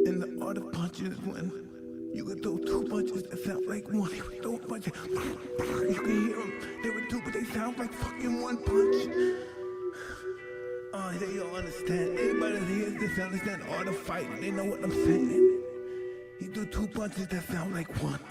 And the art of punches is when you could throw two punches that sound like one. You could throw a punch, you can hear them. They were two, but they sound like fucking one punch. They don't understand. Anybody that hears this understand the art of fighting. They know what I'm saying. He do two punches that sound like one.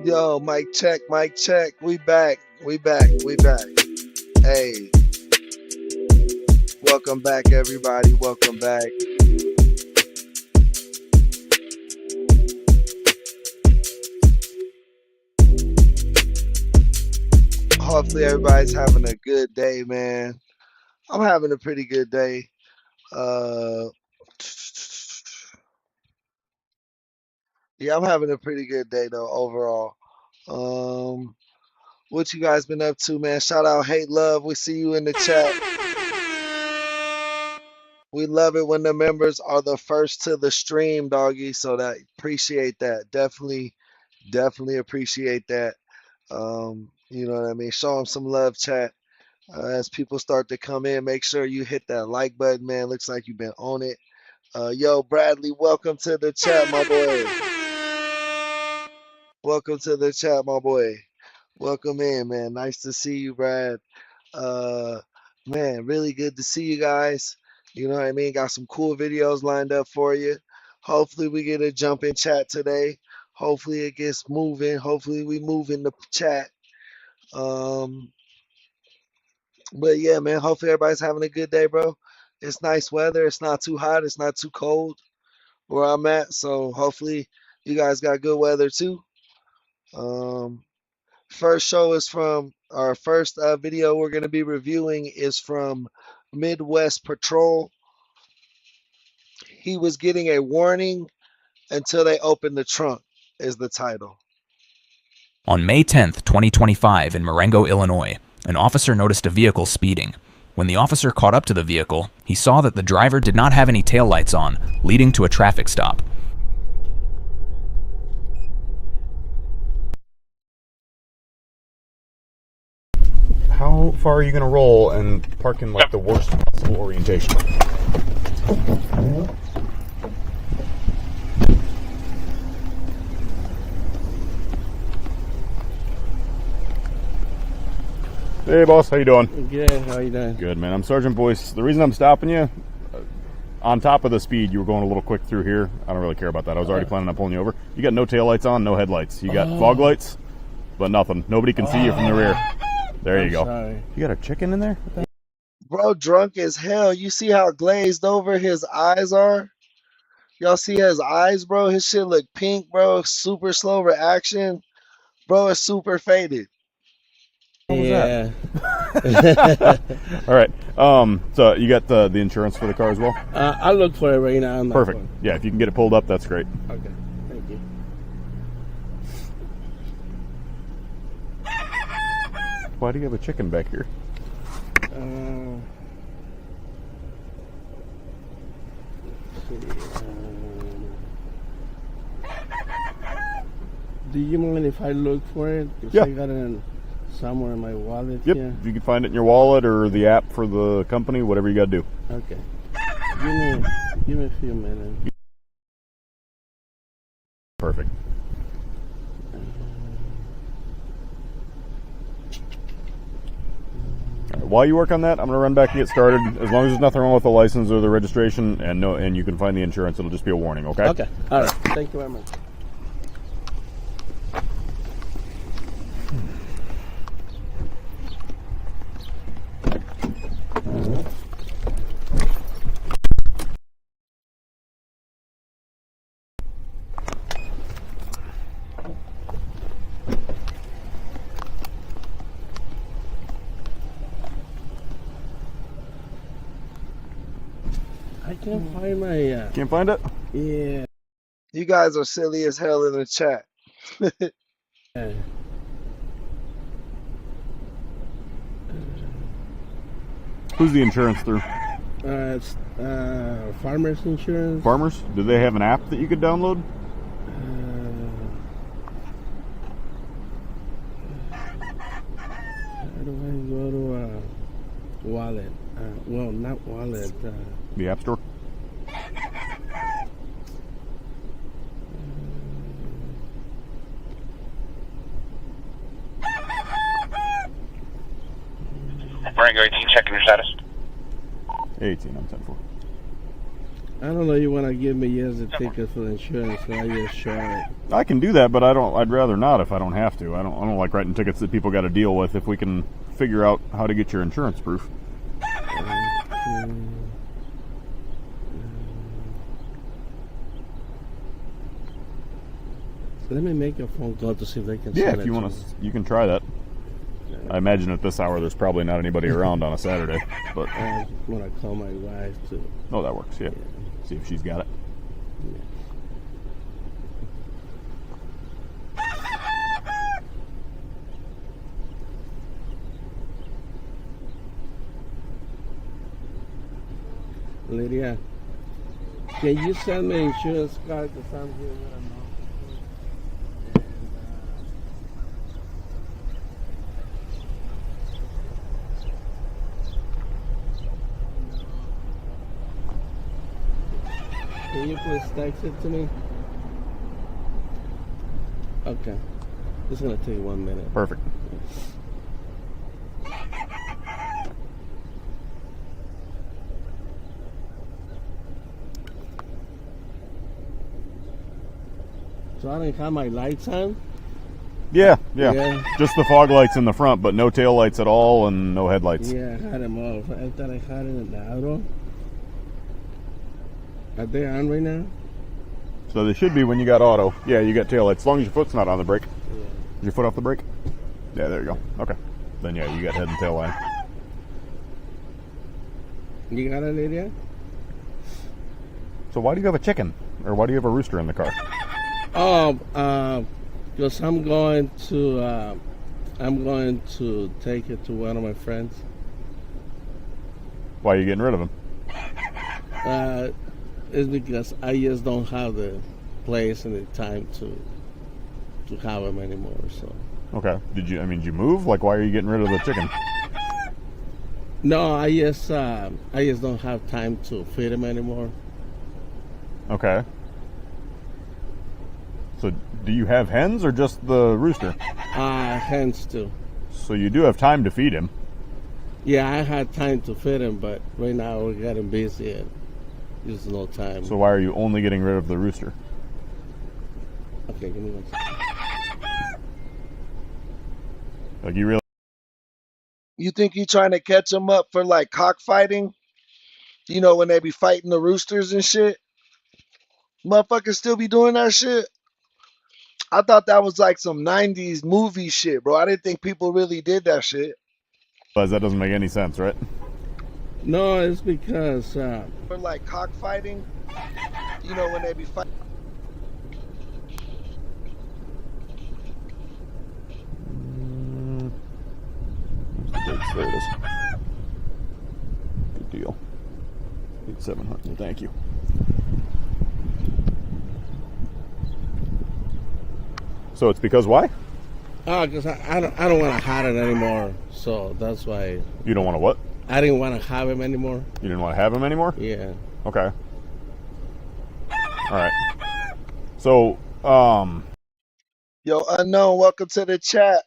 Yo, mic check, mic check. We back. Hey, welcome back, everybody. Welcome back. Hopefully, everybody's having a good day, man. I'm having a pretty good day. Yeah, I'm having a pretty good day though overall. What you guys been up to, man? Shout out, hate, love. We see you in the chat. We love it when the members are the first to the stream, doggy. So that appreciate that. Definitely appreciate that. You know what I mean? Show them some love, chat. As people start to come in, make sure you hit that like button, man. Looks like you've been on it. Yo, Bradley, welcome to the chat, my boy. Welcome to the chat, my boy. Welcome in, man. Nice to see you, Brad. Man, really good to see you guys. You know what I mean? Got some cool videos lined up for you. Hopefully we get a jump in chat today. Hopefully it gets moving. Hopefully we move in the chat. But yeah, man, hopefully everybody's having a good day, bro. It's nice weather. It's not too hot. It's not too cold where I'm at. So hopefully you guys got good weather too. First show is from our first video we're going to be reviewing is from Midwest Patrol. He was getting a warning until they opened the trunk is the title. On May 10th, 2025 in Marengo, Illinois, an officer noticed a vehicle speeding. When the officer caught up to the vehicle, he saw that the driver did not have any taillights on, leading to a traffic stop. How far are you going to roll and park in like the worst possible orientation? Hey boss, how you doing? Good, how you doing? Good, man. I'm Sergeant Boyce. The reason I'm stopping you, on top of the speed, you were going a little quick through here. I don't really care about that. I was already planning on pulling you over. You got no taillights on, no headlights. You got fog lights, but nothing. Nobody can see you from the rear. There you go. Sorry. You got a chicken in there? Bro, drunk as hell. You see how glazed over his eyes are? Y'all see his eyes, bro? His shit look pink, bro. Super slow reaction. Bro, it's super faded. What was Yeah. that? All right. So you got the insurance for the car as well? I'll look for it right now. On my Perfect. phone. Yeah, if you can get it pulled up, that's great. Okay, thank you. Why do you have a chicken back here? Let's see, do you mind if I look for it? 'Cause Yeah. I got it somewhere in my wallet. Yep. here. You can find it in your wallet or the app for the company, whatever you got to do. Okay. Give me a few minutes. Perfect. All right, while you work on that, I'm gonna run back and get started. As long as there's nothing wrong with the license or the registration, and you can find the insurance, it'll just be a warning. Okay. Okay. All right. Thank you very much. I can't find my. Can't find it? Yeah. You guys are silly as hell in the chat. Who's the insurance through? It's farmers insurance. Farmers? Do they have an app that you could download? How do I go to wallet? Well, not wallet. The App Store? Marengo 18, checking your status. 18 on 10-4. I don't know. You want to give me years of tickets for the insurance, so I just show it. I can do that, but I'd rather not if I don't have to. I don't like writing tickets that people got to deal with. If we can figure out how to get your insurance proof. Let me make a phone call to see if they can. Yeah, send if you it want to to, me. you can try that. I imagine at this hour there's probably not anybody around on a Saturday, but I want to call my wife to. oh, that works. Yeah. See if she's got it. Lydia, can you send me insurance card to something that I'm not? Can you please text it to me? Okay. It's gonna take 1 minute. Perfect. So I didn't have my lights on? Yeah. Yeah. Just the fog lights in the front, but no tail lights at all and no headlights. Yeah, I had them off. I thought I had it in the auto. Are they on right now? So they should be when you got auto. Yeah, you got tail lights. As long as your foot's not on the brake. Yeah. Is your foot off the brake? Yeah, there you go. Okay. Then yeah, you got head and tail line. You got it, Lydia? So why do you have a chicken? Or why do you have a rooster in the car? Oh, because I'm going to take it to one of my friends. Why are you getting rid of him? It's because I just don't have the place and the time to have him anymore. So Okay. Did you move? Like, why are you getting rid of the chicken? no, I just don't have time to feed him anymore. Okay. So do you have hens or just the rooster? Hence too. So you do have time to feed him. Yeah, I had time to feed him, but right now we're getting busy and there's no time. So why are you only getting rid of the rooster? Okay, give me 1 second. Like, you really... You think you trying to catch them up for like cockfighting? You know, when they be fighting the roosters and shit? Motherfuckers still be doing that shit? I thought that was like some 90s movie shit, bro. I didn't think people really did that shit. That doesn't make any sense, right? No, it's because For like cockfighting? You know, when they be fighting. There it is. Good deal. 8,700. Thank you. So it's because why? because I don't want to have it anymore. So that's why You don't want to what? I didn't want to have him anymore. You didn't want to have him anymore? Yeah. Okay. All right. So, Yo, Unknown, welcome to the chat.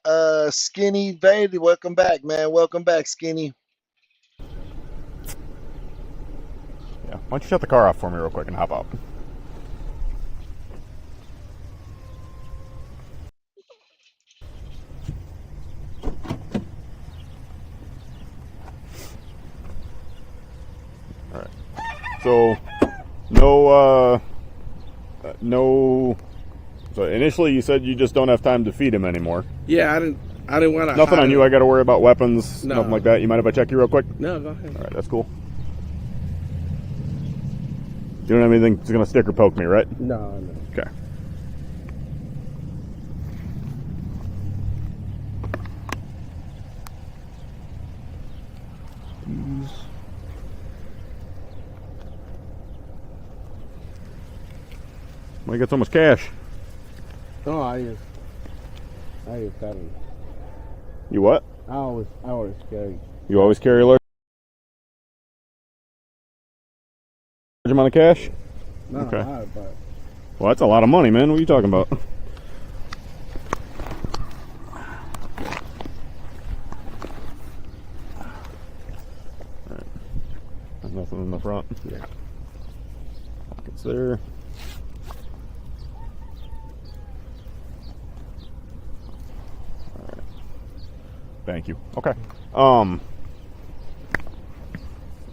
Skinny Baby, welcome back, man. Welcome back, Skinny. Why don't you shut the car off for me real quick and hop out? All right. So, no. So initially, you said you just don't have time to feed him anymore. Yeah, I didn't want to. Nothing on you. I got to worry about weapons. No. Nothing like that. You mind if I check you real quick? No, go ahead. All right, that's cool. You don't have anything that's gonna stick or poke me, right? No. Okay. Why you got so much cash? No, I just got it. You what? I always carry. You always carry a large amount of cash? No, Okay. but Well, that's a lot of money, man. What are you talking about? Alright. There's nothing in the front. yeah. Pockets there. Alright. Thank you. Okay.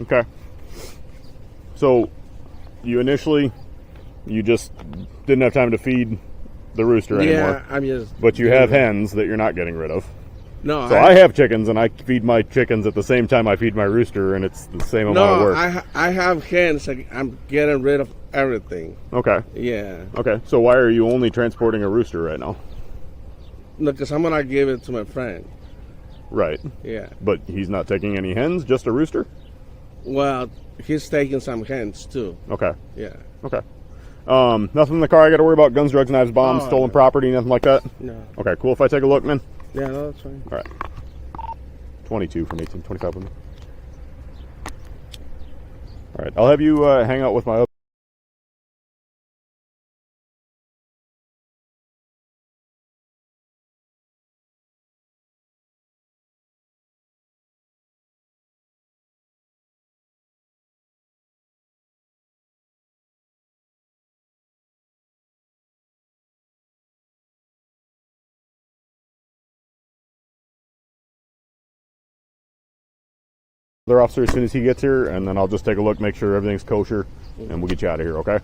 Okay. So, you just didn't have time to feed the rooster anymore. Yeah, I'm just. But you have hens that you're not getting rid of. No, So I have chickens, and I feed my chickens at the same time I feed my rooster, and it's the same amount of work. I have hens. I'm getting rid of everything. Okay. Yeah. Okay. So why are you only transporting a rooster right now? No, because I'm gonna give it to my friend. Right. Yeah. But he's not taking any hens, just a rooster? Well, he's taking some hens too. Okay. Yeah. Okay. Nothing in the car I got to worry about? Guns, drugs, knives, bombs, Oh, stolen no. property, nothing like that? No. Okay, cool if I take a look, man? Yeah, no, that's fine. All right. 22 from 18, 25 with me. All right, I'll have you hang out with my other. Officer as soon as he gets here, and then I'll just take a look, make sure everything's kosher, and we'll get you out of here, okay?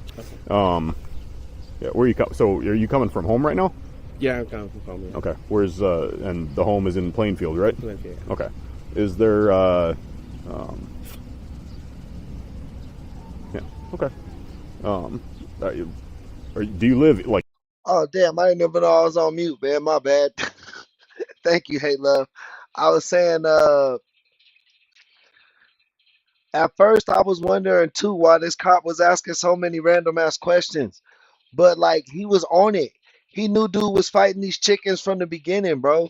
Yeah, where are you so are you coming from home right now? Yeah, I'm coming from home. Yeah. Okay. Where's and the home is in Plainfield, right? Okay. Okay. Is there yeah, okay. Do you live like Oh damn, I didn't even know I was on mute, man. My bad. Thank you, Hey Love. I was saying, at first I was wondering too why this cop was asking so many random ass questions. But like he was on it. He knew dude was fighting these chickens from the beginning, bro.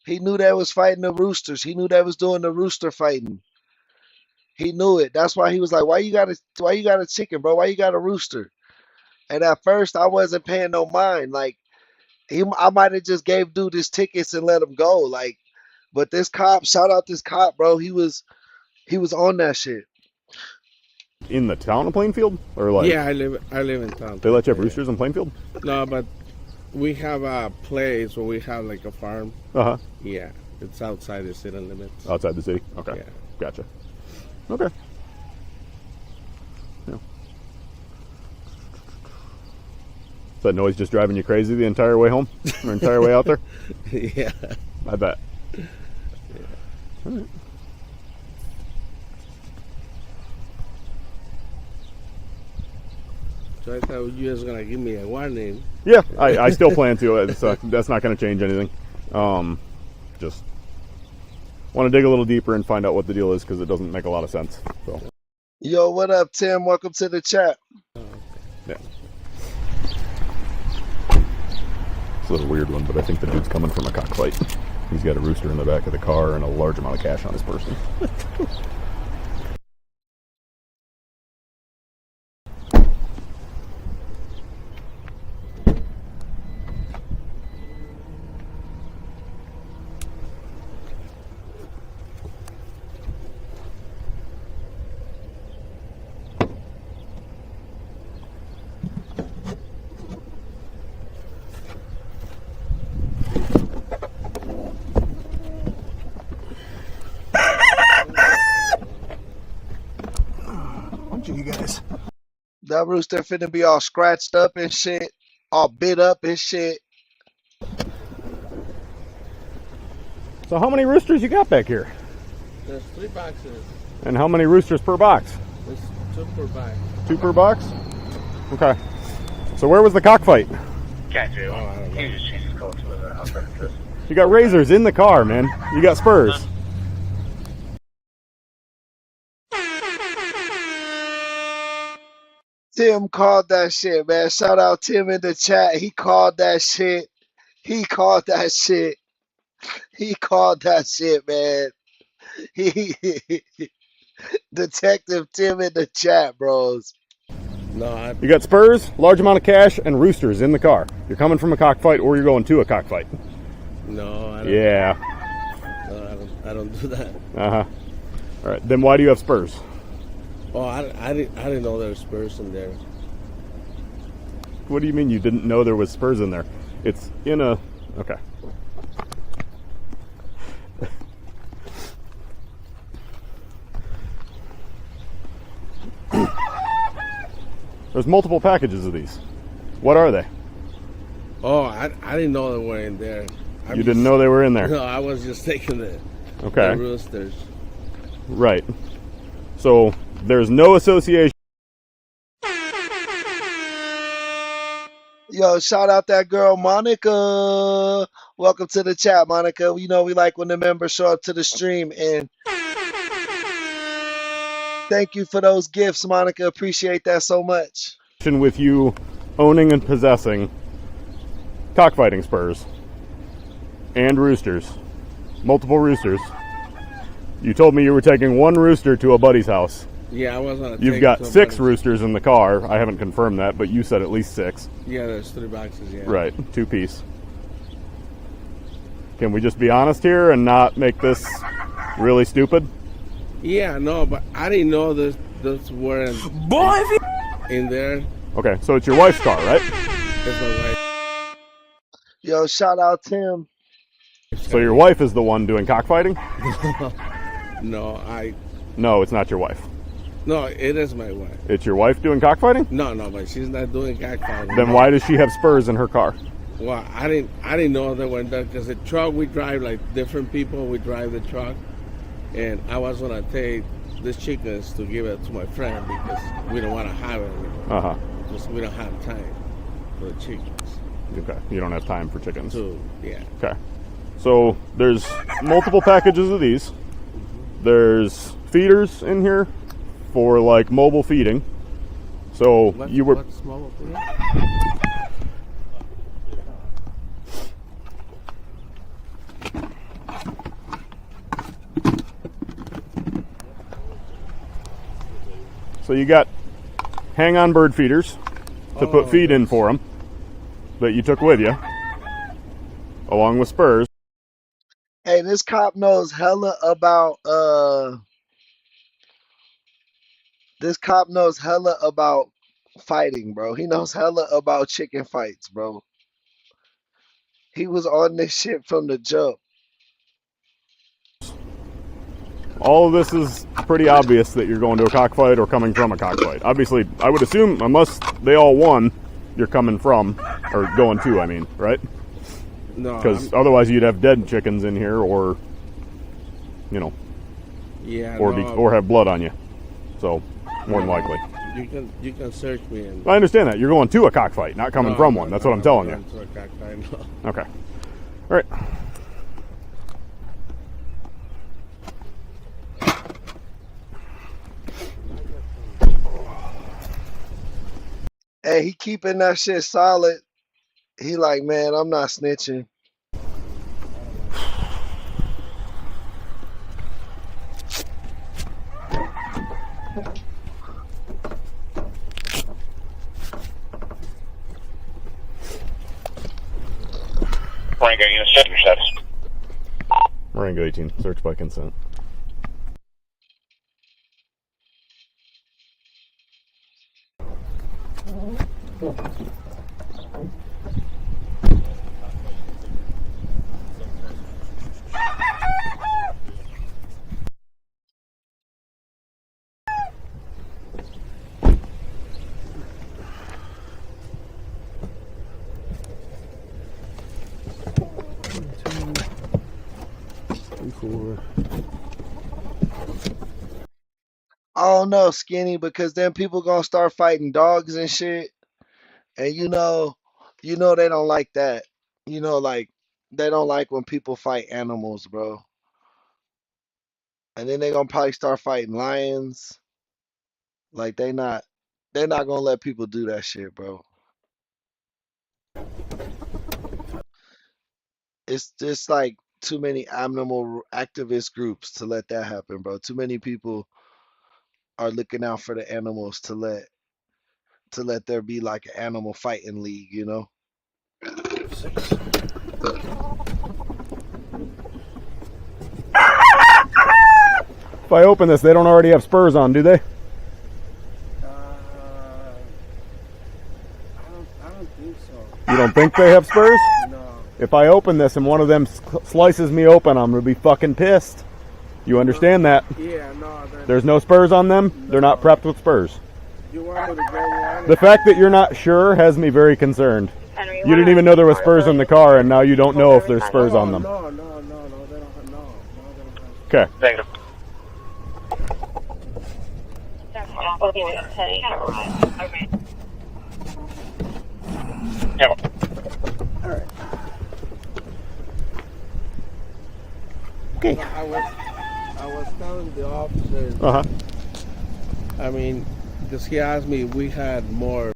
He knew that was fighting the roosters. He knew that was doing the rooster fighting. He knew it. That's why he was like, why you got a chicken, bro? Why you got a rooster? And at first I wasn't paying no mind. Like I might have just gave dude his tickets and let him go. Like, but this cop, shout out this cop, bro. He was on that shit. in the town of Plainfield, or like Yeah, I live in town. they let you have roosters in Plainfield? No, but we have a place where we have like a farm. Uh huh. Yeah, it's outside the city limits. Outside the city. Okay. Yeah. Gotcha. Okay. Yeah. Is that noise just driving you crazy the entire way home, or entire way out there? Yeah. I bet. All right. So I thought you was gonna give me a warning. Yeah, I still plan to. It's, that's not going to change anything. Just want to dig a little deeper and find out what the deal is because it doesn't make a lot of sense. So, Yo, what up, Tim? Welcome to the chat. yeah. It's a little weird one, but I think the dude's coming from a cockfight. He's got a rooster in the back of the car and a large amount of cash on his person. you guys. That rooster finna be all scratched up and shit, all bit up and shit. So how many roosters you got back here? There's 3 boxes. And how many roosters per box? There's 2 per box. 2 per box? Okay. So where was the cockfight? Can't do. Oh, I don't know. You just change the code to the house. You got razors in the car, man. You got spurs. Tim called that shit, man. Shout out Tim in the chat. He called that shit. He called that shit. He called that shit, man. He Detective Tim in the chat, bros. No, You got spurs, large amount of cash, and roosters in the car. You're coming from a cockfight or you're going to a cockfight. no, I don't. Yeah. No, I don't do that. Uh-huh. All right. Then why do you have spurs? Oh, I didn't know there was spurs in there. What do you mean you didn't know there was spurs in there? It's in a... Okay. There's multiple packages of these. What are they? Oh, I didn't know they were in there. You didn't know they were in there? No, I was just taking the Okay. roosters. Right. So there's no association. Yo, shout out that girl, Monica. Welcome to the chat, Monica. You know we like when the members show up to the stream, and thank you for those gifts, Monica. Appreciate that so much. With you owning and possessing cockfighting spurs and roosters, multiple roosters. You told me you were taking 1 rooster to a buddy's house. Yeah, I was on a You've got 6 roosters in the car. I haven't confirmed that, but you said at least 6. Yeah, there's 3 boxes, yeah. Right, 2 piece. Can we just be honest here and not make this really stupid? Yeah, no, but I didn't know those were in there. Okay, so it's your wife's car, right? That's my wife. Yo, shout out Tim. So your wife is the one doing cockfighting? No, No, it's not your wife. No, it is my wife. It's your wife doing cockfighting? No, but she's not doing cockfighting. Then why does she have spurs in her car? Well, I didn't know they were in there because the truck we drive, like different people, we drive the truck, and I was gonna take these chickens to give it to my friend because we don't want to have it anymore. Uh-huh. Because we don't have time for the chickens. Okay, you don't have time for chickens. So yeah. Okay. So there's multiple packages of these. There's feeders in here for like mobile feeding. So you were What's mobile feeding? So you got hang-on bird feeders to put feed in for them that you took with you, along with spurs. Hey, this cop knows hella about this cop knows hella about fighting, bro. He knows hella about chicken fights, bro. He was on this shit from the jump. All of this is pretty obvious that you're going to a cockfight or coming from a cockfight. Obviously, I would assume, unless they all won, you're coming from, or going to, I mean, right? No, Because otherwise you'd have dead chickens in here, or, you know, yeah, or have blood on you. So, more than likely. You can search me and. I understand that. You're going to a cockfight, not coming from one. That's what I'm telling you. To a cockfight, no. Okay. All right. Hey, he keeping that shit solid. He like, man, I'm not snitching. Rango, unit check your status. Marengo 18. Search by consent. cooler. I don't know, Skinny, because then people gonna start fighting dogs and shit, and they don't like that. Like they don't like when people fight animals, bro. And then they gonna probably start fighting lions. Like they're not gonna let people do that shit, bro. It's just like too many animal activist groups to let that happen, bro. Too many people are looking out for the animals to let there be like an animal fighting league. If I open this, they don't already have spurs on, do they? I don't think so. You don't think they have spurs? No. If I open this and one of them slices me open, I'm gonna be fucking pissed. You understand that? Yeah, no. There's no spurs on them. They're not prepped with spurs. You want me to get one? The fact that you're not sure has me very concerned. You didn't even know there was spurs in the car, and now you don't know if there's spurs on them. No, they don't have, they don't have. Okay. Negative. Okay. Yeah. Okay. I was telling the officer, Uh huh. I mean, because he asked me if we had more.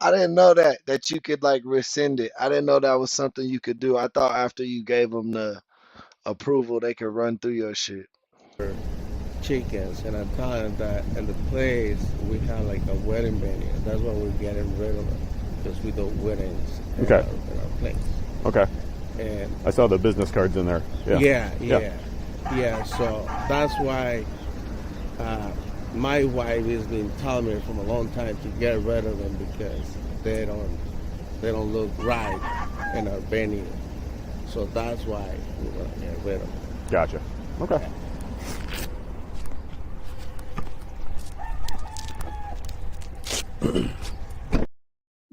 I didn't know that you could like rescind it. I didn't know that was something you could do. I thought after you gave them the approval, they could run through your shit. Chickens, and I'm telling them that in the place we have like a wedding venue. That's why we're getting rid of it, because we do weddings in, Okay. in our place. Okay. And I saw the business cards in there. yeah. So that's why my wife has been telling me from a long time to get rid of them, because they don't look right in our venue. So that's why we're gonna get rid of them. Gotcha. Okay.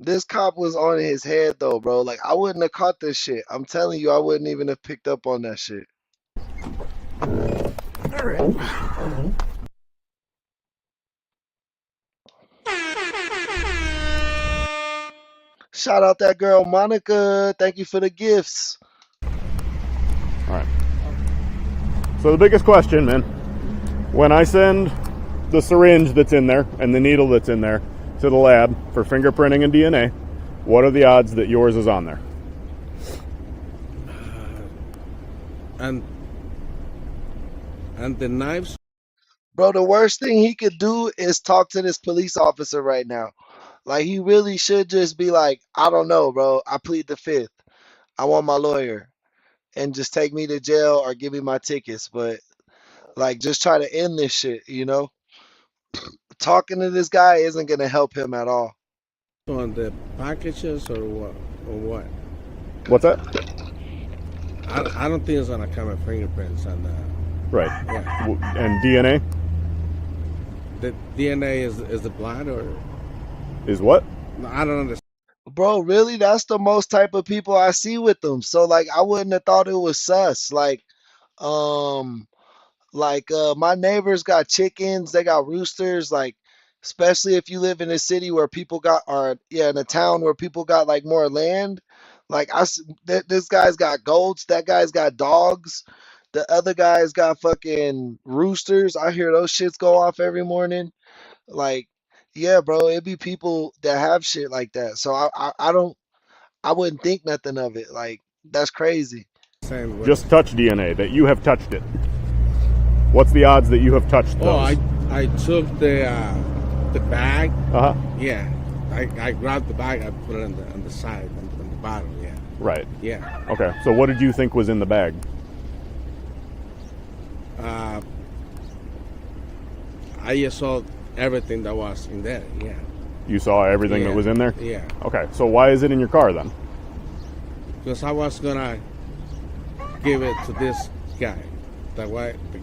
This cop was on his head though, bro. Like I wouldn't have caught this shit. I'm telling you, I wouldn't even have picked up on that shit. Shout out that girl Monica. Thank you for the gifts. All right. So the biggest question, man, when I send the syringe that's in there and the needle that's in there to the lab for fingerprinting and DNA, what are the odds that yours is on there? And the knives. Bro, the worst thing he could do is talk to this police officer right now. Like he really should just be like, I don't know, bro. I plead the fifth. I want my lawyer. And just take me to jail or give me my tickets. But like just try to end this shit. Talking to this guy isn't gonna help him at all. On the packages or what? What's that? I don't think it's gonna come with fingerprints on that. Right. Yeah. And DNA The DNA is the blood, or is what? I don't understand. Bro, really? That's the most type of people I see with them. So like I wouldn't have thought it was sus. Um my neighbors got chickens, they got roosters, like especially if you live in a city where people got or yeah, in a town where people got like more land. Like this guy's got goats, that guy's got dogs, the other guy's got fucking roosters. I hear those shits go off every morning. Like, yeah, bro, it'd be people that have shit like that. So I wouldn't think nothing of it. Like, that's crazy. Just touch DNA, that you have touched it. What's the odds that you have touched those? Oh, I took the bag. Uh-huh. Yeah, I grabbed the bag. I put it on the side, on the bottom. Yeah. Right. Yeah. Okay, so what did you think was in the bag? I just saw everything that was in there. Yeah. You saw everything that was in there? Yeah. Okay, so why is it in your car then? Because I was gonna give it to this guy, the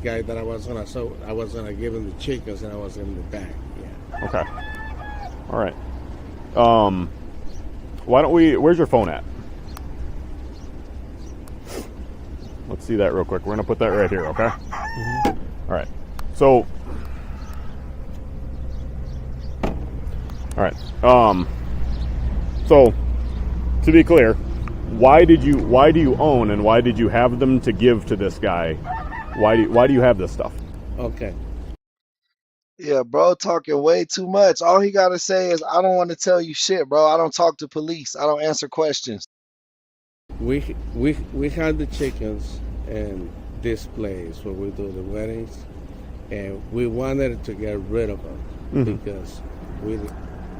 guy that I was gonna give him the chickens, and I was in the bag. Yeah. Okay. All right. Why don't we? Where's your phone at? Let's see that real quick. We're going to put that right here, okay? All right. So, all right. So, to be clear, why do you own and why did you have them to give to this guy? Why do you have this stuff? Okay. Yeah, bro, talking way too much. All he gotta say is, I don't want to tell you shit, bro. I don't talk to police. I don't answer questions. We had the chickens in this place where we do the weddings, and we wanted to get rid of them because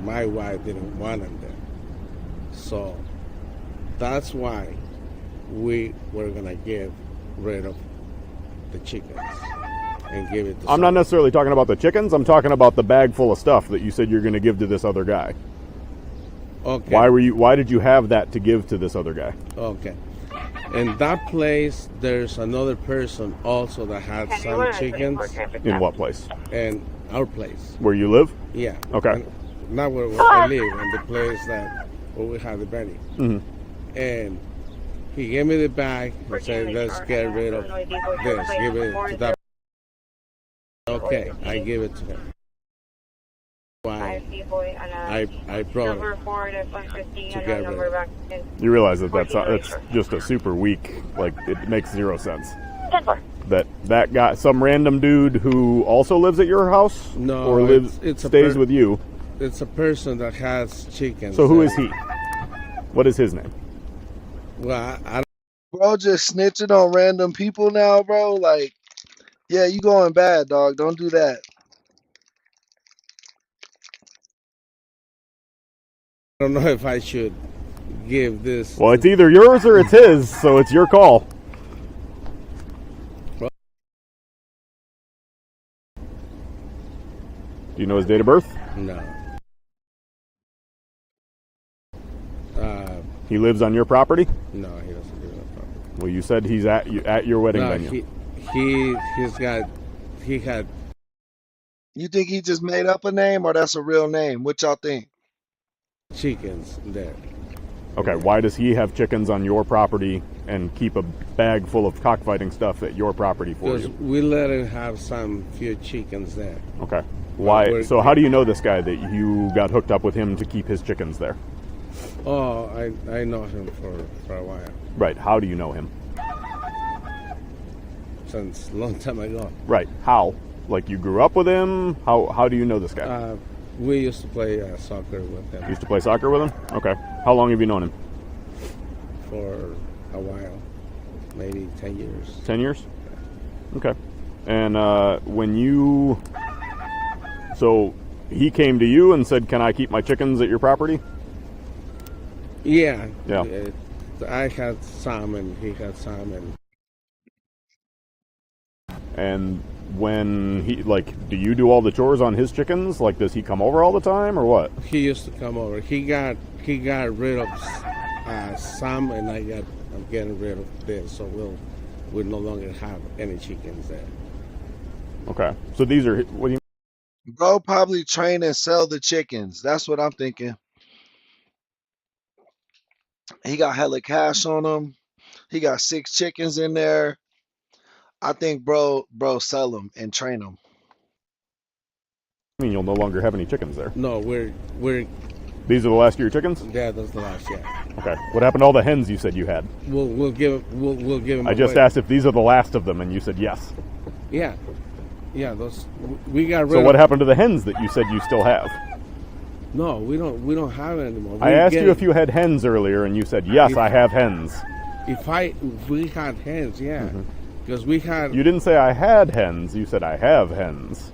my wife didn't want them there. So that's why we were gonna get rid of the chickens and give it to I'm not necessarily talking about the chickens. I'm talking about the bag full of stuff that you said you're going to give to this other guy. Okay. Why did you have that to give to this other guy? Okay. In that place, there's another person also that had some chickens. In what place? In our place. Where you live? Yeah. Okay. And not where I live, in the place where we have the venue. Mm-hmm. And he gave me the bag and said, let's get rid of this. Give it to that. Okay, I give it to him. Why I brought it to get rid of it. You realize that that's just a super weak, like, it makes zero sense. That guy, some random dude who also lives at your house? No, or stays with you? It's a person that has chickens. So who is he? What is his name? Well, I Bro, just snitching on random people now, bro. Like, yeah, you going bad, dog. Don't do that. don't know if I should give this. Well, it's either yours or it's his, so it's your call. Do you know his date of birth? No. He lives on your property? No, he doesn't live on the property. Well, you said he's at your wedding No, venue. he had. You think he just made up a name or that's a real name? What y'all think? Chickens there. Okay, why does he have chickens on your property and keep a bag full of cockfighting stuff at your property for Because you? we let him have some few chickens there. Okay. Why? So how do you know this guy that you got hooked up with him to keep his chickens there? Oh, I know him for a while. Right. How do you know him? Since a long time ago. Right. How? Like you grew up with him? How do you know this guy? We used to play soccer with him Used to play soccer with him? Okay. How long have you known him? for a while, maybe 10 years. 10 years? Okay. And so he came to you and said, "Can I keep my chickens at your property?" Yeah. Yeah. I had some and he had some, And when do you do all the chores on his chickens? Like, does he come over all the time or what? he used to come over. He got rid of some, and I'm getting rid of this, so we'll no longer have any chickens there. Okay. So these are, what do you Bro, probably train and sell the chickens. That's what I'm thinking. He got hella cash on him. He got 6 chickens in there. I think bro, sell them and train them. mean? You'll no longer have any chickens there. No, we're These are the last of your chickens? yeah, that's the last year. Okay. What happened to all the hens you said you had? We'll give him. I just away. asked if these are the last of them, and you said yes. Yeah, those we got rid. So of. what happened to the hens that you said you still have? No, we don't have it anymore. I asked you if you had hens earlier, and you said yes, I have hens. If we had hens, yeah, because we had. You didn't say I had hens. You said I have hens.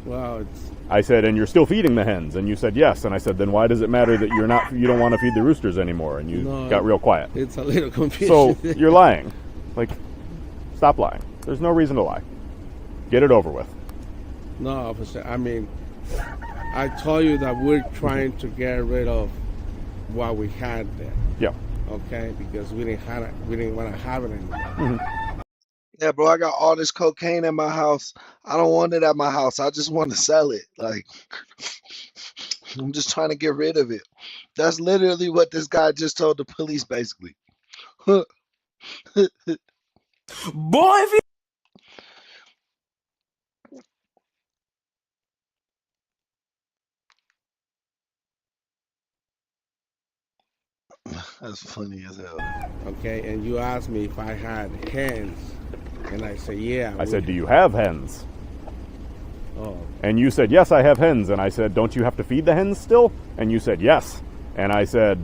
Well, it's. I said, and you're still feeding the hens, and you said yes. And I said, then why does it matter that you don't want to feed the roosters anymore? And you got real quiet. It's a little confusing. So you're lying. Like, stop lying. There's no reason to lie. Get it over with. No, officer. I mean, I told you that we're trying to get rid of what we had there. Yeah. Okay, because we didn't want to have it anymore. Yeah, bro, I got all this cocaine in my house. I don't want it at my house. I just want to sell it. Like, I'm just trying to get rid of it. That's literally what this guy just told the police, basically. Boy, if you That's funny as hell. Okay, and you asked me if I had hens, and I said, yeah. I said, do you have hens? Oh, And you said, yes, I have hens. And I said, don't you have to feed the hens still? And you said, yes. And I said,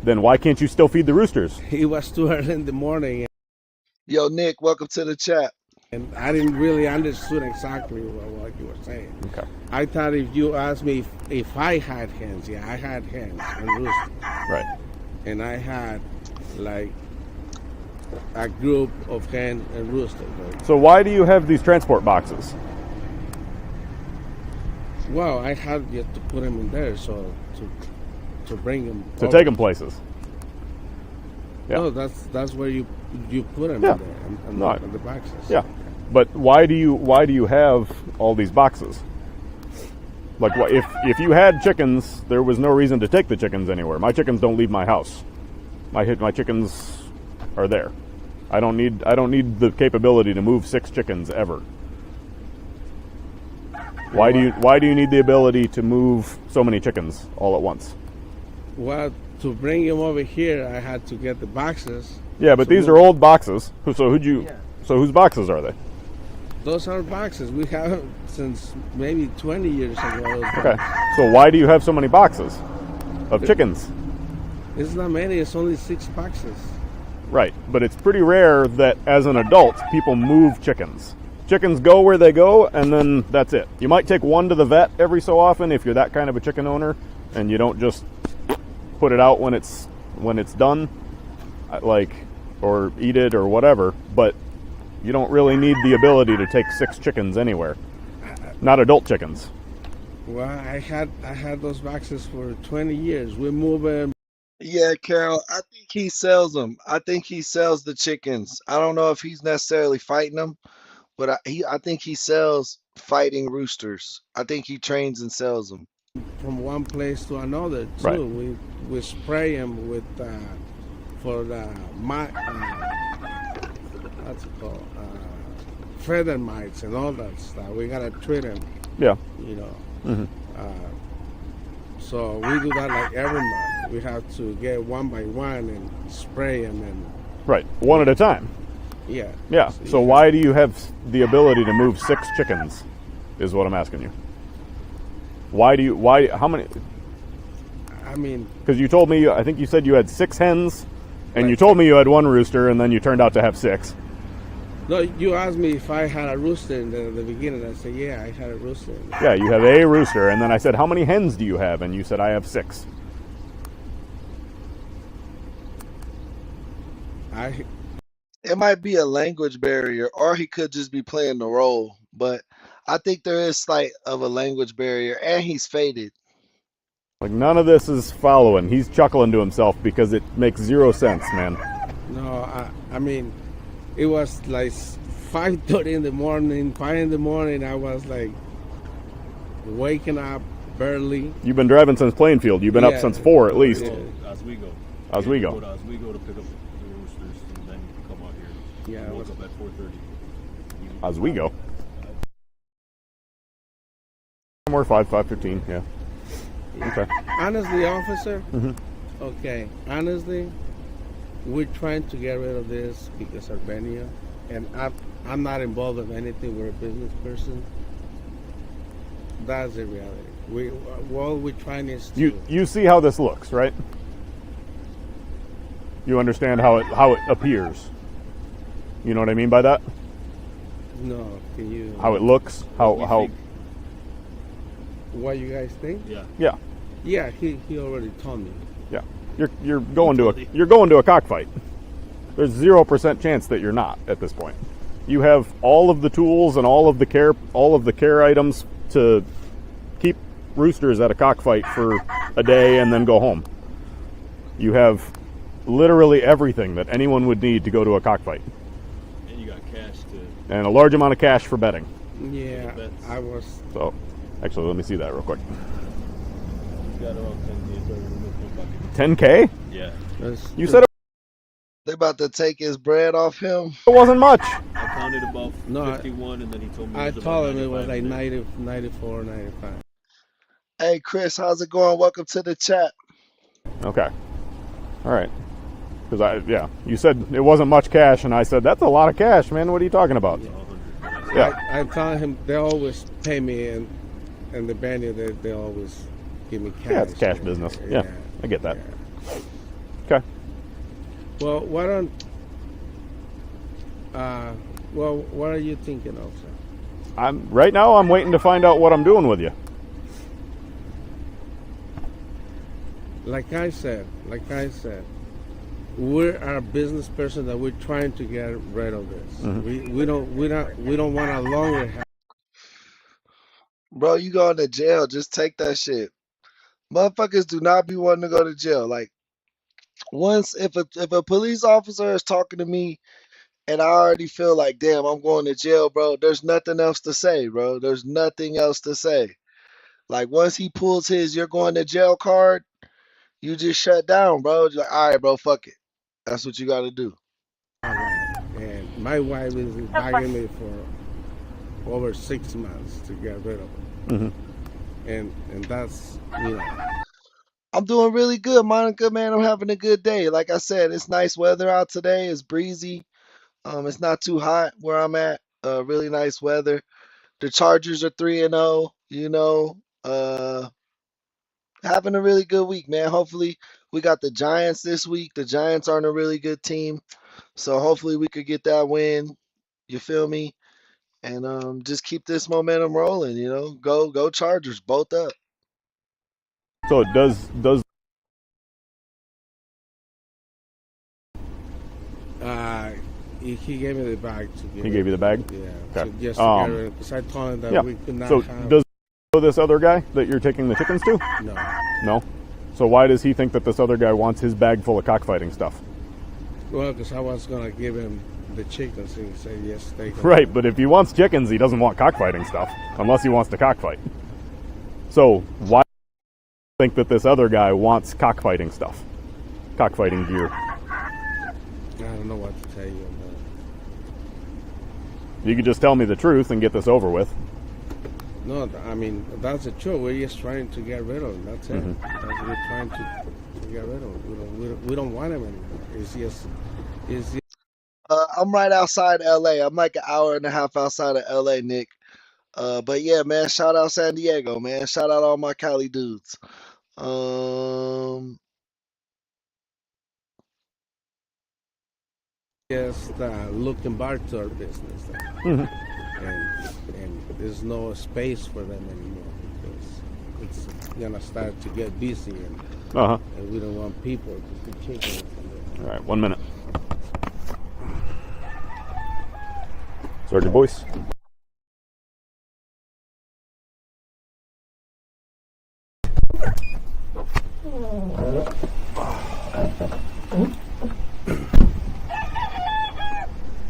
then why can't you still feed the roosters? it was too early in the morning, Yo, Nick, welcome to the chat. and I didn't really understand exactly what you were saying. Okay. I thought if you asked me if I had hens, yeah, I had hens and roosters. Right. And I had like a group of hens and roosters. Right? So why do you have these transport boxes? Well, I had just to put them in there, so to bring them. To over. take them places. Yeah. No, that's where you put them Yeah. in there, No, in the boxes. Yeah. But why do you have all these boxes? Like, if you had chickens, there was no reason to take the chickens anywhere. My chickens don't leave my house. My chickens are there. I don't need the capability to move 6 chickens ever. Why do you need the ability to move so many chickens all at once? Well, to bring them over here, I had to get the boxes. Yeah, but these are old boxes. So whose boxes are they? Those are boxes we have since maybe 20 years ago. Those Okay. boxes. So why do you have so many boxes of chickens? It's not many. It's only 6 boxes. Right, but it's pretty rare that as an adult people move chickens. Chickens go where they go, and then that's it. You might take one to the vet every so often if you're that kind of a chicken owner, and you don't just put it out when it's done, like, or eat it or whatever. But you don't really need the ability to take 6 chickens anywhere. Not adult chickens. Well, I had those boxes for 20 years. We move them. Yeah, Carol, I think he sells them. I think he sells the chickens. I don't know if he's necessarily fighting them, but I think he sells fighting roosters. I think he trains and sells them. From one place to another too. Right. We spray them with for the what's it called, feather mites and all that stuff. We gotta treat them, Yeah. you know. Mm-hmm. So we do that like every month. We have to get one by one and spray them, and Right. One at a time. yeah. Yeah. So why do you have the ability to move 6 chickens? Is what I'm asking you. How many? I mean, Because you told me, I think you said you had 6 hens, and you told me you had 1 rooster, and then you turned out to have 6. no, you asked me if I had a rooster in the beginning. I said, yeah, I had a rooster. Yeah, you have a rooster, and then I said, how many hens do you have? And you said, I have 6. It might be a language barrier, or he could just be playing the role. But I think there is slight of a language barrier, and he's faded. Like, none of this is following. He's chuckling to himself because it makes 0 sense, man. No, I mean, it was like 5:30 in the morning, 5 in the morning. I was like waking up barely. You've been driving since Plainfield. You've been up Yeah. since 4 at least. Yeah. Oswego. Oswego. Go to Oswego to pick up the roosters and then come out here. Yeah, it Woke was- up at 4:30. Oswego. Somewhere 5:15, yeah. Okay. Honestly, officer. Mhm. Okay, honestly, we're trying to get rid of this because of venue, and I'm not involved in anything. We're a business person. That's the reality. All we're trying is to. You see how this looks, right? You understand how it appears. You know what I mean by that? No, can you? How it looks, how What you guys think? Yeah. yeah. Yeah, he already told me. Yeah. You're going to a cockfight. There's 0% chance that you're not at this point. You have all of the tools and all of the care items to keep roosters at a cockfight for a day and then go home. You have literally everything that anyone would need to go to a cockfight. And you got cash to. And a large amount of cash for betting. Yeah, I was. So, actually, let me see that real quick. You got around 10 days. 10K? Yeah. You said it. They about to take his bread off him. It wasn't much. I counted about No, 51, and then he told me I it was told about him it was 95 like minutes. 90, 94, 95. Hey, Chris, how's it going? Welcome to the chat. Okay. All right. Because you said it wasn't much cash, and I said that's a lot of cash, man. What are you talking about? Yeah. I told him they always pay me, and the venue they always give me cash. Yeah, it's cash business. Yeah, I get that. Okay. Well, why don't? What are you thinking of, sir? Right now. I'm waiting to find out what I'm doing with you. Like I said, we're a business person that we're trying to get rid of this. Mm-hmm. We don't want to longer have. Bro, you going to jail. Just take that shit. Motherfuckers do not be wanting to go to jail. Like, once, if a police officer is talking to me and I already feel like, damn, I'm going to jail, bro, there's nothing else to say, bro. There's nothing else to say. Like, once he pulls his "you're going to jail" card, you just shut down, bro. You're like, all right, bro, fuck it. That's what you got to do. And my wife is begging me for over 6 months to get rid of it. Mm-hmm. And that's, I'm doing really good, Monica, man. I'm having a good day. Like I said, it's nice weather out today. It's breezy. It's not too hot where I'm at. Really nice weather. The Chargers are 3-0, having a really good week, man. Hopefully we got the Giants this week. The Giants aren't a really good team. So hopefully we could get that win. You feel me? And just keep this momentum rolling, Go Chargers, both up. So does he gave me the bag to give. he gave you the bag? Yeah. Okay. So just to get rid of it, because I told him that we could not So have. does this other guy that you're taking the chickens to? No. No. So why does he think that this other guy wants his bag full of cockfighting stuff? Well, because I was gonna give him the chickens, and he said yes, take them. Right, but if he wants chickens, he doesn't want cockfighting stuff, unless he wants to cockfight. So why do you think that this other guy wants cockfighting stuff? Cockfighting gear. I don't know what to tell you. You could just tell me the truth and get this over with. No, I mean, that's the truth. We're just trying to get rid of him. That's it. Mm-hmm. That's what we're trying to get rid of him. We don't want him anymore. It's just I'm right outside LA. I'm like an hour and a half outside of LA, Nick. But yeah, man, shout out San Diego, man. Shout out all my Cali dudes. just looking back to our business. Mm-hmm. And there's no space for them anymore because it's gonna start to get busy, and we don't want people to keep chickens. All right, 1 minute. Sergeant Boyce.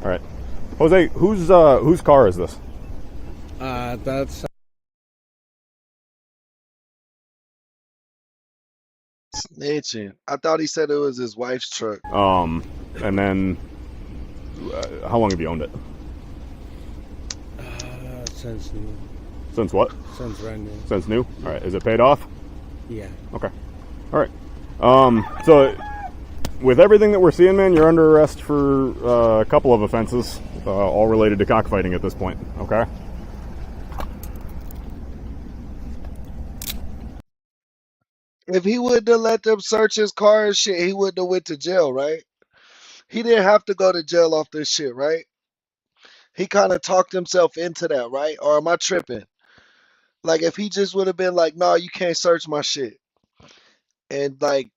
All right, Jose. Whose car is this? That's Snitching. I thought he said it was his wife's truck. And then how long have you owned it? since new. Since what? Since brand new. Since new. All right. Is it paid off? Yeah. Okay. All right. So with everything that we're seeing, man, you're under arrest for a couple of offenses, all related to cockfighting at this point. Okay. If he wouldn't have let them search his car and shit, he wouldn't have went to jail, right? He didn't have to go to jail off this shit, right? He kind of talked himself into that, right? Or am I tripping? Like, if he just would have been like, no, you can't search my shit, and like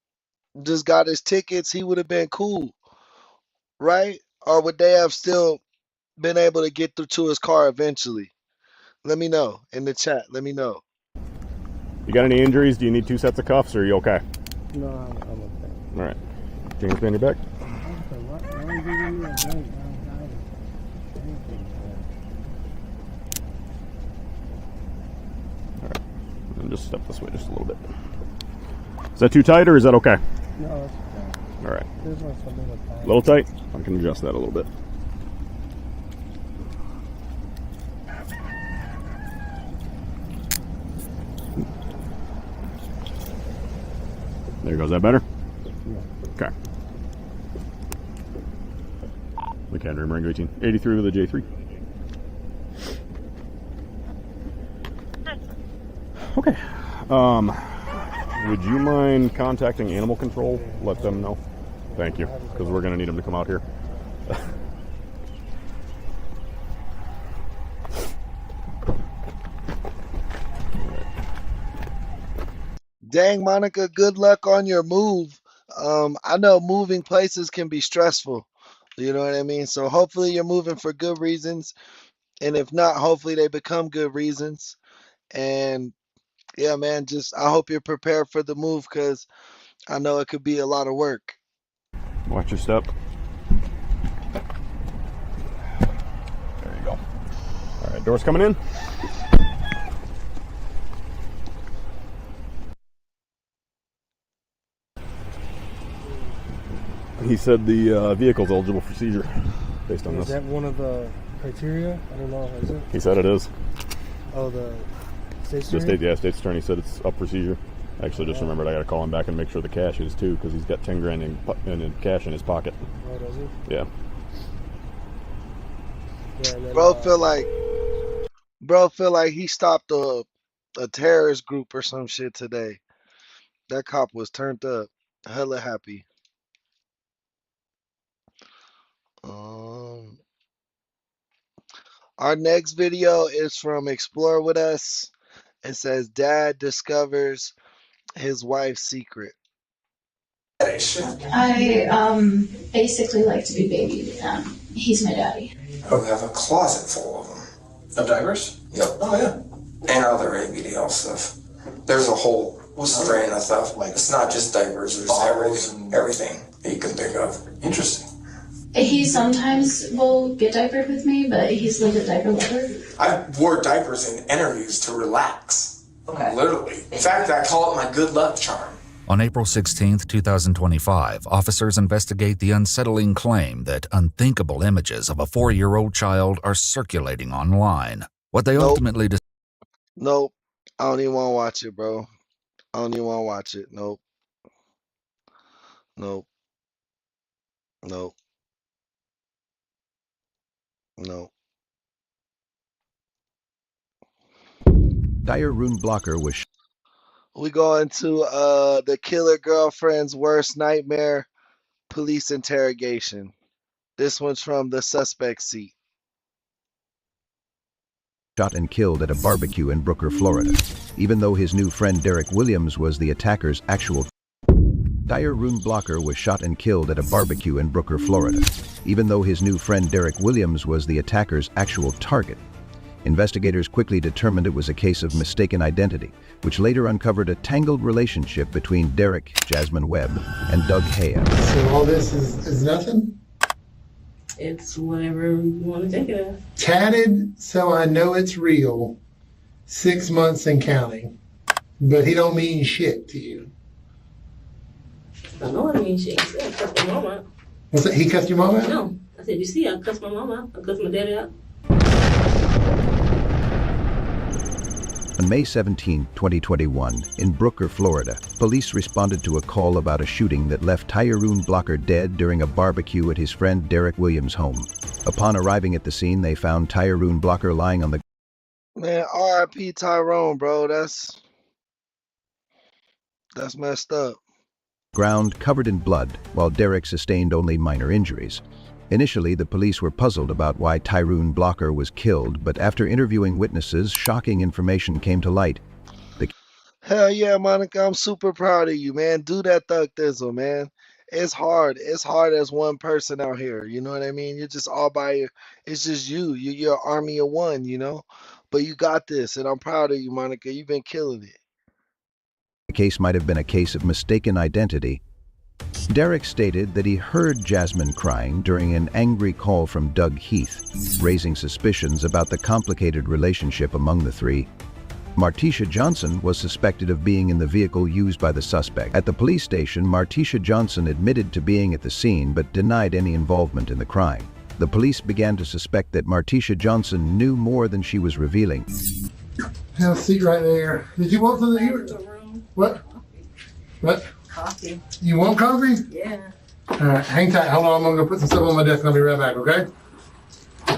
just got his tickets, he would have been cool, right? Or would they have still been able to get through to his car eventually? Let me know in the chat. Let me know. You got any injuries? Do you need 2 sets of cuffs, or are you okay? No, I'm okay. All right. Fingers behind your back. All right. And just step this way just a little bit. Is that too tight, or is that okay? No, that's okay. All right. A little tight. I can adjust that a little bit. There goes. That better? Okay. McHenry, Marengo 18. 83 with a J3. Okay. Would you mind contacting animal control? Let them know. Thank you, because we're going to need them to come out here. Dang, Monica, good luck on your move. I know moving places can be stressful. You know what I mean? So hopefully you're moving for good reasons. And if not, hopefully they become good reasons. And yeah, man, just I hope you're prepared for the move because I know it could be a lot of work. Watch your step. There you go. All right, doors coming in. He said the vehicle's eligible for seizure based on this. Is that one of the criteria? I don't know. Is it? He said it is. Oh, the state's The attorney? state's attorney said it's up for seizure. I actually just remembered I got to call him back and make sure the cash is too, because he's got 10 grand in cash in his pocket. Oh, does he? Yeah. Yeah, and then, Bro feel like he stopped a terrorist group or some shit today. That cop was turned up, hella happy. Our next video is from Explore With Us. It says dad discovers his wife's secret. I basically like to be babied. He's my daddy. Oh, we have a closet full of them. Of diapers? Yep. Oh, yeah. And other ABDL stuff. There's a whole strain of stuff. Like, it's not just diapers, there's everything that you can think of. Interesting. He sometimes will get diapered with me, but he's like a diaper lover. I wore diapers in interviews to relax. Okay. Literally. In fact, I call it my good luck charm. On April 16, 2025, officers investigate the unsettling claim that unthinkable images of a 4-year-old child are circulating online. What they ultimately Nope. I don't even want to watch it, bro. I don't even want to watch it. Nope. Nope. Nope. Nope. Dire Rune Blocker was We go into the killer girlfriend's worst nightmare, police interrogation. This one's from the suspect seat. shot and killed at a barbecue in Brooker, Florida. Even though his new friend Derek Williams was the attacker's actual Dire Rune Blocker was shot and killed at a barbecue in Brooker, Florida. Even though his new friend Derek Williams was the attacker's actual target, investigators quickly determined it was a case of mistaken identity, which later uncovered a tangled relationship between Derek, Jasmine Webb, and Doug Haya. So all this is nothing? It's whatever you want to take it as. Tatted, so I know it's real. 6 months and counting. But he don't mean shit to you. I know what I mean shit. You said I cussed my mom out. What's that? He cussed your mom out? No. I said, you see, I cussed my mom out. I cussed my daddy out. On May 17, 2021, in Brooker, Florida, police responded to a call about a shooting that left Tyrone Blocker dead during a barbecue at his friend Derek Williams' home. Upon arriving at the scene, they found Tyrone Blocker lying on the Man, R.I.P. Tyrone, bro. That's messed up. ground covered in blood, while Derek sustained only minor injuries. Initially, the police were puzzled about why Tyrone Blocker was killed, but after interviewing witnesses, shocking information came to light. Hell yeah, Monica, I'm super proud of you, man. Do that thug thizzle, man. It's hard. It's hard as one person out here. You know what I mean? You're just all by your, it's just you. You're an army of one, you know? But you got this, and I'm proud of you, Monica. You've been killing it. The case might have been a case of mistaken identity. Derek stated that he heard Jasmine crying during an angry call from Doug Heath, raising suspicions about the complicated relationship among the three. Martisha Johnson was suspected of being in the vehicle used by the suspect. At the police station, Martisha Johnson admitted to being at the scene but denied any involvement in the crime. The police began to suspect that Martisha Johnson knew more than she was revealing. Have a seat right there. Did you want something? What? What? Coffee. You want coffee? Yeah. All right, hang tight. Hold on, I'm gonna go put some stuff on my desk and I'll be right back, okay?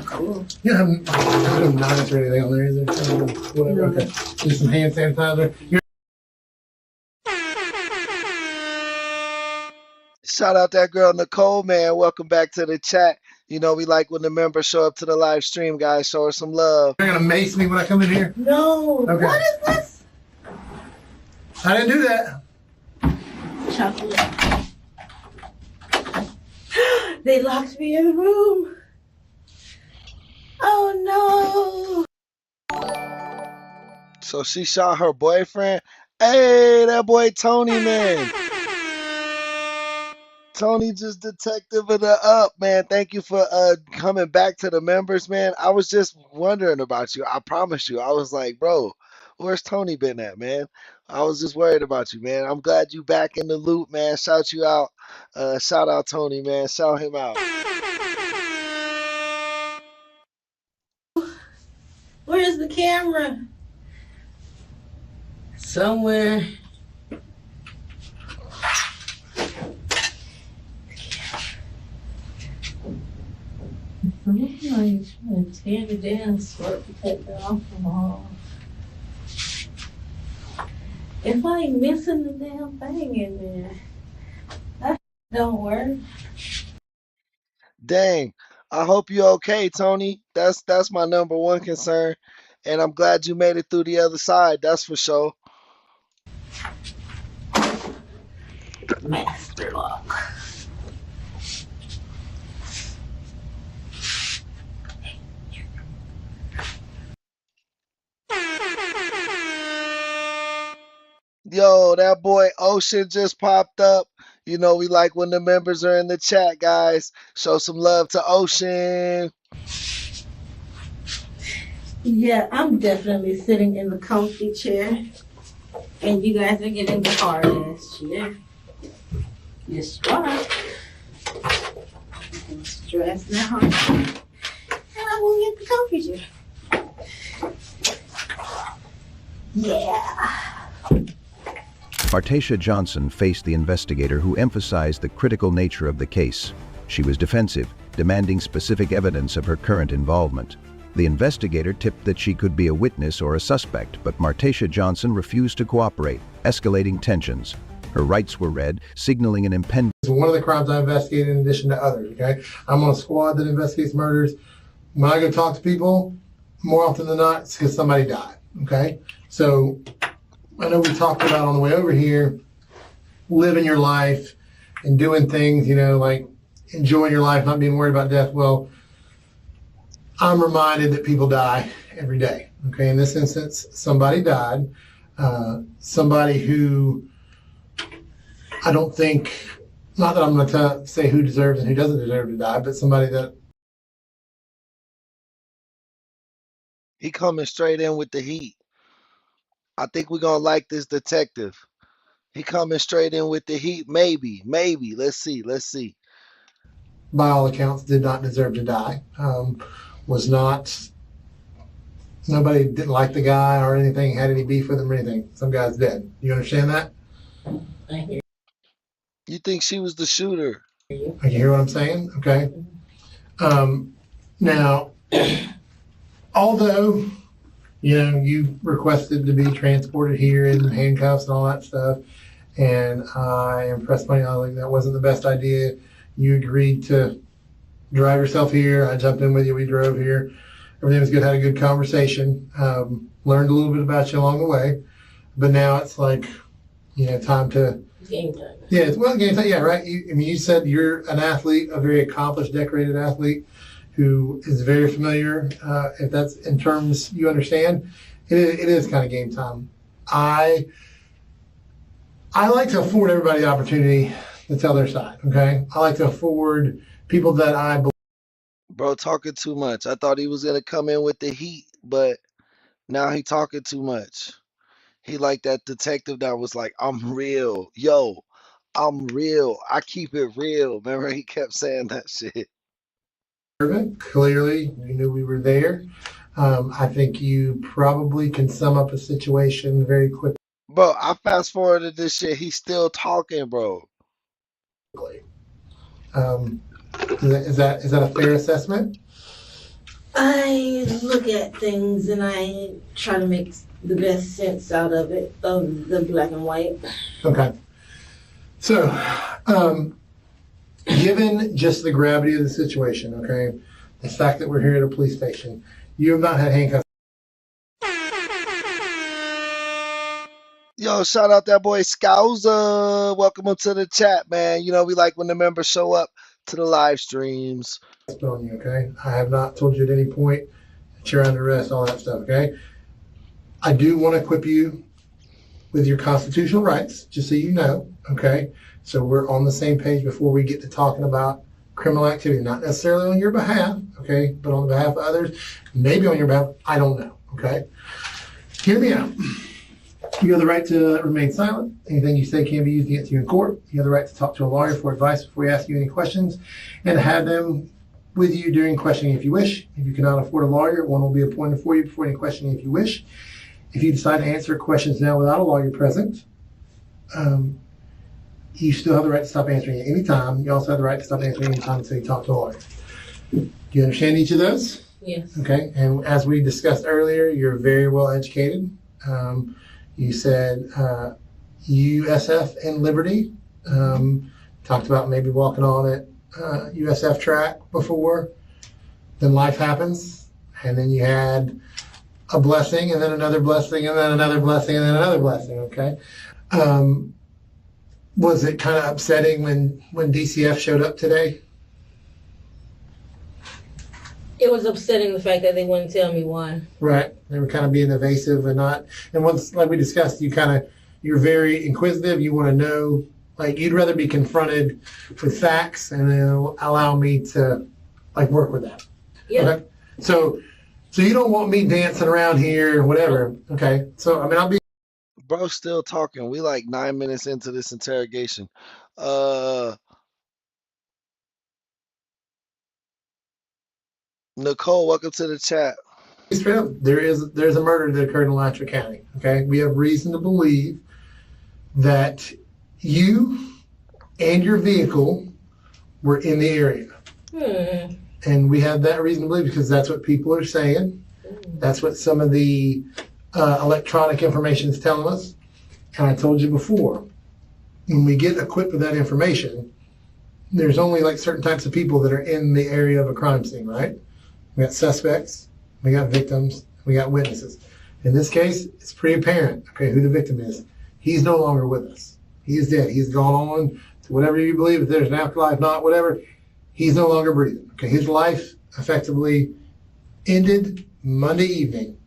Cool. You don't have no knives or anything on there, is there? Whatever, okay. Just some hand sanitizer. Shout out that girl Nicole, man. Welcome back to the chat. You know, we like when the members show up to the live stream, guys. Show her some love. You're gonna mace me when I come in here? No. Okay. What is this? I didn't do that. Chocolate. They locked me in the room. Oh no. So she shot her boyfriend. Hey, that boy Tony, man. Tony just detective of the up, man. Thank you for coming back to the members, man. I was just wondering about you. I promise you. I was like, bro, where's Tony been at, man? I was just worried about you, man. I'm glad you back in the loop, man. Shout you out. Shout out Tony, man. Shout him out. Where's the camera? Somewhere. I'm like trying to tear it down, squirt to take the alcohol. It's like missing the damn thing in there. That don't work. Dang. I hope you're okay, Tony. That's my number one concern. And I'm glad you made it through the other side. That's for sure. Master lock. Yo, that boy Ocean just popped up. You know, we like when the members are in the chat, guys. Show some love to Ocean. Yeah, I'm definitely sitting in the comfy chair. And you guys are getting the hard ass chair. Yes, you are. I'm stressed now. And I won't get the comfy chair. Yeah. Martisha Johnson faced the investigator who emphasized the critical nature of the case. She was defensive, demanding specific evidence of her current involvement. The investigator tipped that she could be a witness or a suspect, but Martisha Johnson refused to cooperate, escalating tensions. Her rights were read, signaling an impending... It's one of the crimes I investigated in addition to others, okay? I'm on a squad that investigates murders. When I go talk to people, more often than not, it's because somebody died, okay? So I know we talked about on the way over here, living your life and doing things, you know, like enjoying your life, not being worried about death. Well, I'm reminded that people die every day, okay? In this instance, somebody died. Somebody who I don't think, not that I'm going to say who deserves and who doesn't deserve to die, but somebody that... He coming straight in with the heat. I think we're going to like this detective. He coming straight in with the heat. Maybe. Let's see. By all accounts, did not deserve to die. Was not... Nobody didn't like the guy or anything, had any beef with him or anything. Some guy's dead. You understand that? You think she was the shooter? You hear what I'm saying? Okay. Now, although, you know, you requested to be transported here in handcuffs and all that stuff, and I impressed my colleague that wasn't the best idea. You agreed to drive yourself here. I jumped in with you. We drove here. Everything was good. Had a good conversation. Learned a little bit about you along the way. But now it's like, you know, time to... Game time. Yeah, well, game time. Yeah, right. You said you're an athlete, a very accomplished, decorated athlete who is very familiar. If that's in terms you understand, it is kind of game time. I like to afford everybody the opportunity to tell their side. Okay, I like to afford people that I believe. Bro, talking too much. I thought he was gonna come in with the heat, but Now he talking too much. He like that detective that was like, I'm real. Yo, I'm real. I keep it real. Remember he kept saying that shit. Clearly, you knew we were there. I think you probably can sum up a situation very quickly. Bro, I fast forwarded this shit. He's still talking, bro. Is that a fair assessment? I look at things and I try to make the best sense out of it, of the black and white. Okay. So, given just the gravity of the situation, okay, the fact that we're here at a police station, you have not had handcuffs. Yo, shout out that boy Scouser. Welcome him to the chat, man. You know, we like when the members show up to the live streams. On you, okay? I have not told you at any point that you're under arrest, all that stuff, okay? I do want to equip you with your constitutional rights, just so you know, okay? So we're on the same page before we get to talking about criminal activity, not necessarily on your behalf, okay, but on behalf of others, maybe on your behalf, I don't know, okay? Hear me out. You have the right to remain silent. Anything you say can be used against you in court. You have the right to talk to a lawyer for advice before we ask you any questions, and to have them with you during questioning if you wish. If you cannot afford a lawyer, one will be appointed for you before any questioning if you wish. If you decide to answer questions now without a lawyer present, you still have the right to stop answering at any time. You also have the right to stop answering any time until you talk to a lawyer. Do you understand each of those? Yes. Okay. And as we discussed earlier, you're very well educated. You said USF and Liberty. Talked about maybe walking on it USF track before. Then life happens, and then you had a blessing, and then another blessing, and then another blessing, and then another blessing. Okay. Was it kind of upsetting when DCF showed up today? It was upsetting the fact that they wouldn't tell me why. Right. They were kind of being evasive and not. And once, like we discussed, you're very inquisitive. You want to know, like you'd rather be confronted with facts and then allow me to like work with that. Yeah. Okay? So you don't want me dancing around here or whatever. Okay. So, I mean, I'll be. Bro, still talking. We like 9 minutes into this interrogation. Nicole, welcome to the chat. Straight up, there's a murder that occurred in Alachua County. Okay, we have reason to believe that you and your vehicle were in the area, and we have that reason to believe because that's what people are saying. That's what some of the electronic information is telling us. And I told you before, when we get equipped with that information, there's only like certain types of people that are in the area of a crime scene, right? We got suspects, we got victims, we got witnesses. In this case, it's pretty apparent, okay, who the victim is. He's no longer with us. He is dead. He's gone on to whatever you believe, if there's an afterlife, not whatever. He's no longer breathing. Okay, his life effectively ended Monday evening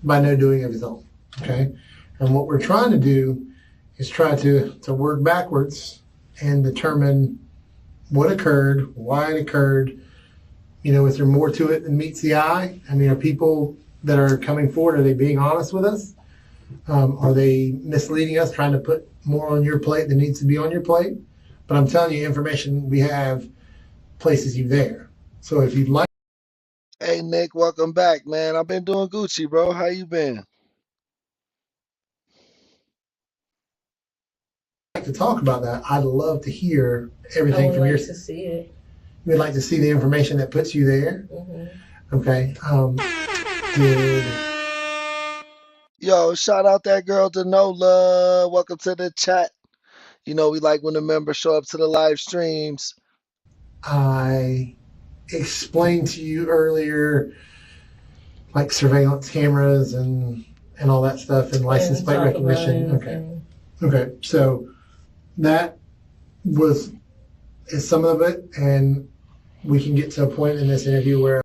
by no doing of his own. Okay, and what we're trying to do is try to work backwards and determine what occurred, why it occurred. You know, is there more to it than meets the eye? I mean, are people that are coming forward, are they being honest with us? Are they misleading us, trying to put more on your plate than needs to be on your plate? But I'm telling you, information we have places you there. So if you'd like. Hey, Nick, welcome back, man. I've been doing Gucci, bro. How you been? To talk about that, I'd love to hear everything from your. To see it. We'd like to see the information that puts you there. Okay. Yo, shout out that girl Denola. Welcome to the chat. You know, we like when the members show up to the live streams. I explained to you earlier, like surveillance cameras and all that stuff and license plate recognition. Okay. So that is some of it, and we can get to a point in this interview where.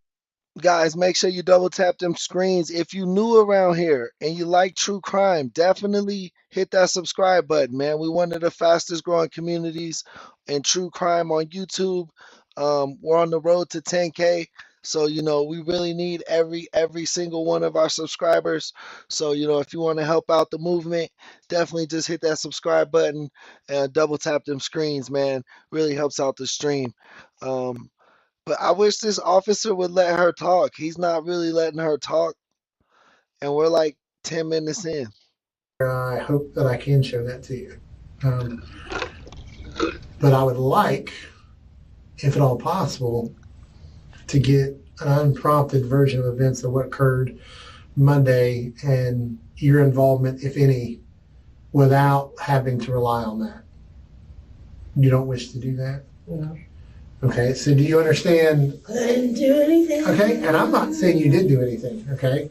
Guys, make sure you double tap them screens. If you new around here and you like true crime, definitely hit that subscribe button, man. We're one of the fastest growing communities in true crime on YouTube. We're on the road to 10K. So, we really need every single one of our subscribers. So, if you want to help out the movement, definitely just hit that subscribe button and double tap them screens, man. Really helps out the stream. But I wish this officer would let her talk. He's not really letting her talk, and we're like 10 minutes in. I hope that I can show that to you. But I would like, if at all possible, to get an unprompted version of events of what occurred Monday and your involvement, if any, without having to rely on that. You don't wish to do that? No. Okay, so do you understand? I didn't do anything. Okay, and I'm not saying you did do anything, okay?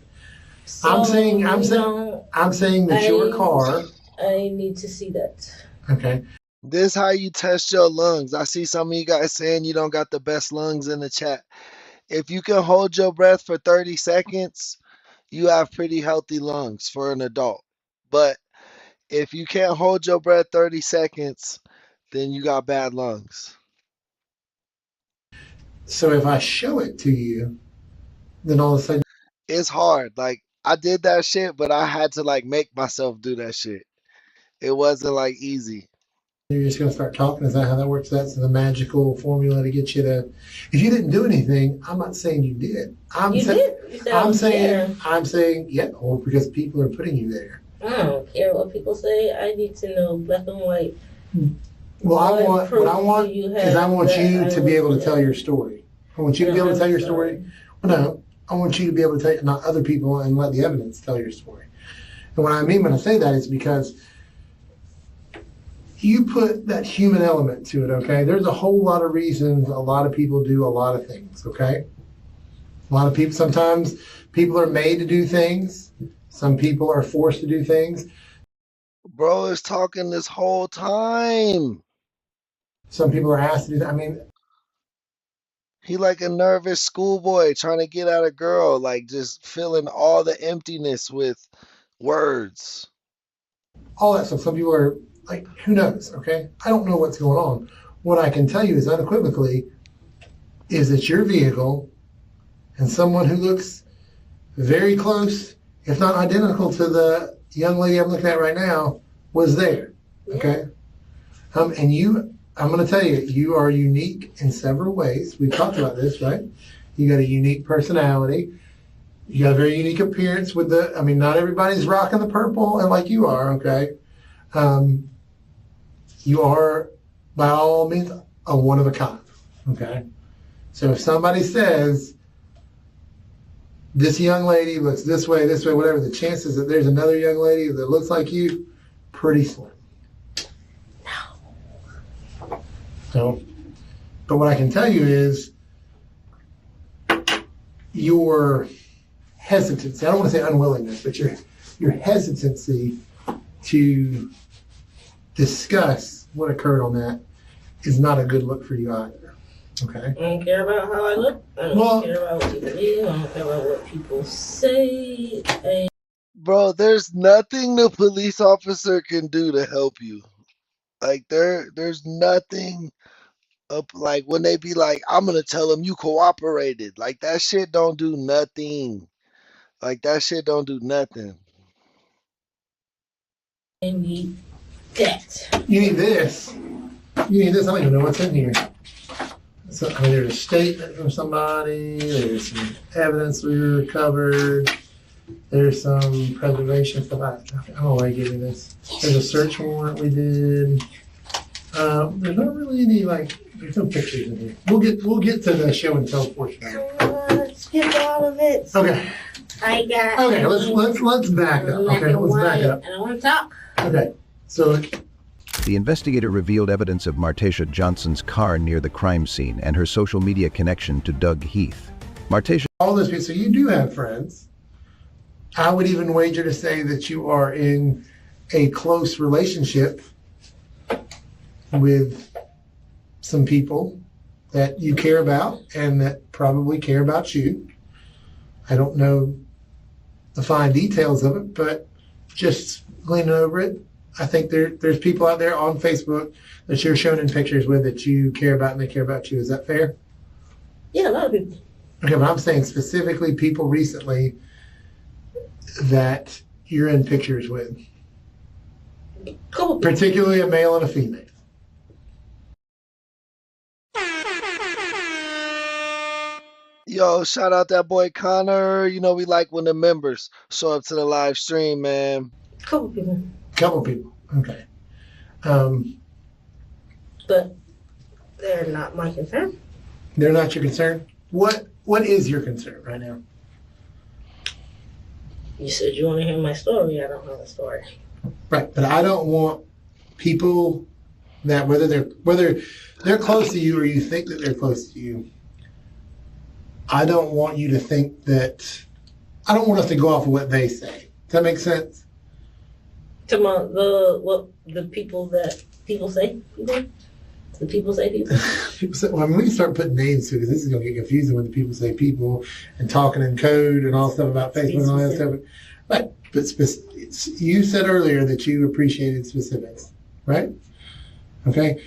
So I'm saying that your car. I need to see that. Okay. This how you test your lungs. I see some of you guys saying you don't got the best lungs in the chat. If you can hold your breath for 30 seconds, you have pretty healthy lungs for an adult. But if you can't hold your breath 30 seconds, then you got bad lungs. So if I show it to you, then all of a sudden it's hard. Like, I did that shit, but I had to like make myself do that shit. It wasn't like easy. you're just going to start talking. Is that how that works? That's the magical formula to get you to. If you didn't do anything, I'm not saying you did. I'm saying, yeah, well, because people are putting you there. I don't care what people say. I need to know black and white. Well, I want you to be able to tell your story. I want you to be able to tell your story. Well, no, I want you to be able to tell, not other people, and let the evidence tell your story. And what I mean when I say that is because you put that human element to it, okay? There's a whole lot of reasons a lot of people do a lot of things, okay? A lot of people, sometimes people are made to do things. Some people are forced to do things. Bro is talking this whole time. Some people are asked to do that. I mean, he like a nervous schoolboy trying to get at a girl, like just filling all the emptiness with words. All that stuff. Some people are like, who knows, okay? I don't know what's going on. What I can tell you is unequivocally is that your vehicle and someone who looks very close, if not identical to the young lady I'm looking at right now, was there, okay? And you, I'm going to tell you, you are unique in several ways. We've talked about this, right? You got a unique personality. You got a very unique appearance with the, I mean, not everybody's rocking the purple and like you are, okay? You are, by all means, a one of a kind, okay? So if somebody says, this young lady looks this way, whatever, the chances that there's another young lady that looks like you, pretty slim. No. But what I can tell you is your hesitancy, I don't want to say unwillingness, but your hesitancy to discuss what occurred on that is not a good look for you either. Okay? I don't care about how I look. I don't care about what people do. I don't care about what people say. Bro, there's nothing the police officer can do to help you. Like, there's nothing up, like, when they be like, I'm gonna tell them you cooperated. Like, that shit don't do nothing. Like, that shit don't do nothing. I need that. You need this. You need this. I don't even know what's in here. So, I mean, there's a statement from somebody. There's some evidence we recovered. There's some preservation stuff. I don't know why I gave you this. There's a search warrant we did. There's not really any, like, there's no pictures in here. We'll get to the show and tell portion of it. Let's get all of it. Okay. I got. Okay, let's back up. Okay, let's back up. I don't want to talk. Okay, so. The investigator revealed evidence of Martasia Johnson's car near the crime scene and her social media connection to Doug Heath. Martasia. All those people, so you do have friends. I would even wager to say that you are in a close relationship with some people that you care about and that probably care about you. I don't know the fine details of it, but just gleaning over it, I think there's people out there on Facebook that you're shown in pictures with that you care about and they care about you. Is that fair? Yeah, a lot of people. Okay, but I'm saying specifically people recently that you're in pictures with. Cool. Particularly a male and a female. Yo, shout out that boy Connor. You know we like when the members show up to the live stream, man. Couple people. Couple people. Okay. But they're not my concern. They're not your concern? What is your concern right now? You said you want to hear my story. I don't know the story. Right, but I don't want people that whether they're close to you or you think that they're close to you. I don't want you to think that. I don't want us to go off of what they say. Does that make sense? To the people that people say people. The people say people. People say, well, I mean, we can start putting names to it because this is going to get confusing when the people say people and talking in code and all stuff about Facebook and all that stuff. Right, but you said earlier that you appreciated specifics, right? Okay,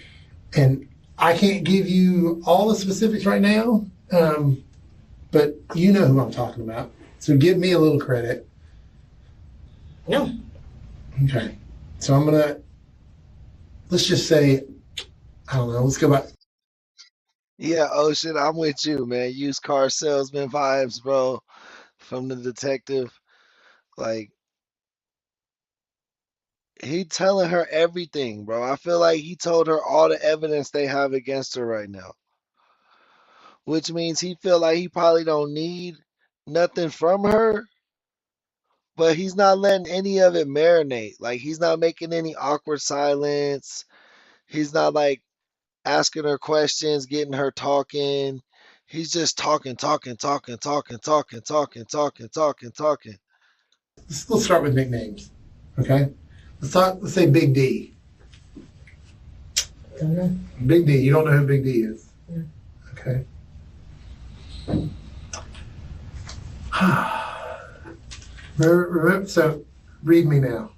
and I can't give you all the specifics right now, but you know who I'm talking about. So give me a little credit. No. Okay, so I'm gonna. Let's just say. I don't know. Let's go back. Yeah, Ocean, I'm with you, man. Used car salesman vibes, bro, from the detective. Like, he telling her everything, bro. I feel like he told her all the evidence they have against her right now. Which means he feel like he probably don't need nothing from her, but he's not letting any of it marinate. Like, he's not making any awkward silence. He's not like asking her questions, getting her talking. He's just talking. Let's start with nicknames. Okay? Let's say Big D. Don't know. Big D. You don't know who Big D is? Yeah. Okay. So, read me now.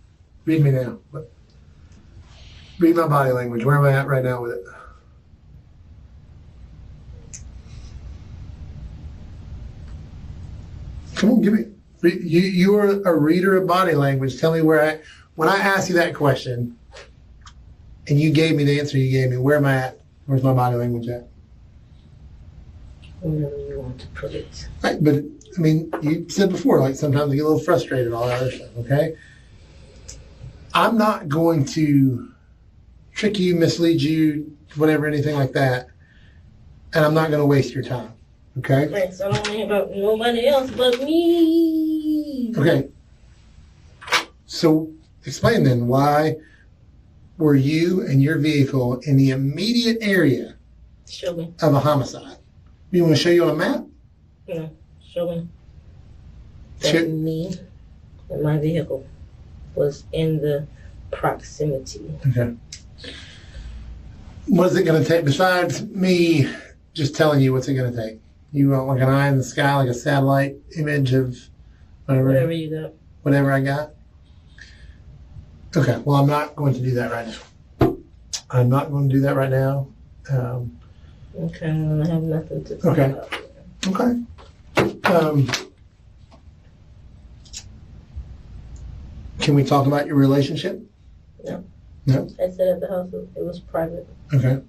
Read me now. Read my body language. Where am I at right now with it? Come on, give me. You are a reader of body language. Tell me when I asked you that question, and you gave me the answer you gave me. Where am I at? Where's my body language at? Wherever you want to put it. Right, but I mean, you said before, like sometimes I get a little frustrated, all that other stuff. Okay, I'm not going to trick you, mislead you, whatever, anything like that, and I'm not going to waste your time. Okay. Thanks. I don't want to hear about nobody else but me. Okay. So explain then, why were you and your vehicle in the immediate area Show me. of a homicide? You want to show you on a map? No. Show me. That me and my vehicle was in the proximity. Okay. What is it going to take besides me just telling you what's it going to take? You want like an eye in the sky, like a satellite image of whatever you got. Whatever I got? Okay, well, I'm not going to do that right now. I'm not going to do that right now. Okay, I have nothing to say about it. Okay. Can we talk about your relationship? No. No? I said at the house it was private. Okay.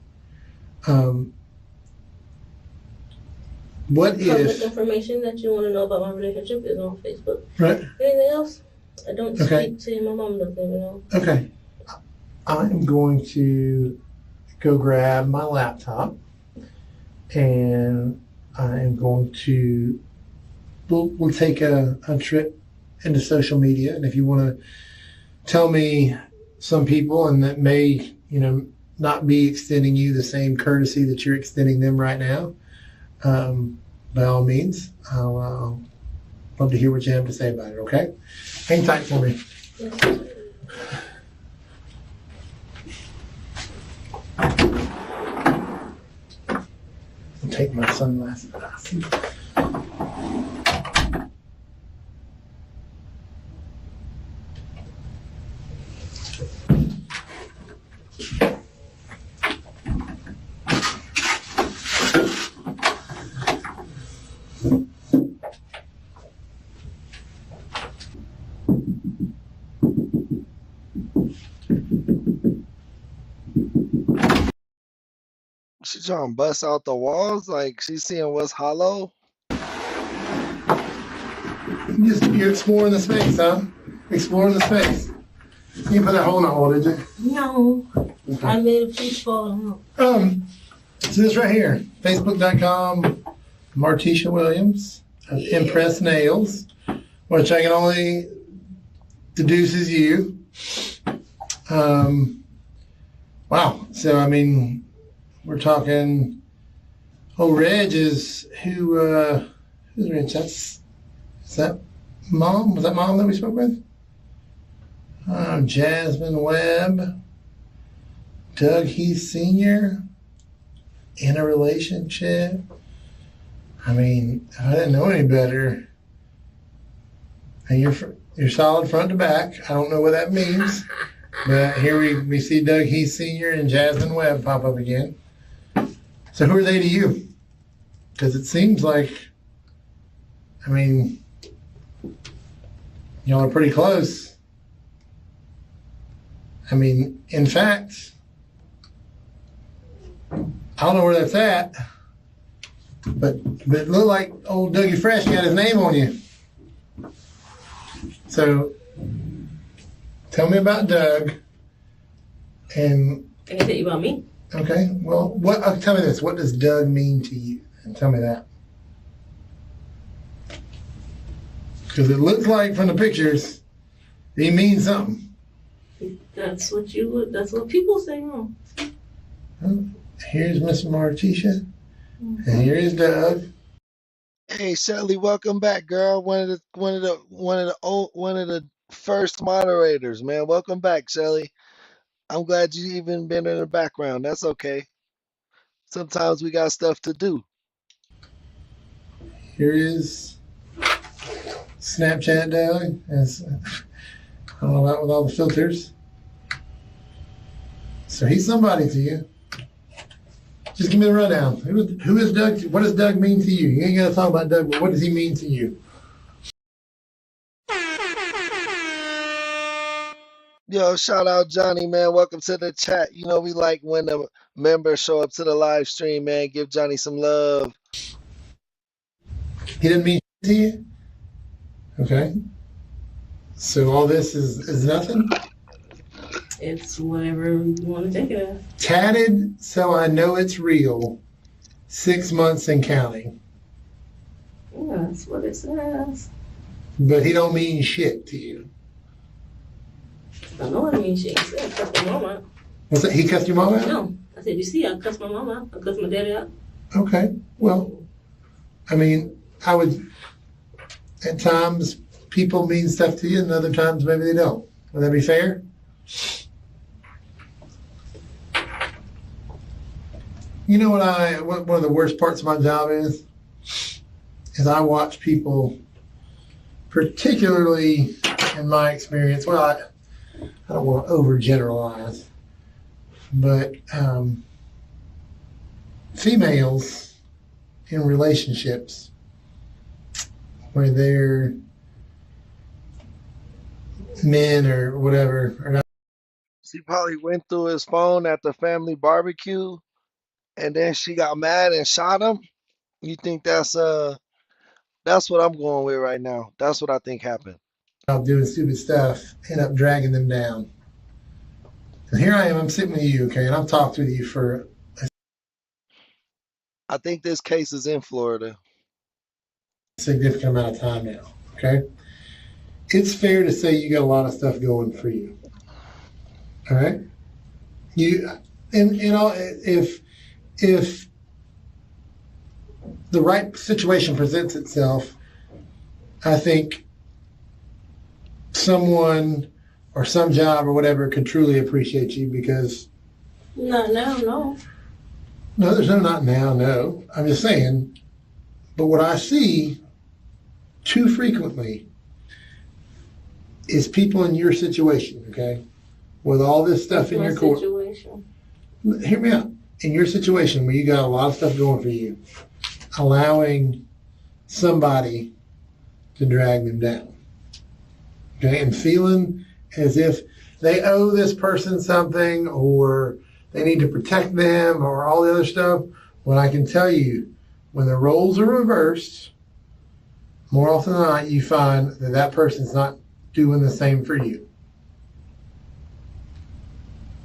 What Public information that you want to know about my relationship is on Facebook. Right. Anything else? I don't Okay. speak to you. My mom doesn't even know. Okay. I'm going to go grab my laptop and I am going to, we'll take a trip into social media. And if you want to tell me some people and that may, not be extending you the same courtesy that you're extending them right now, by all means, I'll love to hear what you have to say about it, okay? Hang tight for me. I'll take my sunglasses off. She trying to bust out the walls like she's seeing what's hollow. You're exploring the space, huh? Exploring the space. You put that hole in the wall, did you? No. I made a piece fall out. So this right here, Facebook.com, Martisha Williams, Impress Nails, which I can only deduce is you. Wow. So, I mean, we're talking, Reg is who's Reg? Is that Mom? Was that Mom that we spoke with? Jasmine Webb, Doug Heath Sr., in a relationship. I mean, if I didn't know any better, and you're solid front to back. I don't know what that means, but here we see Doug Heath Sr. and Jasmine Webb pop up again. So who are they to you? Because it seems like, I mean, y'all are pretty close. I mean, in fact, I don't know where that's at, but it looked like old Dougie Fresh got his name on you. So, tell me about Doug. And I can tell you about me. Okay. Well, tell me this. What does Doug mean to you? And tell me that. Because it looks like from the pictures, he means something. That's what people say wrong. Here's Miss Martisha, and here is Doug. Hey Shelly, welcome back, girl. One of the first moderators, man. Welcome back, Shelly. I'm glad you even been in the background. That's okay. Sometimes we got stuff to do. Here is Snapchat Doug. I don't know about with all the filters. So he's somebody to you. Just give me the rundown. Who is Doug? What does Doug mean to you? You ain't got to talk about Doug, but what does he mean to you? Yo, shout out Johnny, man. Welcome to the chat. You know, we like when the members show up to the live stream, man. Give Johnny some love. He didn't mean to you? Okay. So all this is nothing? It's whatever you want to take it as. Tatted, so I know it's real. 6 months and counting. Yeah, that's what it says. But he don't mean shit to you. I know what I mean shit. He said I cussed my mom out. What's that? He cussed your mom out? No. I said, you see, I cussed my mom out. I cussed my daddy out. Okay. Well, I mean, I would, at times, people mean stuff to you, and other times maybe they don't. Would that be fair? You know what one of the worst parts of my job is I watch people, particularly in my experience, well, I don't want to overgeneralize, but females in relationships where they're men or whatever are not. She probably went through his phone at the family barbecue, and then she got mad and shot him. You think that's what I'm going with right now. That's what I think happened. Doing stupid stuff, end up dragging them down. And here I am, I'm sitting with you, okay, and I've talked with you for I think this case is in Florida. a significant amount of time now, okay? It's fair to say you got a lot of stuff going for you. All right? If the right situation presents itself, I think someone or some job or whatever could truly appreciate you because... Not now, no. No, there's no not now, no. I'm just saying, but what I see too frequently is people in your situation, okay, with all this stuff in your court. Hear me out. In your situation where you got a lot of stuff going for you, allowing somebody to drag them down, okay, and feeling as if they owe this person something or they need to protect them or all the other stuff. When I can tell you, when the roles are reversed, more often than not, you find that that person's not doing the same for you.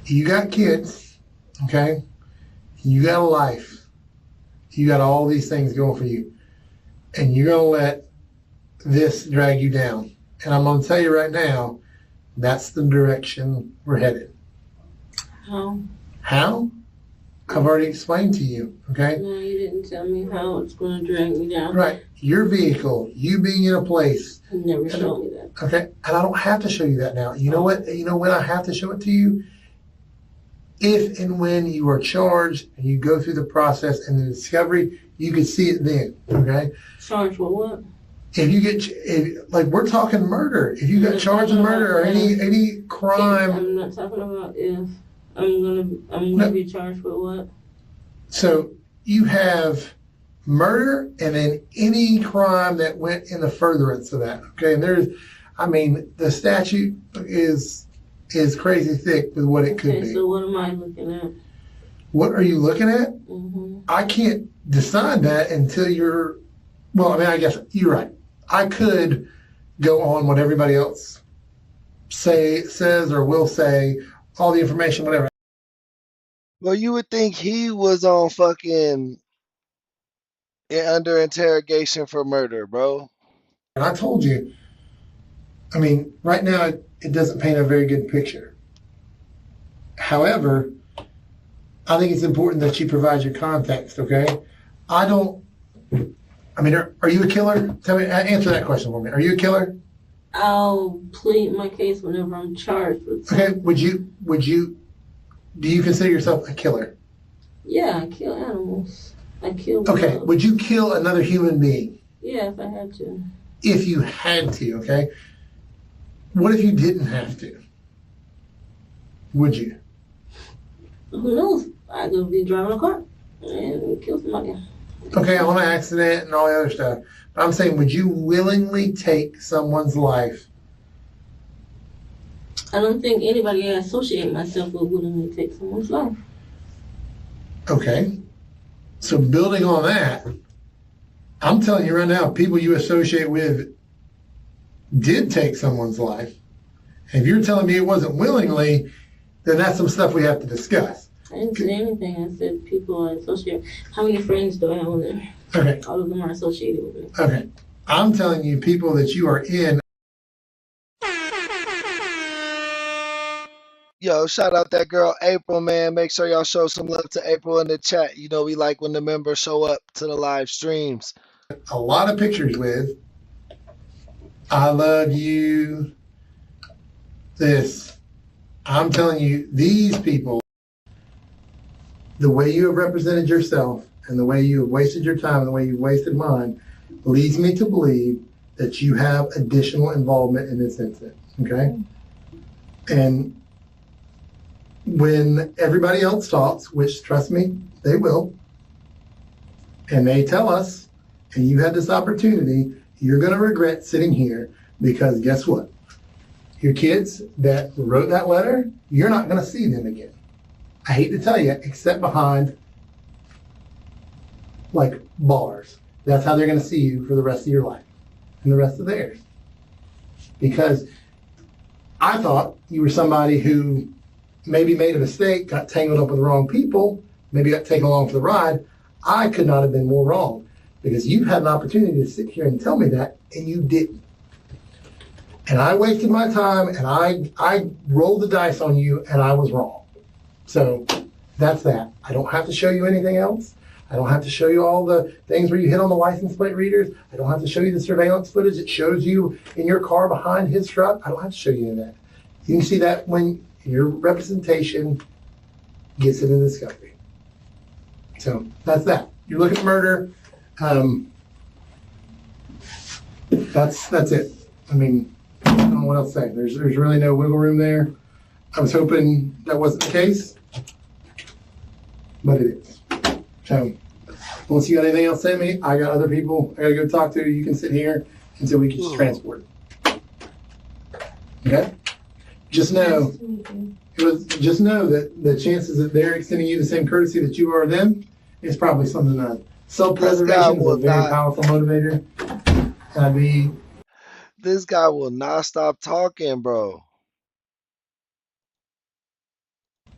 You got kids, okay? You got a life. You got all these things going for you. And you're going to let this drag you down. And I'm going to tell you right now, that's the direction we're headed. How? How? I've already explained to you, okay? No, you didn't tell me how it's going to drag me down. Right. Your vehicle, you being in a place. You never showed me that. Okay. And I don't have to show you that now. You know what? You know when I have to show it to you? If and when you are charged and you go through the process and the discovery, you can see it then, okay? Charged with what? If you get, like we're talking murder. If you got charged with murder or any crime. I'm not talking about if. I'm gonna be charged with what? So you have murder and then any crime that went in the furtherance of that. Okay, and the statute is crazy thick with what it could be. So what am I looking at? What are you looking at? Mm-hmm. I can't decide that until you're. Well, I mean, I guess you're right. I could go on what everybody else says or will say. All the information, whatever. Well, you would think he was on fucking under interrogation for murder, bro. And I told you, I mean, right now it doesn't paint a very good picture. However, I think it's important that you provide your context, okay? Are you a killer? Tell me, answer that question for me. Are you a killer? I'll plead my case whenever I'm charged with something. Okay, do you consider yourself a killer? Yeah, I kill animals. I kill Okay, would you kill another human being? Yeah, if I had to. If you had to, okay? What if you didn't have to? Would you? Who knows? I could be driving a car and kill somebody. Okay, on an accident and all the other stuff. But I'm saying, would you willingly take someone's life? I don't think anybody I associate myself with willingly take someone's life. Okay. So building on that, I'm telling you right now, people you associate with did take someone's life. And if you're telling me it wasn't willingly, then that's some stuff we have to discuss. I didn't say anything. I said people I associate. How many friends do I have on there? Okay. All of them are associated with me. Okay. I'm telling you people that you are in. Yo, shout out that girl April, man. Make sure y'all show some love to April in the chat. You know we like when the members show up to the live streams. A lot of pictures with. I love you. This. I'm telling you, these people, the way you have represented yourself and the way you have wasted your time and the way you've wasted mine leads me to believe that you have additional involvement in this incident, okay? And when everybody else talks, which trust me, they will, and they tell us, and you had this opportunity, you're going to regret sitting here because guess what? Your kids that wrote that letter, you're not going to see them again. I hate to tell you, except behind like bars. That's how they're going to see you for the rest of your life and the rest of theirs. Because I thought you were somebody who maybe made a mistake, got tangled up with the wrong people, maybe got taken along for the ride. I could not have been more wrong because you had an opportunity to sit here and tell me that and you didn't. And I wasted my time and I rolled the dice on you and I was wrong. So that's that. I don't have to show you anything else. I don't have to show you all the things where you hit on the license plate readers. I don't have to show you the surveillance footage that shows you in your car behind his truck. I don't have to show you any of that. You can see that when your representation gets into discovery. So that's that. You're looking at murder. That's it. I mean, I don't know what else to say. There's really no wiggle room there. I was hoping that wasn't the case, but it is. So, unless you got anything else to say to me, I got other people I got to go talk to. You can sit here until we can just transport it. Okay? Just know just know that the chances that they're extending you the same courtesy that you are them is probably something that self-preservation is a very powerful motivator. This guy will not stop talking, bro.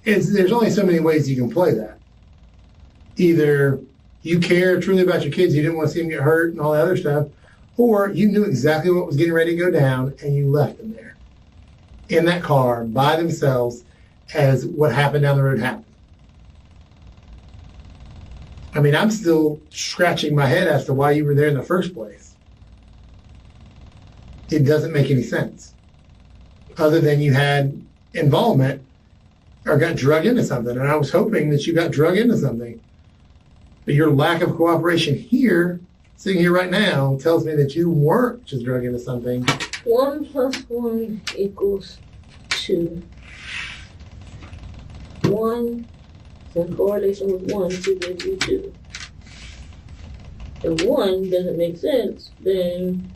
There's only so many ways you can play that. Either you care truly about your kids, you didn't want to see them get hurt and all that other stuff, or you knew exactly what was getting ready to go down and you left them there in that car by themselves as what happened down the road happened. I mean, I'm still scratching my head as to why you were there in the first place. It doesn't make any sense. Other than you had involvement or got drug into something. And I was hoping that you got drug into something. But your lack of cooperation here, sitting here right now, tells me that you weren't just drug into something. 1 + 1 = 2. 1 is in correlation with 1, 2 gives you 2. If 1 doesn't make sense, then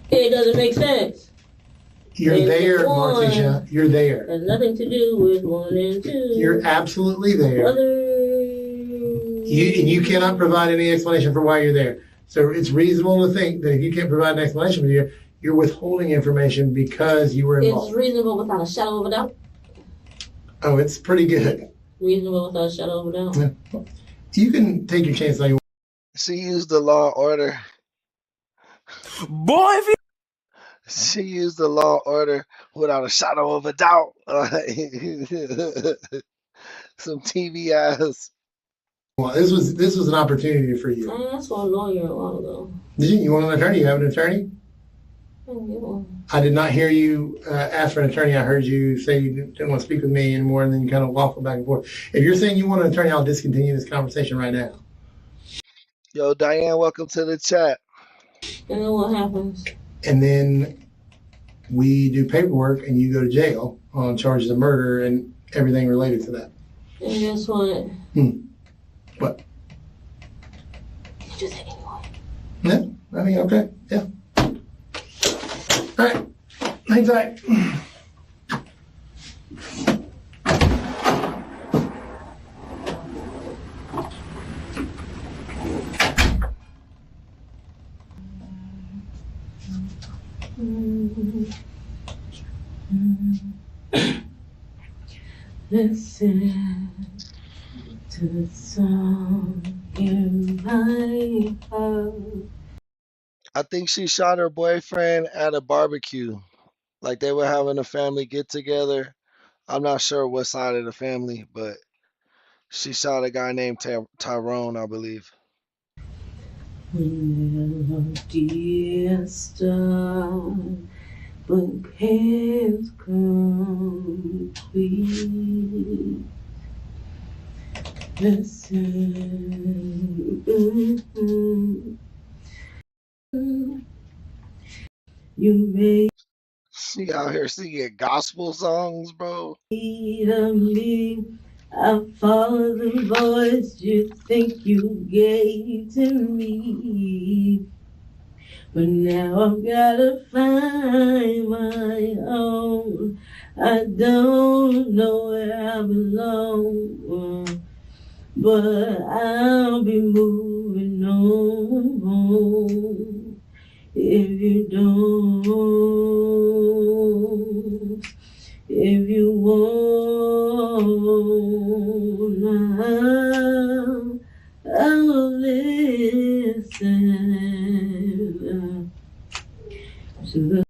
it doesn't make sense. You're And there, one Martisha. You're there. has nothing to do with 1 and 2. You're absolutely there. You cannot provide any explanation for why you're there. So it's reasonable to think that if you can't provide an explanation for you're withholding information because you were involved. It's reasonable without a shadow of a doubt. Oh, it's pretty good. Reasonable without a shadow of a doubt. Yeah. You can take your chance on you. She used the law and order. Boy, if you... She used the law and order without a shadow of a doubt. Some TV ass. Well, this was an opportunity for you. I asked for a lawyer a while ago. Did you? You want an attorney? You have an attorney? I did not hear you ask for an attorney. I heard you say you didn't want to speak with me anymore, and then you kind of waffle back and forth. If you're saying you want an attorney, I'll discontinue this conversation right now. Yo, Diane, welcome to the chat. And then what happens? And then we do paperwork, and you go to jail on charges of murder and everything related to that. And guess what? What? You just hit anyway. Yeah, I mean, okay, yeah. All right, hang tight. Listen to the song in my heart. I think she shot her boyfriend at a barbecue. Like they were having a family get together. I'm not sure what side of the family, but she shot a guy named Tyrone, I believe. Dear star, but can't complete. Listen, you made She out here singing gospel songs, bro. me. I follow the voice you think you gave to me. But now I've gotta find my own. I don't know where I belong, but I'll be moving on if you don't. If you won't, I'll listen to the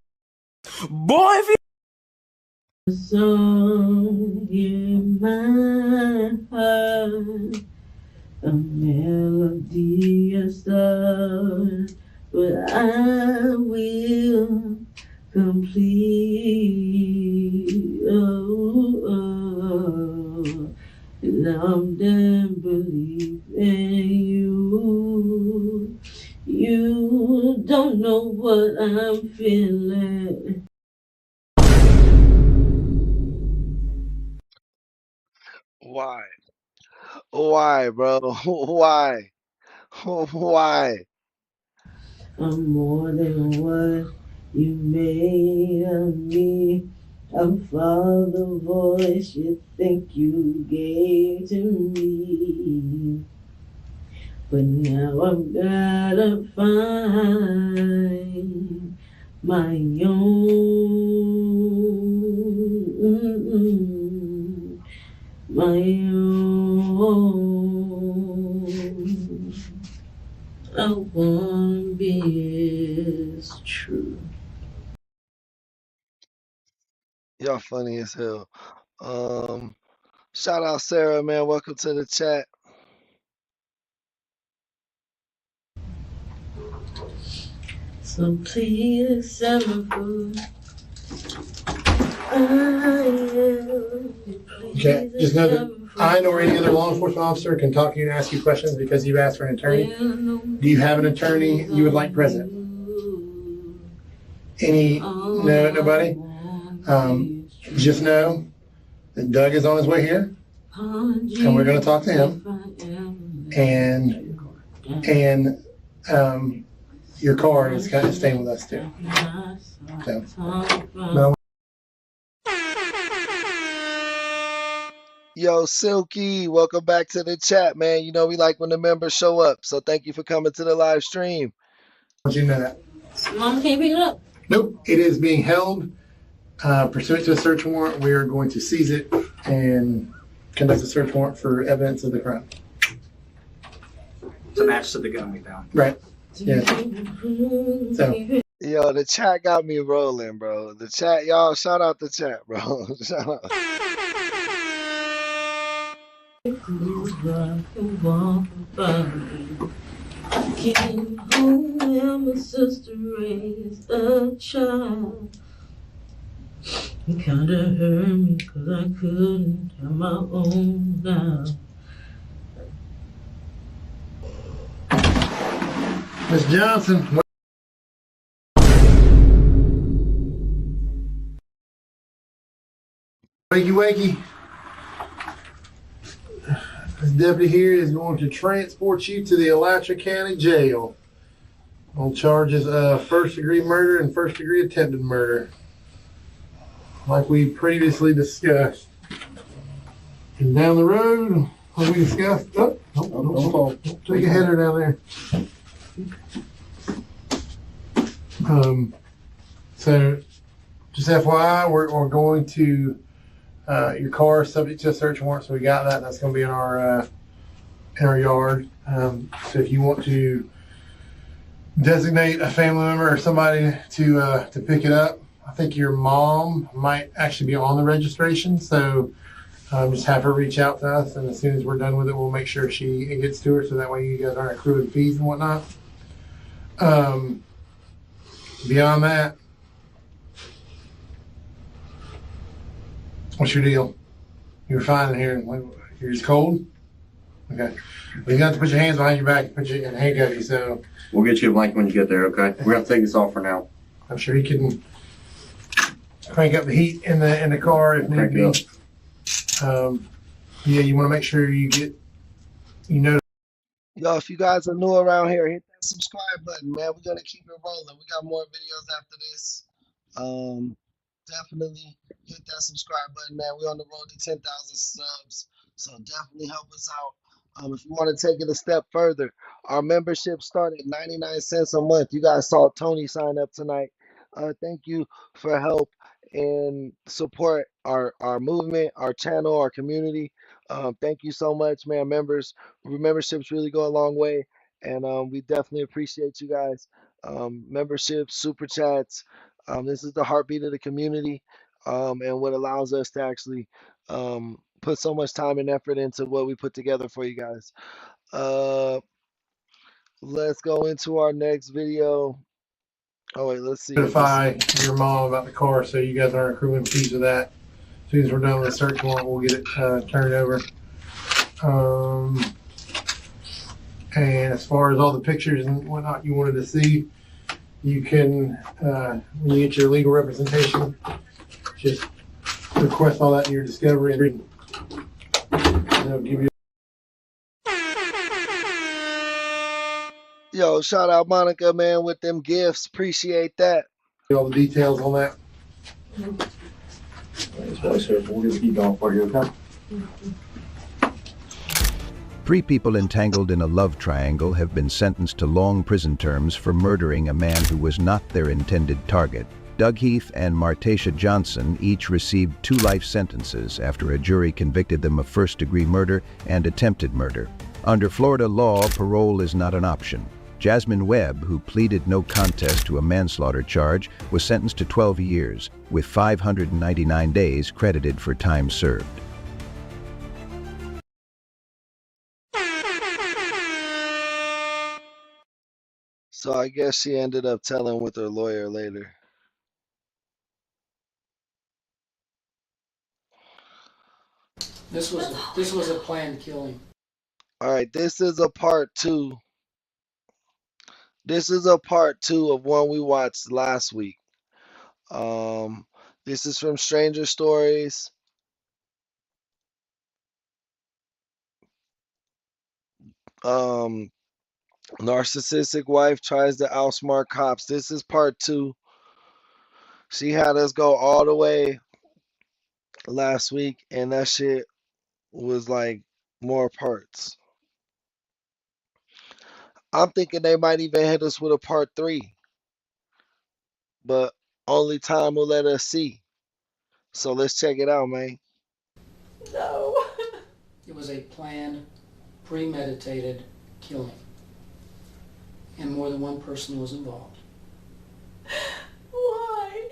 Boy, if you... song in my heart, a melody, a star, but I will complete. Oh, and I'm done believing you. You don't know what I'm feeling. Why? Why, bro? Why? Why? I'm more than what you made of me. I'll follow the voice you think you gave to me. But now I've gotta find my own, my own. I wanna be as true. Y'all funny as hell. Shout out Sarah, man. Welcome to the chat. So please accept my food. Okay, just know that I nor any other law enforcement officer can talk to you and ask you questions because you've asked for an attorney. Do you have an attorney you would like present? No, nobody? Just know that Doug is on his way here, and we're going to talk to him. And your car is kind of staying with us too. So, no. Yo, Silky, welcome back to the chat, man. You know we like when the members show up, so thank you for coming to the live stream. How'd you know that? Mom can't pick it up. Nope, it is being held pursuant to a search warrant. We are going to seize it and conduct a search warrant for evidence of the crime. To match to the gun we found. Right. Yeah. So. Yo, the chat got me rolling, bro. The chat, y'all, shout out the chat, bro. Shout out. Came home where my sister raised a child. It kinda hurt me 'cause I couldn't have my own now. Miss Johnson. Wakey, wakey. This deputy here is going to transport you to the Alachua County Jail on charges of first-degree murder and first-degree attempted murder, like we previously discussed. And down the road, like we discussed, don't fall. Take a header down there. So, just FYI, we're going to. Your car is subject to a search warrant, so we got that. That's going to be in our yard. So if you want to designate a family member or somebody to pick it up, I think your mom might actually be on the registration. So just have her reach out to us, and as soon as we're done with it, we'll make sure it gets to her, so that way you guys aren't accruing fees and whatnot. Beyond that, what's your deal? You're fine in here. You're just cold? Okay. Well, you got to put your hands behind your back and put you in handcuff you, so. We'll get you a blanket when you get there, okay? We're going to take this off for now. I'm sure he can crank up the heat in the car if need be. Yeah, you want to make sure you know. Yo, if you guys are new around here, hit that subscribe button, man. We're gonna keep it rolling. We got more videos after this. Definitely hit that subscribe button, man. We're on the road to 10,000 subs, so definitely help us out. If you want to take it a step further, our membership started at 99 cents a month. You guys saw Tony sign up tonight. Thank you for help and support our movement, our channel, our community. Thank you so much, man. Memberships really go a long way, and we definitely appreciate you guys. Memberships, super chats. This is the heartbeat of the community, and what allows us to actually put so much time and effort into what we put together for you guys. Let's go into our next video. Oh wait, let's see. Notify your mom about the car, so you guys aren't accruing fees of that. As soon as we're done with the search warrant, we'll get it turned over. And as far as all the pictures and whatnot you wanted to see, you can, when you get your legal representation, just request all that in your discovery and they'll give you. Yo, shout out Monica, man, with them gifts. Appreciate that. All the details on that. That's why, sir. We'll get the key going for you, okay? 3 people entangled in a love triangle have been sentenced to long prison terms for murdering a man who was not their intended target. Doug Heath and Martacia Johnson each received 2 life sentences after a jury convicted them of first-degree murder and attempted murder. Under Florida law, parole is not an option. Jasmine Webb, who pleaded no contest to a manslaughter charge, was sentenced to 12 years, with 599 days credited for time served. So I guess she ended up telling with her lawyer later. This was a planned killing. All right, this is a part 2. This is a part 2 of one we watched last week. This is from Stranger Stories. Narcissistic wife tries to outsmart cops. This is part 2. She had us go all the way last week, and that shit was like more parts. I'm thinking they might even hit us with a part 3, but only time will let us see. So let's check it out, man. No. It was a planned, premeditated killing. And more than one person was involved. Why?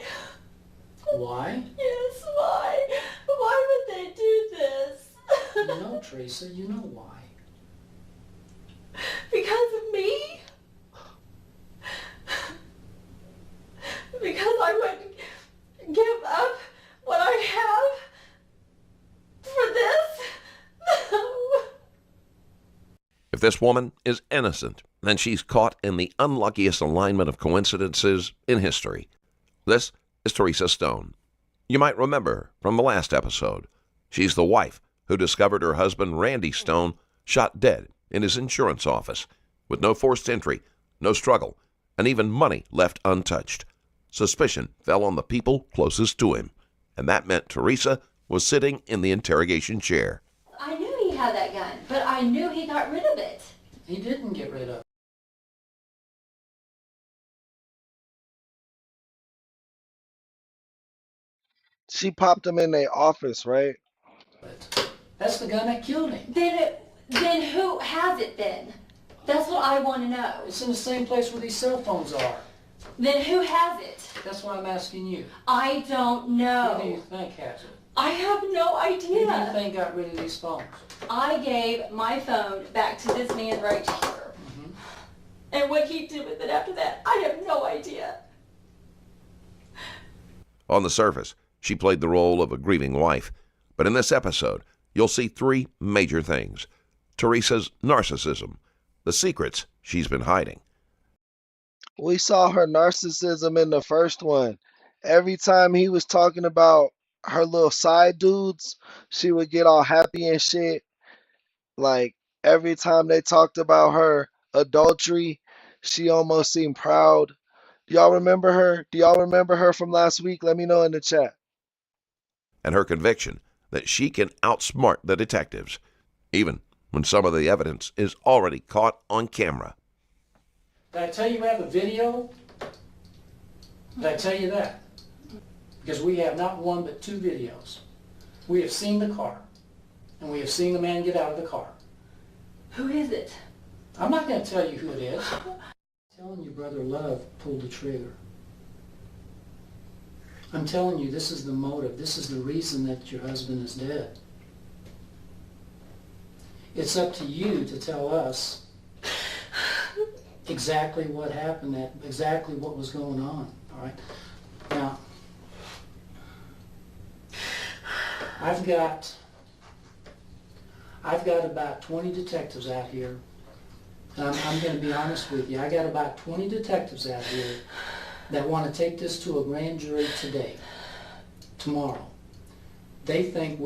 Why? Yes, why? Why would they do this? You know, Teresa, you know why. Because of me? Because I wouldn't give up what I have for this? No. If this woman is innocent, then she's caught in the unluckiest alignment of coincidences in history. This is Teresa Stone. You might remember her from the last episode. She's the wife who discovered her husband, Randy Stone, shot dead in his insurance office, with no forced entry, no struggle, and even money left untouched. Suspicion fell on the people closest to him, and that meant Teresa was sitting in the interrogation chair. I knew he had that gun, but I knew he got rid of it. He didn't get rid of it. She popped him in their office, right? That's the gun that killed him. Then who has it then? That's what I want to know. It's in the same place where these cell phones are. Then who has it? That's what I'm asking you. I don't know. Who do you think has it? I have no idea. Who do you think got rid of these phones? I gave my phone back to this man right here. Mm-hmm. And what he did with it after that, I have no idea. On the surface, she played the role of a grieving wife. But in this episode, you'll see 3 major things. Teresa's narcissism, the secrets she's been hiding. We saw her narcissism in the first one. Every time he was talking about her little side dudes, she would get all happy and shit. Like, every time they talked about her adultery, she almost seemed proud. Do y'all remember her? Do y'all remember her from last week? Let me know in the chat. And her conviction that she can outsmart the detectives, even when some of the evidence is already caught on camera. Did I tell you we have a video? Did I tell you that? Because we have not 1 but 2 videos. We have seen the car, and we have seen the man get out of the car. Who is it? I'm not going to tell you who it is. I'm telling you, Brother Love pulled the trigger. I'm telling you, this is the motive. This is the reason that your husband is dead. It's up to you to tell us exactly what happened, exactly what was going on. All right. Now, I've got about 20 detectives out here. And I'm going to be honest with you. I got about 20 detectives out here that want to take this to a grand jury today, tomorrow. They think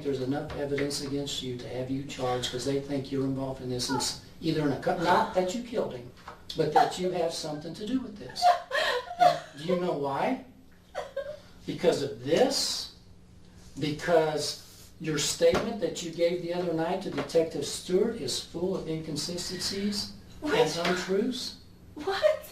there's enough evidence against you to have you charged because they think you're involved in this. It's either not that you killed him, but that you have something to do with this. And do you know why? Because of this? Because your statement that you gave the other night to Detective Stewart is full of inconsistencies and untruths? What?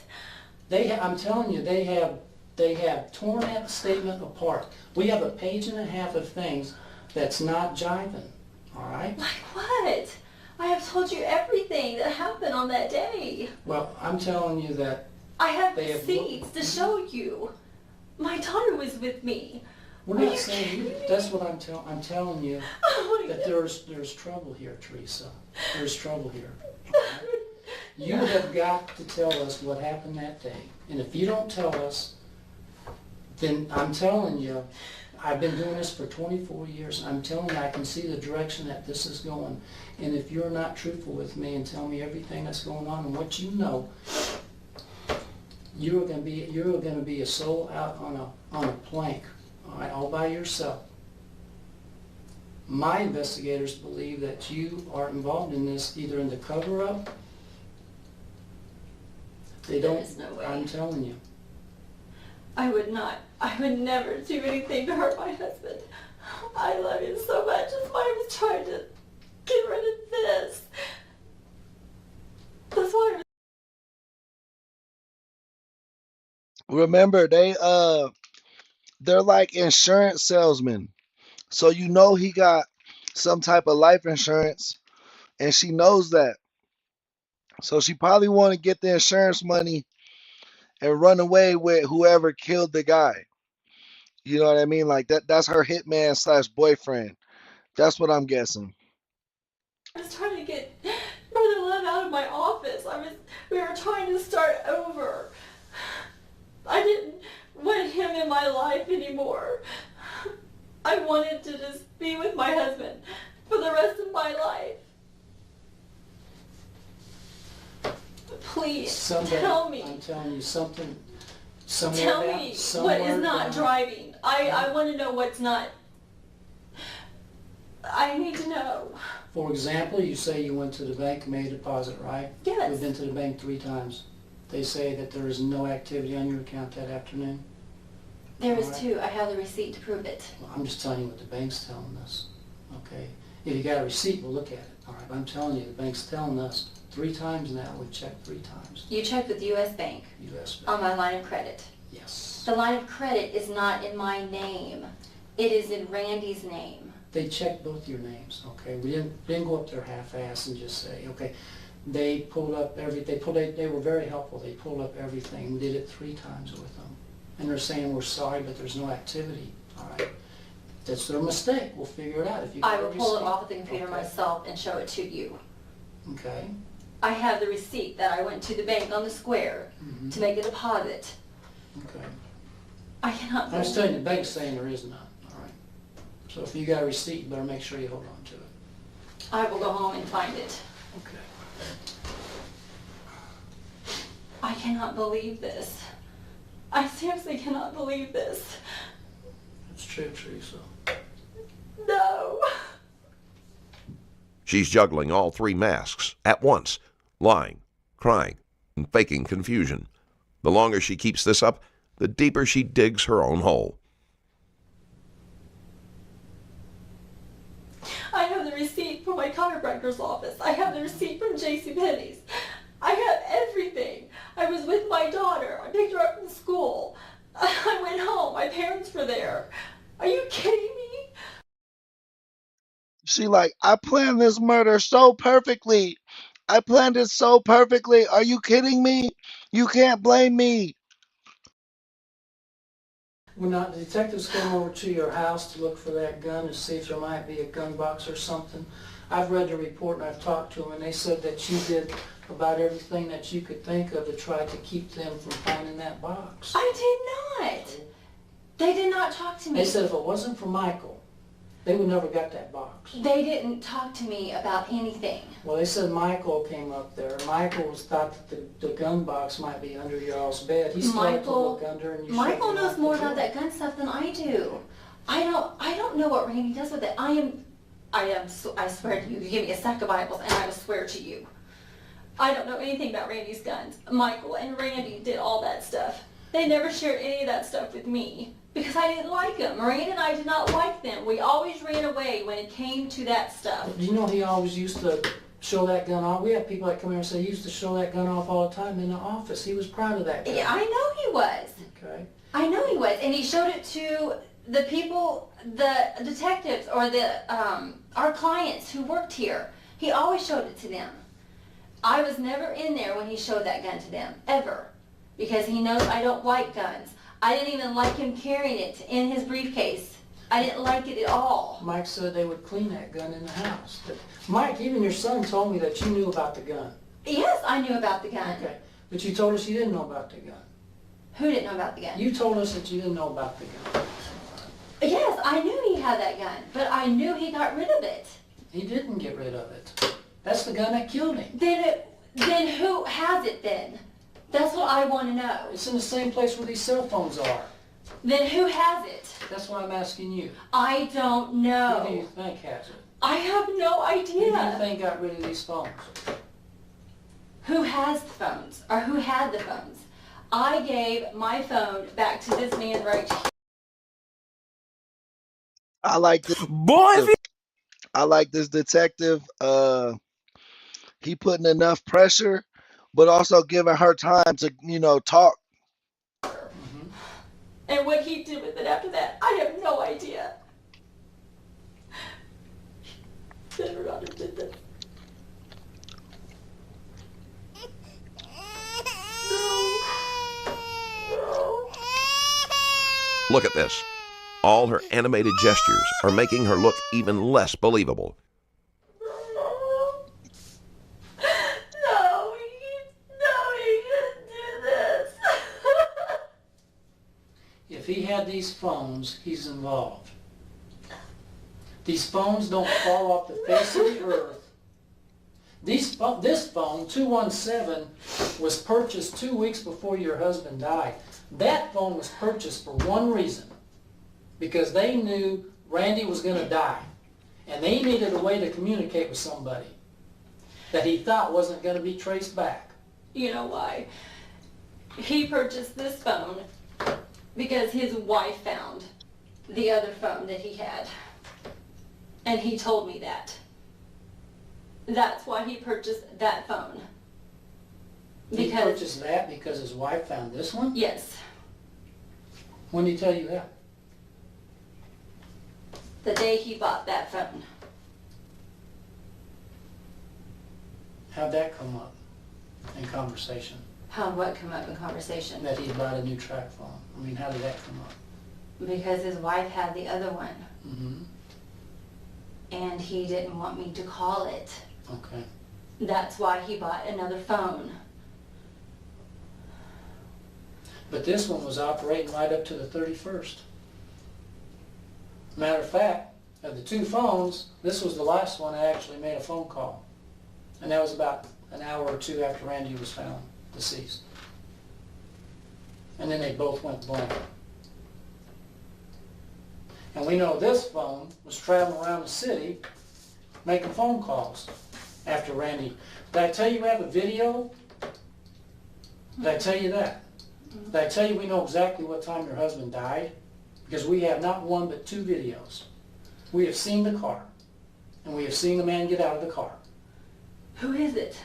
I'm telling you, they have torn that statement apart. We have a page and a half of things that's not jiving, all right? Like what? I have told you everything that happened on that day. Well, I'm telling you that I have they have receipts to show you. My daughter was with me. We're Are not you saying kidding you. me? That's what I'm telling you. Oh my That God. there's trouble here, Teresa. There's trouble here. All right? You have got to tell us what happened that day. And if you don't tell us, then I'm telling you, I've been doing this for 24 years. I'm telling you, I can see the direction that this is going. And if you're not truthful with me and tell me everything that's going on and what you know, you're going to be a soul out on a plank, all right, all by yourself. My investigators believe that you are involved in this, either in the cover-up. They don't. There's no way. I'm telling you. I would not. I would never do anything to hurt my husband. I love him so much. That's why I was trying to get rid of this. That's why I was... Remember, they're like insurance salesmen. So you know he got some type of life insurance, and she knows that. So she probably want to get the insurance money and run away with whoever killed the guy. You know what I mean? Like that's her hitman slash boyfriend. That's what I'm guessing. I was trying to get Brother Love out of my office. We were trying to start over. I didn't want him in my life anymore. I wanted to just be with my husband for the rest of my life. Please, tell me. I'm telling you something. Tell me what is not driving. I want to know what's not. I need to know. For example, you say you went to the bank and made a deposit, right? Yes. We've been to the bank 3 times. They say that there is no activity on your account that afternoon. There is All right. 2. I have the receipt to prove it. Well, I'm just telling you what the bank's telling us, okay? If you got a receipt, we'll look at it, all right? But I'm telling you, the bank's telling us 3 times now. We've checked 3 times. You checked with U.S. Bank U.S. Bank. on my line of credit. Yes. The line of credit is not in my name. It is in Randy's name. They checked both your names, okay? We didn't go up there half-ass and just say, okay. They pulled up they were very helpful. They pulled up everything. We did it 3 times with them. And they're saying, we're sorry, but there's no activity, all right? That's their mistake. We'll figure it out. If you I will pull it off of the receipt. computer Okay. myself and show it to you. Okay. I have the receipt that I went to the bank on the square to make a deposit. Okay. I cannot I was telling you, the believe bank's saying there is none, all right? So if you got a receipt, you better make sure you hold on to it. I will go home and find it. Okay. I cannot believe this. I seriously cannot believe this. That's true, Teresa. No. She's juggling all 3 masks at once, lying, crying, and faking confusion. The longer she keeps this up, the deeper she digs her own hole. I have the receipt from my chiropractor's office. I have the receipt from JCPenney's. I have everything. I was with my daughter. I picked her up from school. I went home. My parents were there. Are you kidding me? She like, I planned this murder so perfectly. I planned it so perfectly. Are you kidding me? You can't blame me. When the detectives came over to your house to look for that gun to see if there might be a gun box or something, I've read the report and I've talked to them, and they said that you did about everything that you could think of to try to keep them from finding that box. I did not. They did not talk to me. They said if it wasn't for Michael, they would never got that box. They didn't talk to me about anything. Well, they said Michael came up there. Michael thought that the gun box might be under y'all's bed. He started to look under, and you Michael shut knows the more door. about that gun stuff than I do. I don't know what Randy does with it. I swear to you, you give me a stack of Bibles and I will swear to you. I don't know anything about Randy's guns. Michael and Randy did all that stuff. They never shared any of that stuff with me Because I didn't like them. Miranda and I did not like them. We always ran away when it came to that stuff. Do you know he always used to show that gun off? We have people that come here and say he used to show that gun off all the time in the office. He was proud of that gun. Yeah, I know he was. Okay. I know he was. And he showed it to the people, the detectives, or our clients who worked here. He always showed it to them. I was never in there when he showed that gun to them, ever. Because he knows I don't like guns. I didn't even like him carrying it in his briefcase. I didn't like it at all. Mike said they would clean that gun in the house. But Mike, even your son told me that you knew about the gun. Yes, I knew about the gun. Okay. But you told us you didn't know about the gun. Who didn't know about the gun? You told us that you didn't know about the gun. Yes, I knew he had that gun, but I knew he got rid of it. He didn't get rid of it. That's the gun that killed him. Then who has it then? That's what I want to know. It's in the same place where these cell phones are. Then who has it? That's what I'm asking you. I don't know. Who do you think has it? I have no idea. Who do you think got rid of these phones? Who has the phones? Or who had the phones? I gave my phone back to this man right here. I like this. I like this detective. He putting enough pressure, but also giving her time to, talk. And what he did with it after that, I have no idea. Never understood this. No. Look at this. All her animated gestures are making her look even less believable. No, he couldn't do this. If he had these phones, he's involved. These phones don't fall off the face of the earth. This phone, 217, was purchased 2 weeks before your husband died. That phone was purchased for one reason. Because they knew Randy was going to die. And they needed a way to communicate with somebody that he thought wasn't going to be traced back. You know why? He purchased this phone because his wife found the other phone that he had. And he told me that. That's why he purchased that phone. He purchased that because his wife found this one? Yes. When did he tell you that? The day he bought that phone. How'd that come up in conversation? How'd what come up in conversation? That he bought a new track phone. I mean, how did that come up? Because his wife had the other one. Mm-hmm. And he didn't want me to call it. Okay. That's why he bought another phone. But this one was operating right up to the 31st. Matter of fact, of the two phones, this was the last one that actually made a phone call. And that was about an hour or two after Randy was found deceased. And then they both went blank. And we know this phone was traveling around the city making phone calls after Randy. Did I tell you we have a video? Did I tell you that? Did I tell you we know exactly what time your husband died? Because we have not one but two videos. We have seen the car, and we have seen the man get out of the car. Who is it?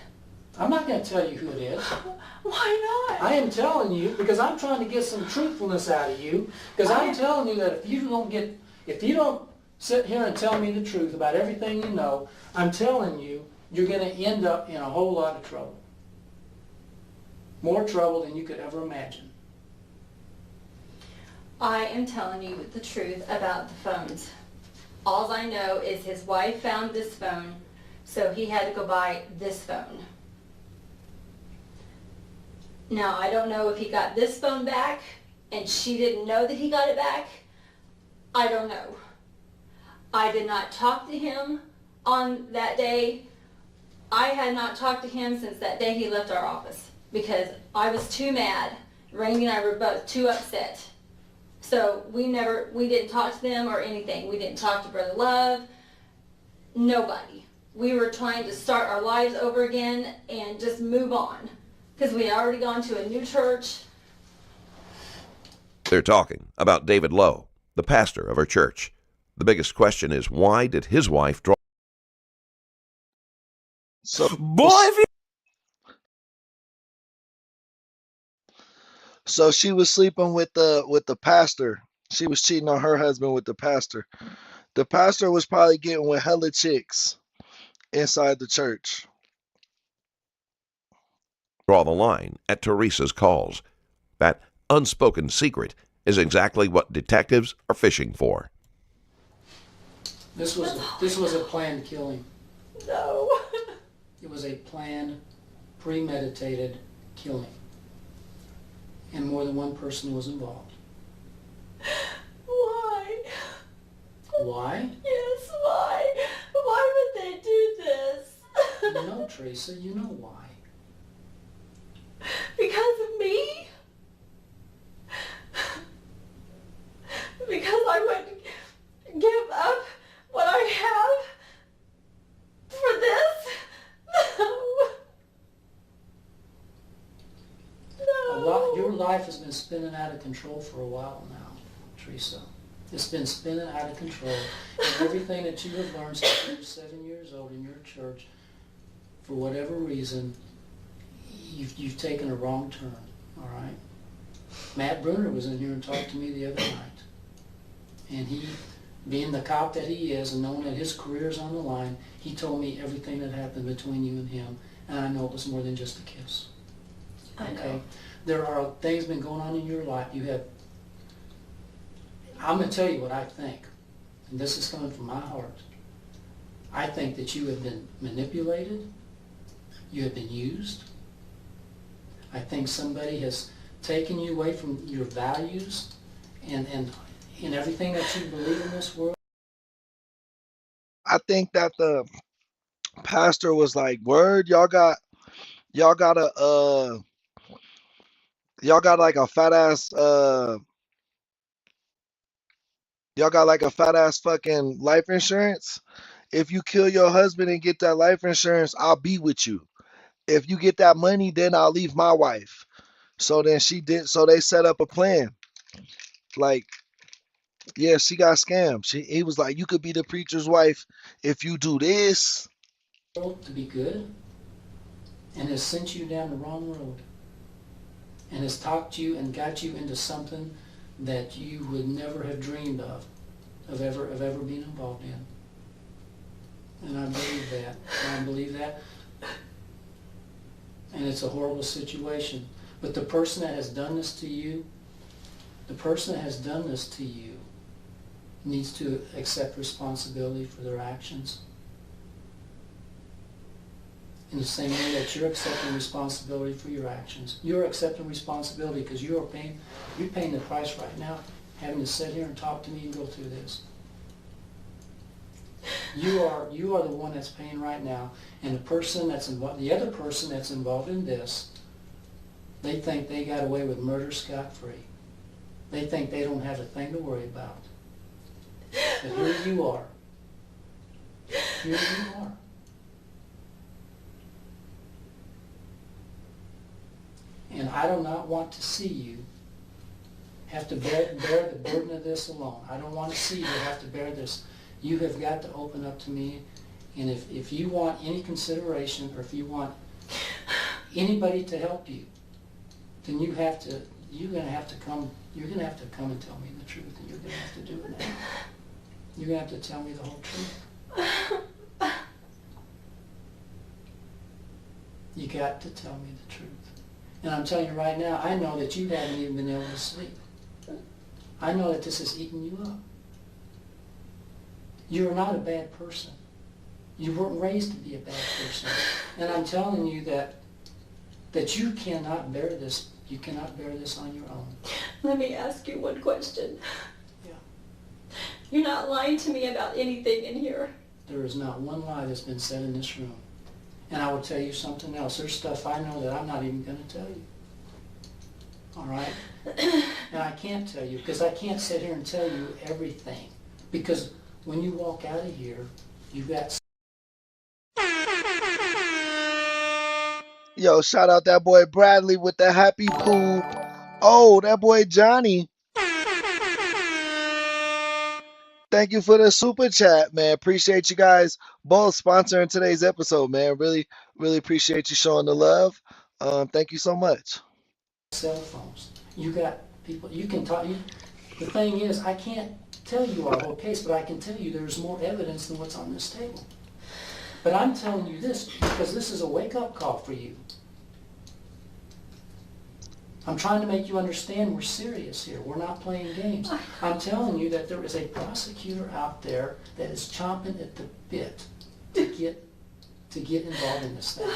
I'm not going to tell you who it is. Why not? I am telling you because I'm trying to get some truthfulness out of you. Because I'm telling you that if you don't sit here and tell me the truth about everything you know, I'm telling you, you're going to end up in a whole lot of trouble. More trouble than you could ever imagine. I am telling you the truth about the phones. All I know is his wife found this phone, so he had to go buy this phone. Now, I don't know if he got this phone back and she didn't know that he got it back. I don't know. I did not talk to him on that day. I had not talked to him since that day he left our office because I was too mad. Randy and I were both too upset. So we didn't talk to them or anything. We didn't talk to Brother Love, nobody. We were trying to start our lives over again and just move on because we had already gone to a new church. They're talking about David Lowe, the pastor of her church. The biggest question is, why did his wife draw? So, so she was sleeping with the pastor. She was cheating on her husband with the pastor. The pastor was probably getting with hella chicks inside the church. Draw the line at Teresa's calls. That unspoken secret is exactly what detectives are fishing for. This was a planned killing. No. It was a planned, premeditated killing. And more than one person was involved. Why? Why? Yes, why? Why would they do this? You know, Teresa, you know why. Because of me? Because I would give up what I have for this? No. Your life has been spinning out of control for a while now, Teresa. It's been spinning out of control. And everything that you have learned since you were 7 years old in your church, for whatever reason, you've taken a wrong turn, all right? Matt Bruner was in here and talked to me the other night. And he, being the cop that he is and knowing that his career is on the line, he told me everything that happened between you and him. And I know it was more than just a kiss. I know. Okay? There are things been going on in your life. You have, I'm going to tell you what I think. And this is coming from my heart. I think that you have been manipulated. You have been used. I think somebody has taken you away from your values and everything that you believe in this world. I think that the pastor was like, "Word, y'all got like a fat ass y'all got like a fat ass fucking life insurance. If you kill your husband and get that life insurance, I'll be with you. If you get that money, then I'll leave my wife." So then so they set up a plan. Like, yeah, she got scammed. He was like, "You could be the preacher's wife if you do this." To be good, and has sent you down the wrong road, and has talked you and got you into something that you would never have dreamed of ever being involved in. And I believe that. And I believe that. And it's a horrible situation. But the person that has done this to you, needs to accept responsibility for their actions. In the same way that you're accepting responsibility for your actions. You're accepting responsibility because you're paying the price right now, having to sit here and talk to me and go through this. You are the one that's paying right now, and the other person that's involved in this, they think they got away with murder scot-free. They think they don't have a thing to worry about. But here you are. Here you are. And I do not want to see you have to bear the burden of this alone. I don't want to see you have to bear this. You have got to open up to me. And if you want any consideration, or if you want anybody to help you, then you're going to have to come and tell me the truth, and you're going to have to do it now. You're going to have to tell me the whole truth. You got to tell me the truth. And I'm telling you right now, I know that you haven't even been able to sleep. I know that this has eaten you up. You're not a bad person. You weren't raised to be a bad person. And I'm telling you that you cannot bear this. You cannot bear this on your own. Let me ask you one question. Yeah. You're not lying to me about anything in here. There is not one lie that's been said in this room. And I will tell you something else. There's stuff I know that I'm not even going to tell you. All right? And I can't tell you, because I can't sit here and tell you everything. Because when you walk out of here, you've got... Yo, shout out that boy Bradley with the happy pool. Oh, that boy Johnny. thank you for the super chat, man. Appreciate you guys both sponsoring today's episode, man. Really, really appreciate you showing the love. Thank you so much. Cell phones. You got people, you can talk, the thing is, I can't tell you our whole case, but I can tell you there's more evidence than what's on this table. But I'm telling you this because this is a wake-up call for you. I'm trying to make you understand we're serious here. We're not playing games. I'm telling you that there is a prosecutor out there that is chomping at the bit to get involved in this thing.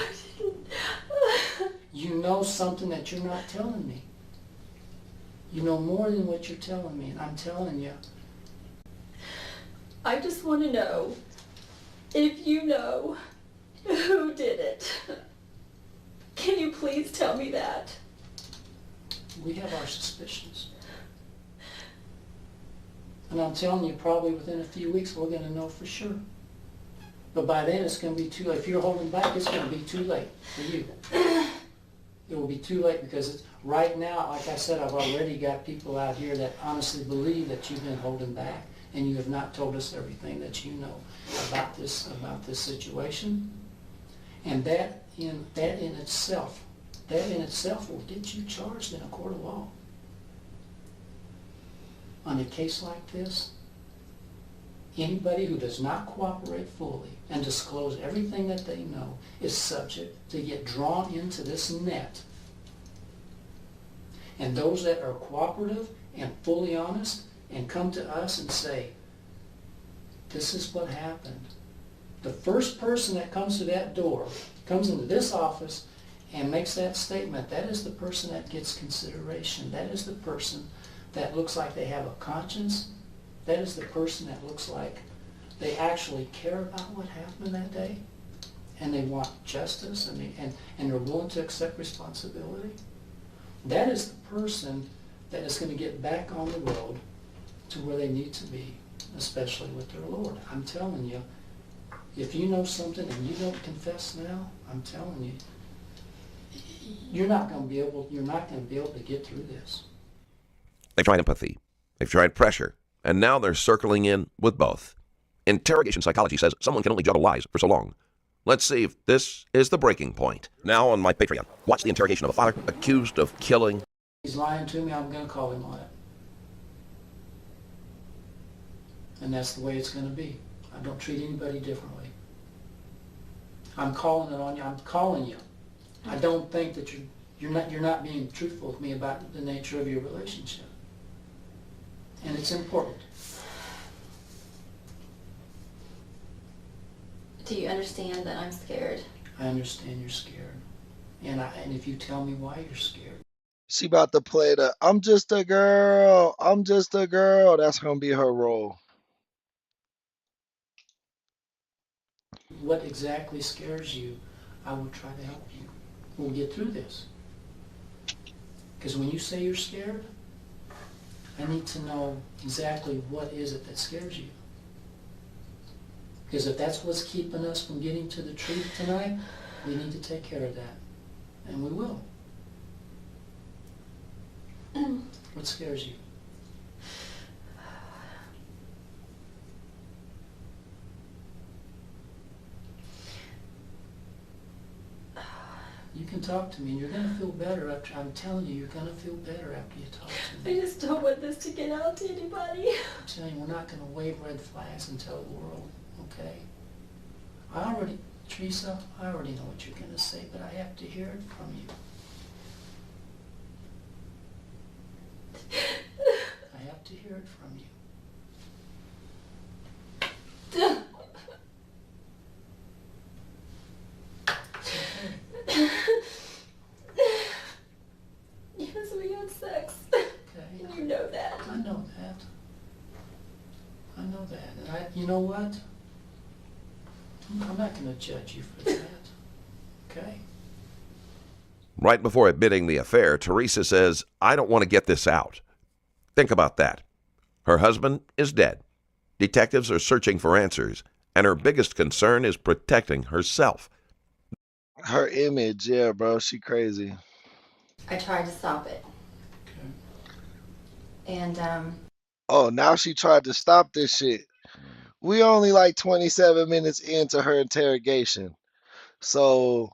You know something that you're not telling me. You know more than what you're telling me, and I'm telling you. I just want to know if you know who did it. Can you please tell me that? We have our suspicions. And I'm telling you, probably within a few weeks, we're going to know for sure. But by then, it's going to be too late. If you're holding back, it's going to be too late for you. It will be too late because it's, right now, like I said, I've already got people out here that honestly believe that you've been holding back and you have not told us everything that you know about this situation. And that in itself will get you charged in a court of law. On a case like this, anybody who does not cooperate fully and disclose everything that they know is subject to get drawn into this net. And those that are cooperative and fully honest and come to us and say, this is what happened. The first person that comes to that door, comes into this office and makes that statement, that is the person that gets consideration. That is the person that looks like they have a conscience. That is the person that looks like they actually care about what happened that day and they want justice and they're willing to accept responsibility. That is the person that is going to get back on the road to where they need to be, especially with their Lord. I'm telling you, if you know something and you don't confess now, I'm telling you, you're not going to be able to get through this. They've tried empathy. They've tried pressure. And now they're circling in with both. Interrogation psychology says someone can only juggle lies for so long. Let's see if this is the breaking point. Now on my Patreon, watch the interrogation of a father accused of killing. He's lying to me, I'm going to call him on it. And that's the way it's going to be. I don't treat anybody differently. I'm calling it on you. I'm calling you. I don't think that you're not being truthful with me about the nature of your relationship. And it's important. Do you understand that I'm scared? I understand you're scared. And if you tell me why you're scared. She about to play the I'm just a girl. I'm just a girl. That's going to be her role. What exactly scares you, I will try to help you. We'll get through this. Because when you say you're scared, I need to know exactly what is it that scares you. Because if that's what's keeping us from getting to the truth tonight, we need to take care of that. And we will. What scares you? You can talk to me and you're going to feel better after, I'm telling you, you're going to feel better after you talk to me. I just don't want this to get out to anybody. I'm telling you, we're not going to wave red flags and tell the world, okay? Teresa, I already know what you're going to say, but I have to hear it from you. I have to hear it from you. Yes, we had sex. Okay. And you know that. I know that. I know that. And you know what? I'm not going to judge you for that. Okay? Right before admitting the affair, Teresa says, I don't want to get this out. Think about that. Her husband is dead. Detectives are searching for answers, and her biggest concern is protecting herself. Her image, yeah, bro, she crazy. I tried to stop it. Okay. And Oh, now she tried to stop this shit. We only like 27 minutes into her interrogation. So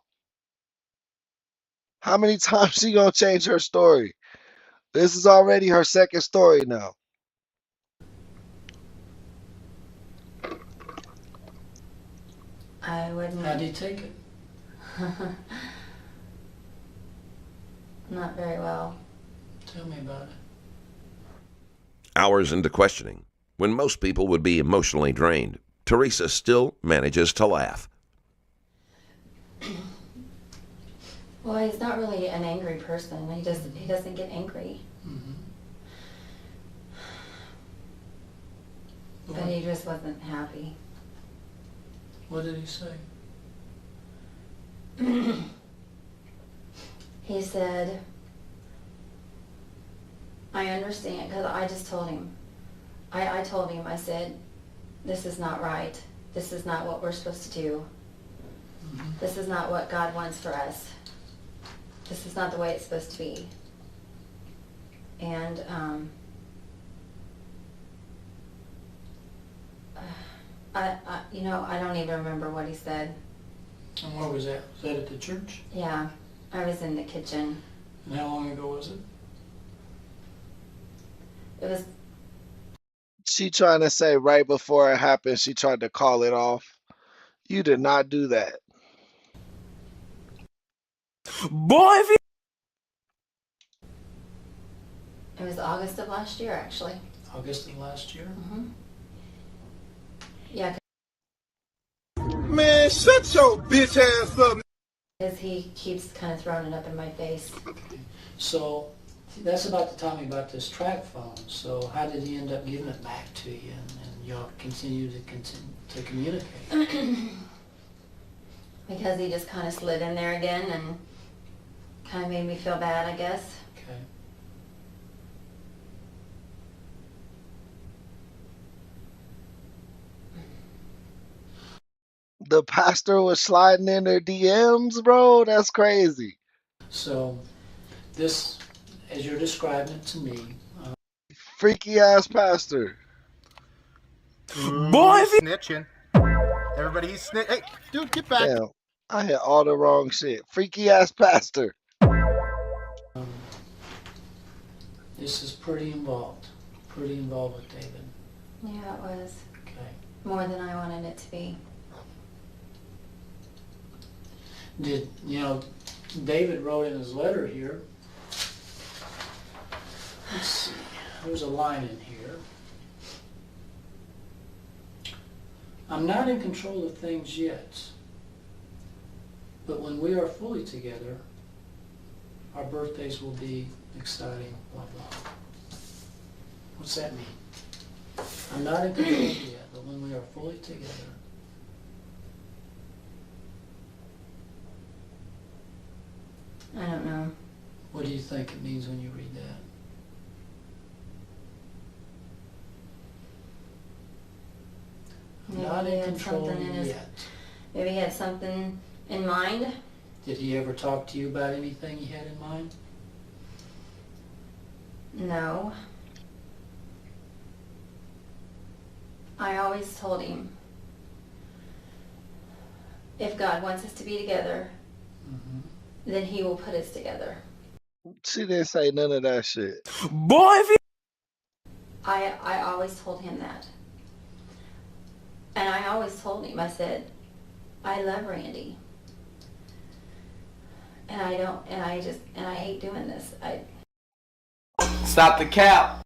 how many times she gonna change her story? This is already her second story now. I wouldn't. How do you take it? Not very well. Tell me about it. Hours into questioning, when most people would be emotionally drained, Teresa still manages to laugh. Well, he's not really an angry person. He doesn't get angry. Mm-hmm. But he just wasn't happy. What did he say? He said, I understand, because I just told him. I told him, I said, this is not right. This is not what we're supposed to do. Mm-hmm. This is not what God wants for us. This is not the way it's supposed to be. And I don't even remember what he said. And where was that? Was that at the church? Yeah, I was in the kitchen. And how long ago was it? It was. She trying to say right before it happened, she tried to call it off. You did not do that. Boy, if you... It was August of last year, actually. August of last year? Mm-hmm. Yeah. Man, shut your bitch ass up. Because he keeps kind of throwing it up in my face. Okay. So, that's about the time about this track phone. So, how did he end up giving it back to you? And y'all continue to communicate? Because he just kind of slid in there again and kind of made me feel bad, I guess. Okay. The pastor was sliding in her DMs, bro. That's crazy. So, this, as you're describing it to me, freaky ass pastor. Boy, if snitching. Everybody, he's snitching. Hey, dude, get back. Damn, I hit all the wrong shit. Freaky ass pastor. This is pretty involved with David. Yeah, it was. Okay. More than I wanted it to be. David wrote in his letter here, let's see, there's a line in here. I'm not in control of things yet, but when we are fully together, our birthdays will be exciting, blah, blah. What's that mean? I'm not in control yet, but when we are fully together, I don't know. What do you think it means when you read that? Maybe not in control yet. Maybe he had something in mind. Did he ever talk to you about anything he had in mind? No. I always told him, if God wants us to be together, then he will put us together. She didn't say none of that shit. Boy, if you... I always told him that. And I always told him, I said, I love Randy. And I hate doing this. Stop the cap.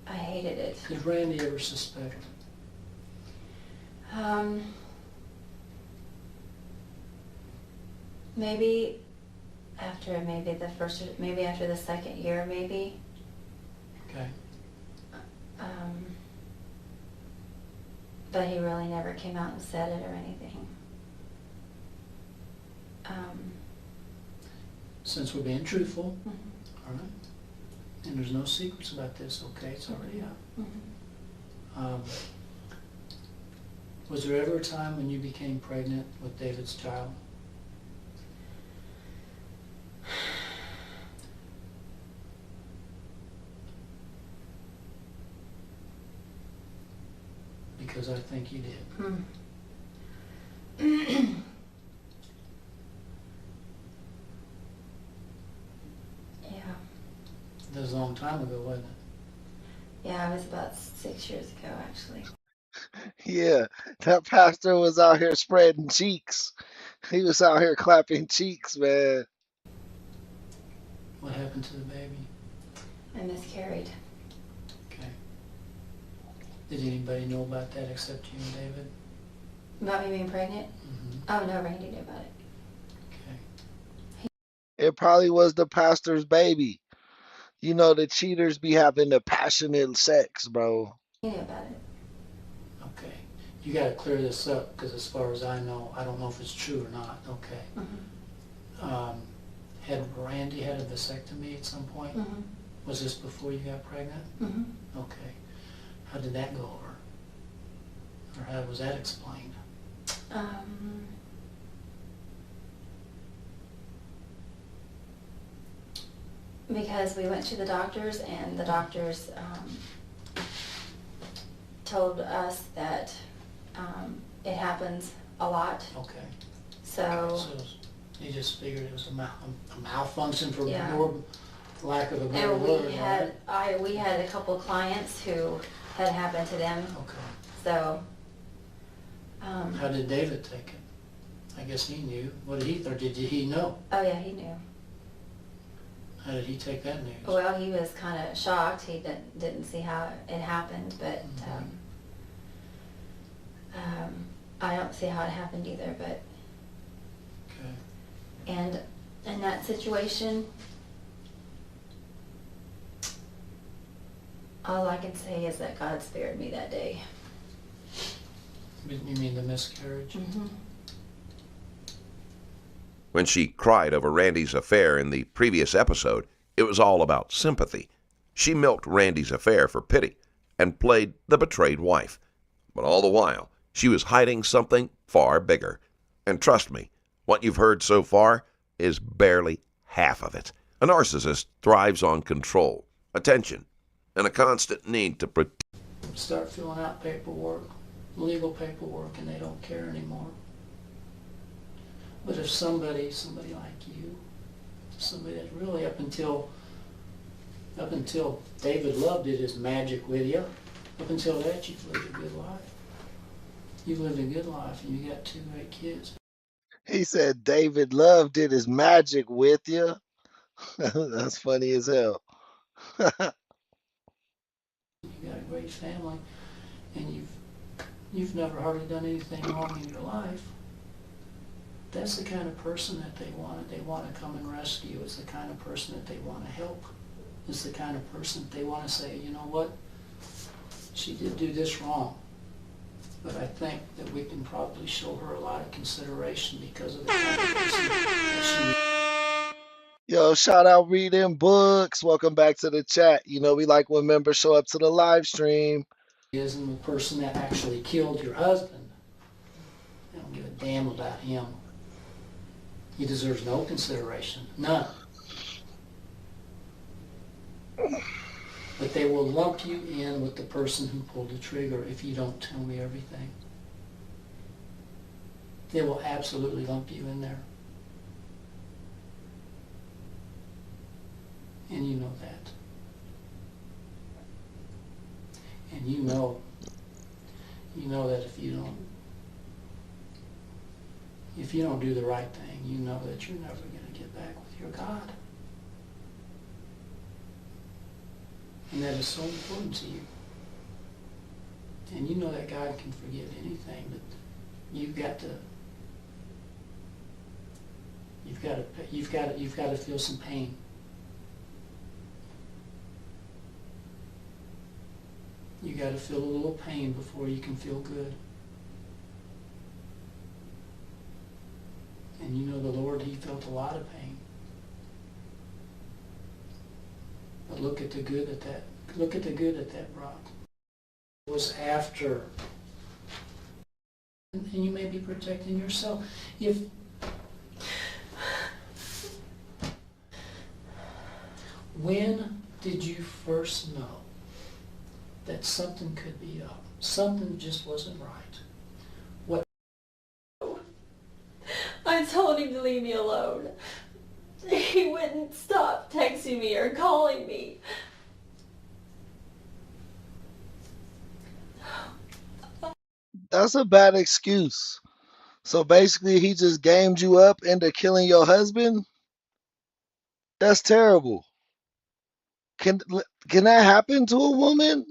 I hated it. Did Randy ever suspect? Maybe after after the second year, maybe. Okay. But he really never came out and said it or anything. Since we're being truthful, all right, and there's no secrets about this, okay? It's already out. Was there ever a time when you became pregnant with David's child? Because I think you did. Yeah. That was a long time ago, wasn't it? Yeah, it was about 6 years ago, actually. Yeah, that pastor was out here spreading cheeks. He was out here clapping cheeks, man. What happened to the baby? I miscarried. Okay. Did anybody know about that except you and David? About me being pregnant? Oh, no, Randy knew about it. It probably was the pastor's baby. You know, the cheaters be having the passionate sex, bro. He knew about it. Okay. You got to clear this up because as far as I know, I don't know if it's true or not. Okay. Had Randy had a vasectomy at some point? Was this before you got pregnant? Okay. How did that go over? Or how was that explained? Because we went to the doctors and the doctors told us that it happens a lot. Okay. So you just figured it was a malfunction for Yeah. your lack of a better and word, we had we had a couple clients who had happened to them. Okay. So How did David take it? I guess he knew. What did he, or did he know? oh yeah, he knew. How did he take that news? Well, he was kind of shocked. He didn't see how it happened, but I don't see how it happened either. But Okay. and in that situation, all I can say is that God spared me that day. You mean the miscarriage? When she cried over Randy's affair in the previous episode, it was all about sympathy. She milked Randy's affair for pity and played the betrayed wife. But all the while, she was hiding something far bigger. And trust me, what you've heard so far is barely half of it. A narcissist thrives on control, attention, and a constant need to protect. Start filling out paperwork, legal paperwork, and they don't care anymore. But if somebody like you, somebody that really up until David Love did his magic with you, up until that you've lived a good life. You've lived a good life and you got 2 great kids. He said David Love did his magic with you. That's funny as hell. You got a great family and you've never hardly done anything wrong in your life. That's the kind of person that they want. They want to come and rescue. It's the kind of person that they want to help. It's the kind of person that they want to say, you know what, she did do this wrong. But I think that we can probably show her a lot of consideration because of the kind of person that she. Yo, shout out Read Them Books. Welcome back to the chat. You know, we like when members show up to the live stream. Is and the person that actually killed your husband. I don't give a damn about him. He deserves no consideration, none. But they will lump you in with the person who pulled the trigger if you don't tell me everything. They will absolutely lump you in there. And you know that. And you know that if you don't do the right thing, you know that you're never going to get back with your God. And that is so important to you. And you know that God can forgive anything, but you've got to feel some pain. You got to feel a little pain before you can feel good. And you know the Lord, he felt a lot of pain. But look at the good that brought. It was after. And you may be protecting yourself. When did you first know that something could be up. Something just wasn't right. What? I told him to leave me alone. He wouldn't stop texting me or calling me. That's a bad excuse. So basically, he just gamed you up into killing your husband? That's terrible. Can that happen to a woman?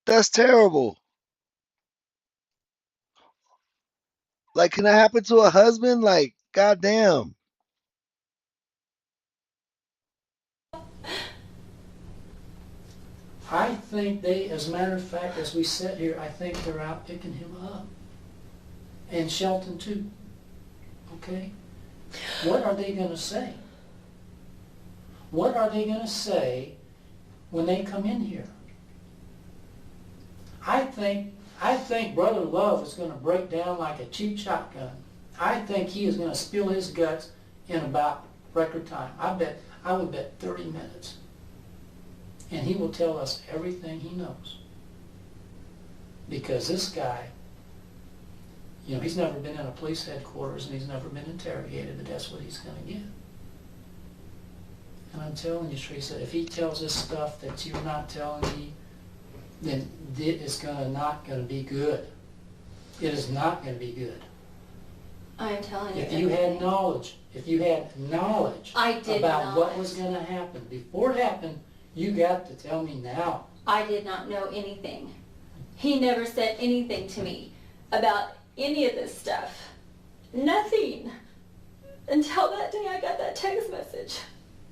That's terrible. Like, can that happen to a husband? Like, goddamn. I think they, as a matter of fact, as we sit here, I think they're out picking him up. And Shelton too. Okay? What are they going to say? What are they going to say when they come in here? I think Brother Love is going to break down like a cheap shotgun. I think he is going to spill his guts in about record time. I would bet 30 minutes. And he will tell us everything he knows. Because this guy, you know, he's never been in a police headquarters and he's never been interrogated, but that's what he's going to get. And I'm telling you, Teresa, if he tells us stuff that you're not telling me, then it is not going to be good. It is not going to be good. I'm telling you. If you had knowledge about what was going to happen before it happened, you got to tell me now. I did not know anything. He never said anything to me about any of this stuff. Nothing. Until that day I got that text message.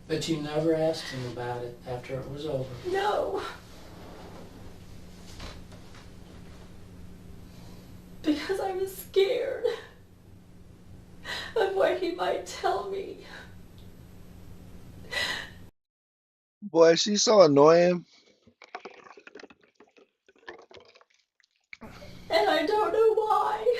But you never asked him about it after it was over. No. Because I was scared of what he might tell me. Boy, she's so annoying. And I don't know why.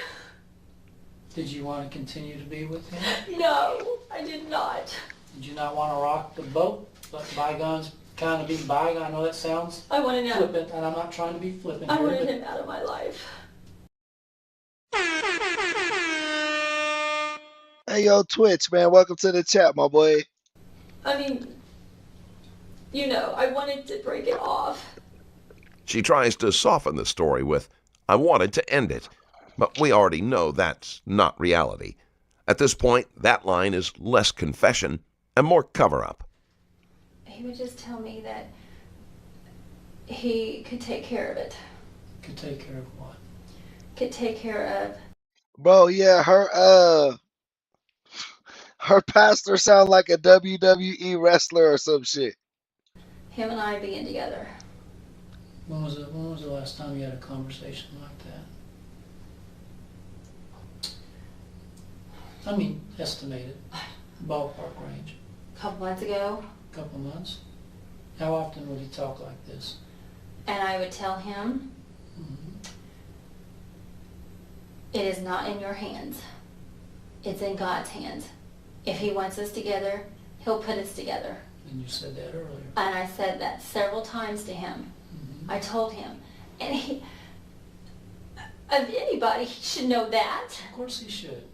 Did you want to continue to be with him? No, I did not. Did you not want to rock the boat? Let bygones kind of be bygone. I know that sounds I wanted him. flippant, and I'm not trying to be flippant I here, wanted but him out of my life. Hey, yo, Twitch, man. Welcome to the chat, my boy. I mean, you know, I wanted to break it off. She tries to soften the story with, I wanted to end it. But we already know that's not reality. At this point, that line is less confession and more cover-up. He would just tell me that he could take care of it. could take care of what? Could take care of. Bro, yeah, her pastor sound like a WWE wrestler or some shit. Him and I being together. When was the last time you had a conversation like that? I mean, estimated, ballpark range. A couple months ago. Couple months? How often would he talk like this? And I would tell him, it is not in your hands. It's in God's hands. If he wants us together, he'll put us together. And you said that earlier. And I said that several times to him. I told him. And he, of anybody, he should know that. Of course he should.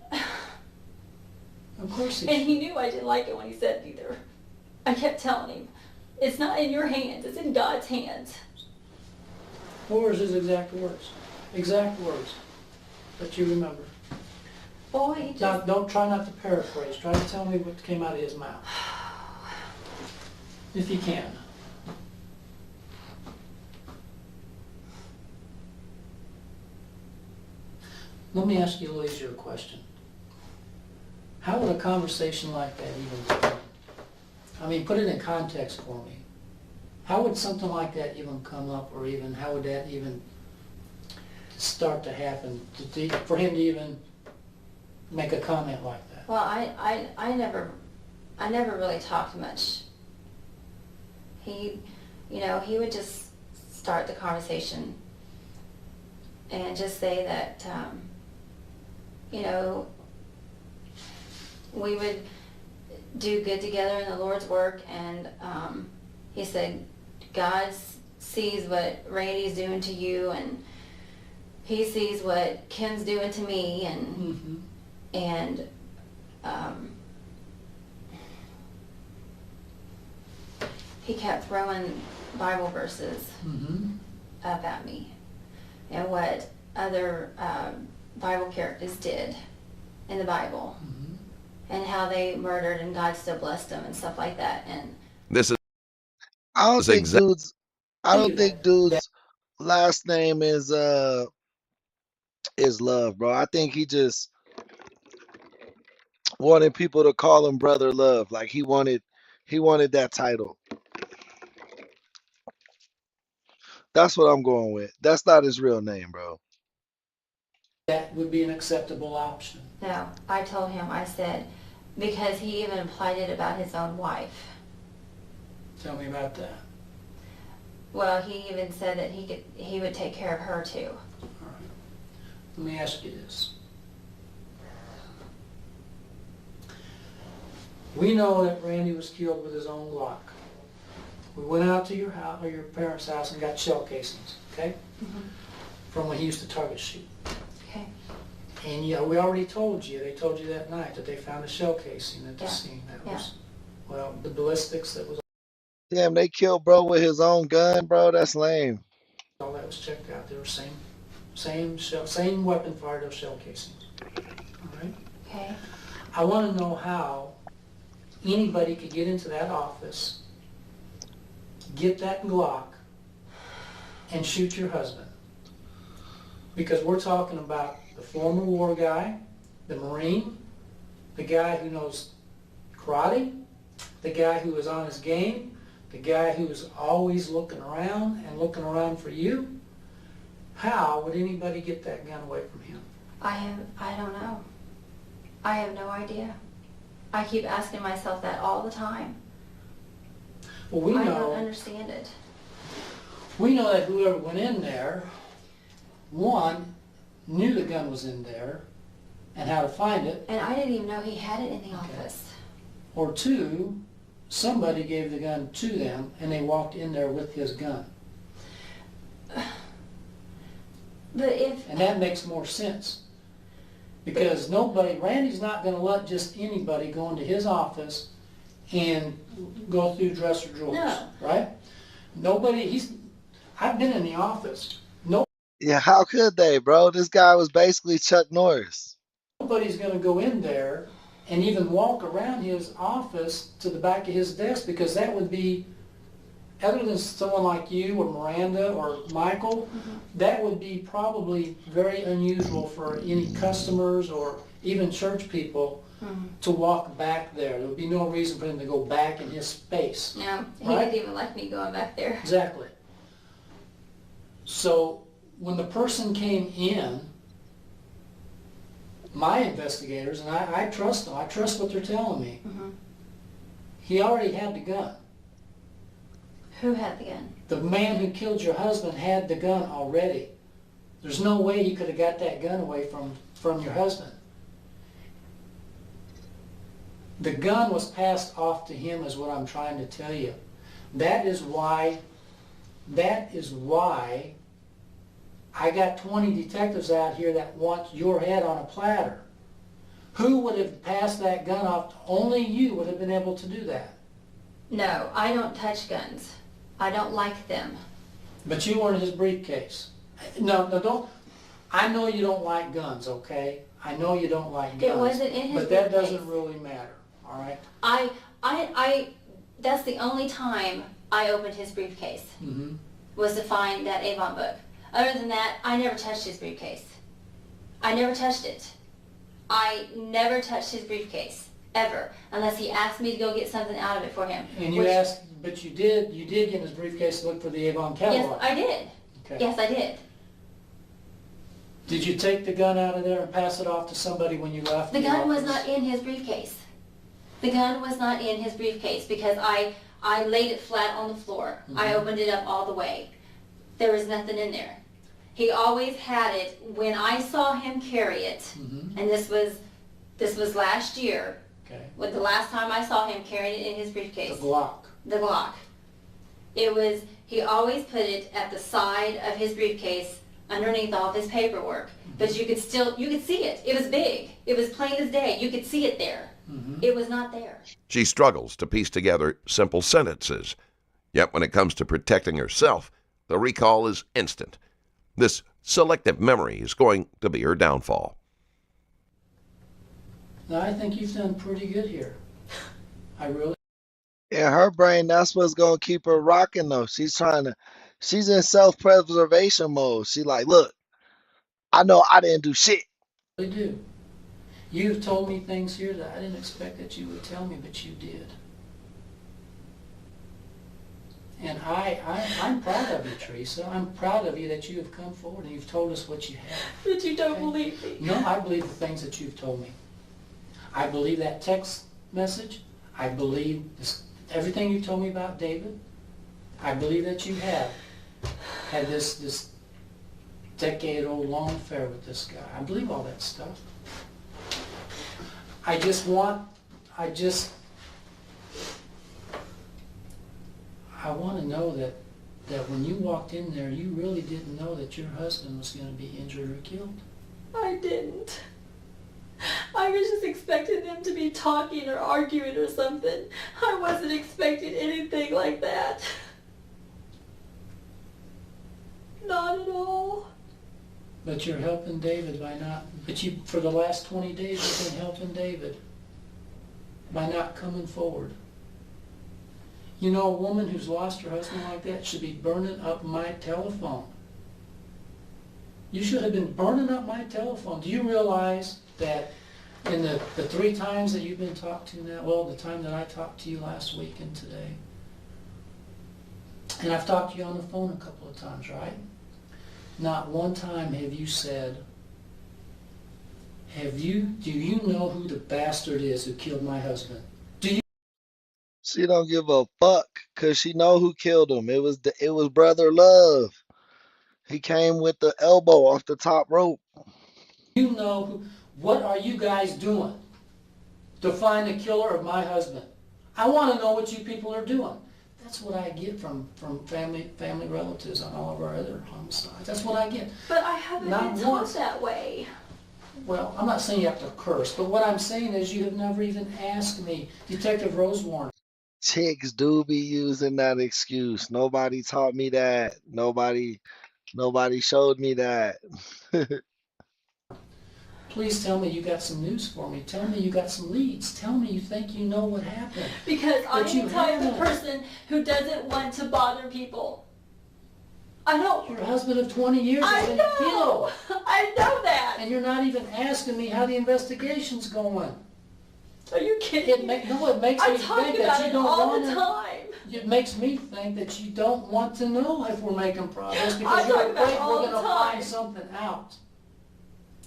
Of course he And should. he knew I didn't like it when he said it either. I kept telling him, it's not in your hands, it's in God's hands. What were his exact words? Exact words that you remember. Boy, he just... Now, don't try not to paraphrase. Try to tell me what came out of his mouth. If you can. Let me ask you a little easier question. How would a conversation like that even begin? I mean, put it in context for me. How would something like that even come up, or even how would that even start to happen for him to even make a comment like that? Well, I never really talked much. He, he would just start the conversation and just say that, we would do good together in the Lord's work, and he said, God's sees what Randy's doing to you, and he sees what Ken's doing to me, and he kept throwing Bible verses up at me, and what other Bible characters did in the Bible, and how they murdered and God still blessed them and stuff like that. And This is I don't think exact- dude's. I don't think dude's last name is Love, bro. I think he just wanted people to call him Brother Love. Like he wanted that title. That's what I'm going with. That's not his real name, bro. That would be an acceptable option. no, I told him, I said, because he even implied it about his own wife. Tell me about that. Well, he even said that he would take care of her too. Let me ask you this. We know that Randy was killed with his own Glock. We went out to your house, or your parents' house, and got shell casings, okay? From when he used to target shoot. Okay. And yeah, we already told you, they told you that night that they found a shell casing at the scene. That was, well, the ballistics that was Damn, they killed bro with his own gun, bro. That's lame. all that was checked out. They were same weapon fired of shell casings. All right? Okay. I want to know how anybody could get into that office, get that Glock, and shoot your husband. Because we're talking about the former war guy, the Marine, the guy who knows karate, the guy who is on his game, the guy who is always looking around and looking around for you. How would anybody get that gun away from him? I don't know. I have no idea. I keep asking myself that all the time. Well, we I know, don't understand it. we know that whoever went in there, one, knew the gun was in there and how to find it, And I didn't even know he had it in the office. or two, somebody gave the gun to them and they walked in there with his gun. But if... And that makes more sense. Because Randy's not going to let just anybody go into his office and go through dresser drawers, No. right? I've been in the office. Yeah, how could they, bro? This guy was basically Chuck Norris. Nobody's going to go in there and even walk around his office to the back of his desk, because that would be, other than someone like you or Miranda or Michael, that would be probably very unusual for any customers or even church people to walk back there. There would be no reason for him to go back in his space. No, he Right? didn't even like me going back there. Exactly. So when the person came in, my investigators, and I trust them, I trust what they're telling me, he already had the gun. Who had the gun? The man who killed your husband had the gun already. There's no way he could have got that gun away from your husband. The gun was passed off to him, is what I'm trying to tell you. That is why I got 20 detectives out here that want your head on a platter. Who would have passed that gun off? Only you would have been able to do that. No, I don't touch guns. I don't like them. But you were in his briefcase. No, don't. I know you don't like guns, okay? I know you don't like guns. It wasn't in his But that briefcase. doesn't really matter, all right? That's the only time I opened his briefcase, was to find that Avon book. Other than that, I never touched his briefcase. I never touched it. I never touched his briefcase, ever, unless he asked me to go get something out of it for him. And you asked, but you did get in his briefcase to look for the Avon catalog. Yes, I did. Okay. Yes, I did. Did you take the gun out of there and pass it off to somebody when you left? The gun was office? not in his briefcase. The gun was not in his briefcase because I laid it flat on the floor. I opened it up all the way. There was nothing in there. He always had it. When I saw him carry it, and this was last year, the last time I saw him carrying it in his briefcase. The Glock. The Glock. It was he always put it at the side of his briefcase underneath all of his paperwork. But you could see it. It was big. It was plain as day. You could see it there. It was not there. She struggles to piece together simple sentences. Yet when it comes to protecting herself, the recall is instant. This selective memory is going to be her downfall. Now, I think you've done pretty good here. I really. In her brain, that's what's gonna keep her rocking though. She's in self-preservation mode. She like, look, I know I didn't do shit. really do. You've told me things here that I didn't expect that you would tell me, but you did. And I'm proud of you, Teresa. I'm proud of you that you have come forward and you've told us what you have. But you don't believe me. No, I believe the things that you've told me. I believe that text message. I believe everything you told me about David. I believe that you have had this decade-old long affair with this guy. I believe all that stuff. I want to know that when you walked in there, you really didn't know that your husband was going to be injured or killed. I didn't. I was just expecting them to be talking or arguing or something. I wasn't expecting anything like that. Not at all. But you're helping David by not, for the last 20 days you've been helping David by not coming forward. You know, a woman who's lost her husband like that should be burning up my telephone. You should have been burning up my telephone. Do you realize that in the 3 times that you've been talked to now, well, the time that I talked to you last week and today, and I've talked to you on the phone a couple of times, right? Not one time have you said, do you know who the bastard is who killed my husband? Do you? She don't give a fuck because she know who killed him. It was Brother Love. He came with the elbow off the top rope. You know what are you guys doing to find the killer of my husband? I want to know what you people are doing. That's what I get from family relatives on all of our other homicides. That's what I get. But I haven't been taught that way. Well, I'm not saying you have to curse, but what I'm saying is you have never even asked me, Detective Rosewarne. Chicks do be using that excuse. Nobody taught me that. Nobody showed me that. Please tell me you got some news for me. Tell me you got some leads. Tell me you think you know what happened. Because I'm the type of person who doesn't want to bother people. I know. Your husband of 20 years has been killed. I know that. And you're not even asking me how the investigation's going. Are you kidding me? It makes me think that you don't all the time. It makes me think that you don't want to know if we're making progress because you're afraid we're going to find something out.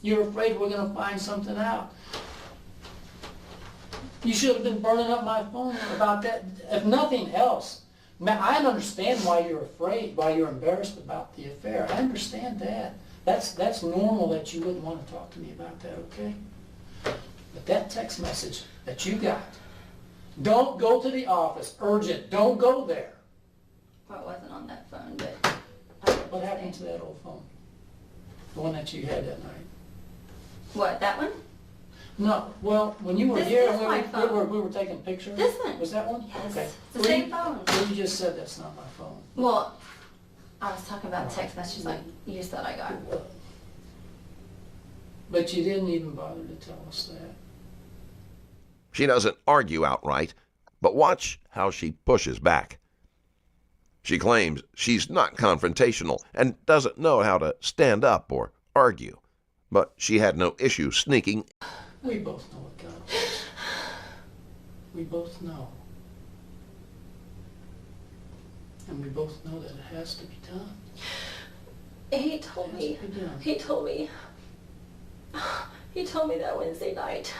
You're afraid we're going to find something out. You should have been burning up my phone about that, if nothing else. I understand why you're afraid, why you're embarrassed about the affair. I understand that. That's normal that you wouldn't want to talk to me about that, okay? But that text message that you got, don't go to the office, urgent, don't go there. Well, it wasn't on that phone, but... What happened to that old phone? The one that you had that night? What, that one? No, well, when you were here, we were taking pictures. This one. Was that one? Yes. Okay. It's the same phone. Well, you just said that's not my phone. Well, I was talking about text messages like you just thought I got. But you didn't even bother to tell us that. She doesn't argue outright, but watch how she pushes back. She claims she's not confrontational and doesn't know how to stand up or argue, but she had no issue sneaking. We both know what God wants. We both know. And we both know that it has to be done. He told me that Wednesday night.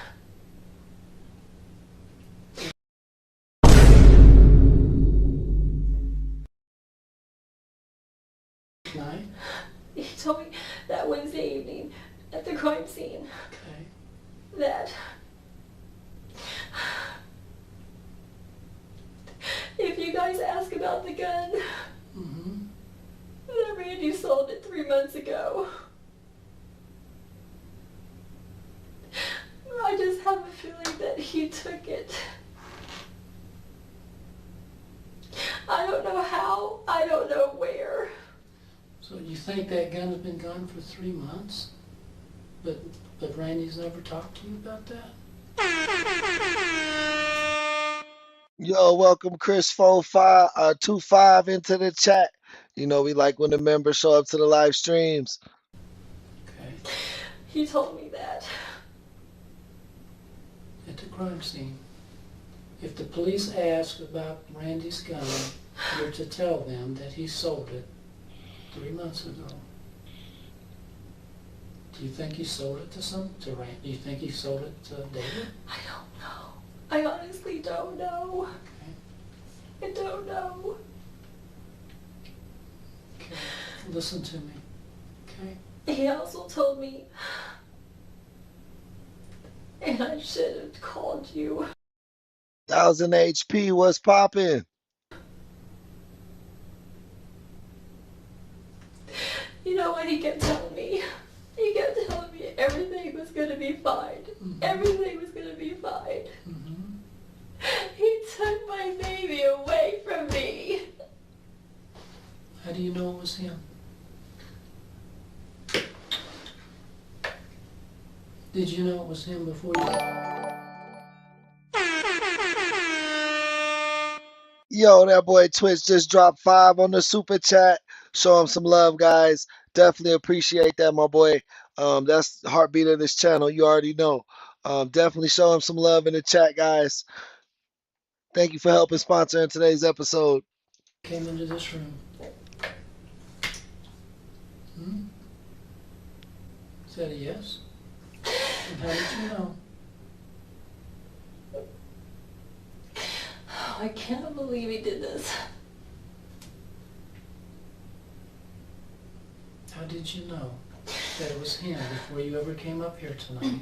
Night? He told me that Wednesday evening at the crime scene. Okay. That if you guys ask about the gun, months ago. I just have a feeling that he took it. I don't know how, I don't know where. So you think that gun's been gone for 3 months? But Randy's never talked to you about that? Yo, welcome Chris 25 into the chat. You know, we like when the members show up to the live streams. He told me that. At the crime scene. If the police ask about Randy's gun, you're to tell them that he sold it 3 months ago. Do you think he sold it to Randy? Do you think he sold it to David? I don't know. I honestly don't know. I don't know. Okay, listen to me, okay? He also told me, and I should have called you. 1000 HP, what's poppin'? You know what he kept telling me? He kept telling me everything was going to be fine. Everything was going to be fine. He took my baby away from me. How do you know it was him? Did you know it was him before you... Yo, that boy Twitch just dropped 5 on the super chat. Show him some love, guys. Definitely appreciate that, my boy. That's the heartbeat of this channel. You already know. Definitely show him some love in the chat, guys. Thank you for helping sponsor in today's episode. Came into this room. Is that a yes? And how did you know? Oh, I can't believe he did this. How did you know that it was him before you ever came up here tonight?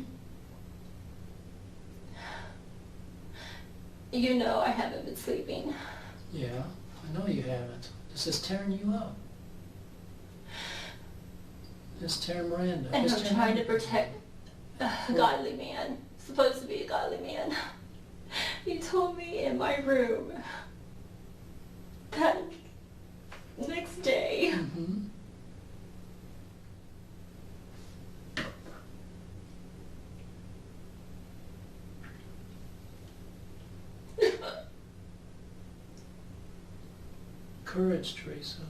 You know I haven't been sleeping. Yeah, I know you haven't. This is tearing you up. This tearing Miranda. And This I'm tearing trying to you. protect a godly man. Supposed to be a godly man. He told me in my room that next day. Courage, Teresa.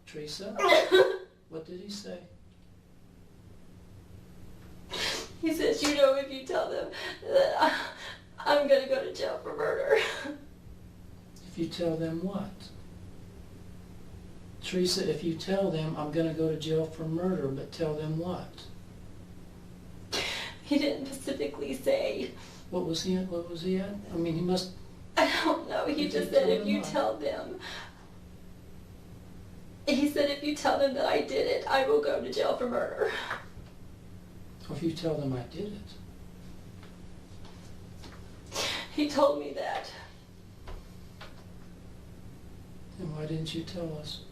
Teresa, what did he say? He says, you know, if you tell them that I'm going to go to jail for murder. If you tell them what? Teresa, if you tell them I'm going to go to jail for murder, but tell them what? He didn't specifically say. What was he at? I mean, he must... I don't know. He just said if you tell them. He said if you tell them that I did it, I will go to jail for murder. Or if you tell them I did it. He told me that. And why didn't you tell us?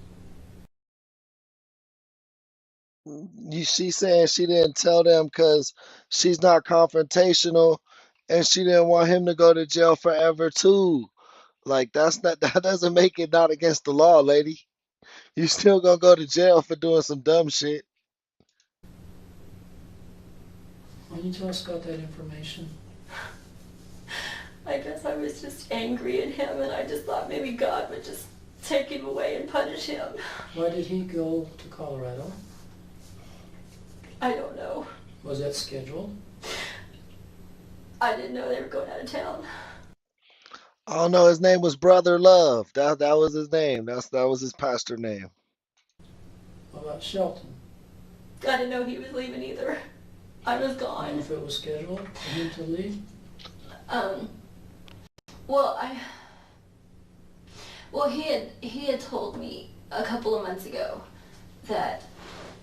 She's saying she didn't tell them because she's not confrontational and she didn't want him to go to jail forever too. Like that doesn't make it not against the law, lady. You still gonna go to jail for doing some dumb shit. Why don't you tell us about that information? I guess I was just angry at him and I just thought maybe God would just take him away and punish him. Why did he go to Colorado? I don't know. Was that scheduled? I didn't know they were going out of town. I don't know. His name was Brother Love. That was his name. That was his pastor name. What about Shelton? I didn't know he was leaving either. I was I don't know gone. if it was scheduled for him to leave. Well, he had told me a couple of months ago that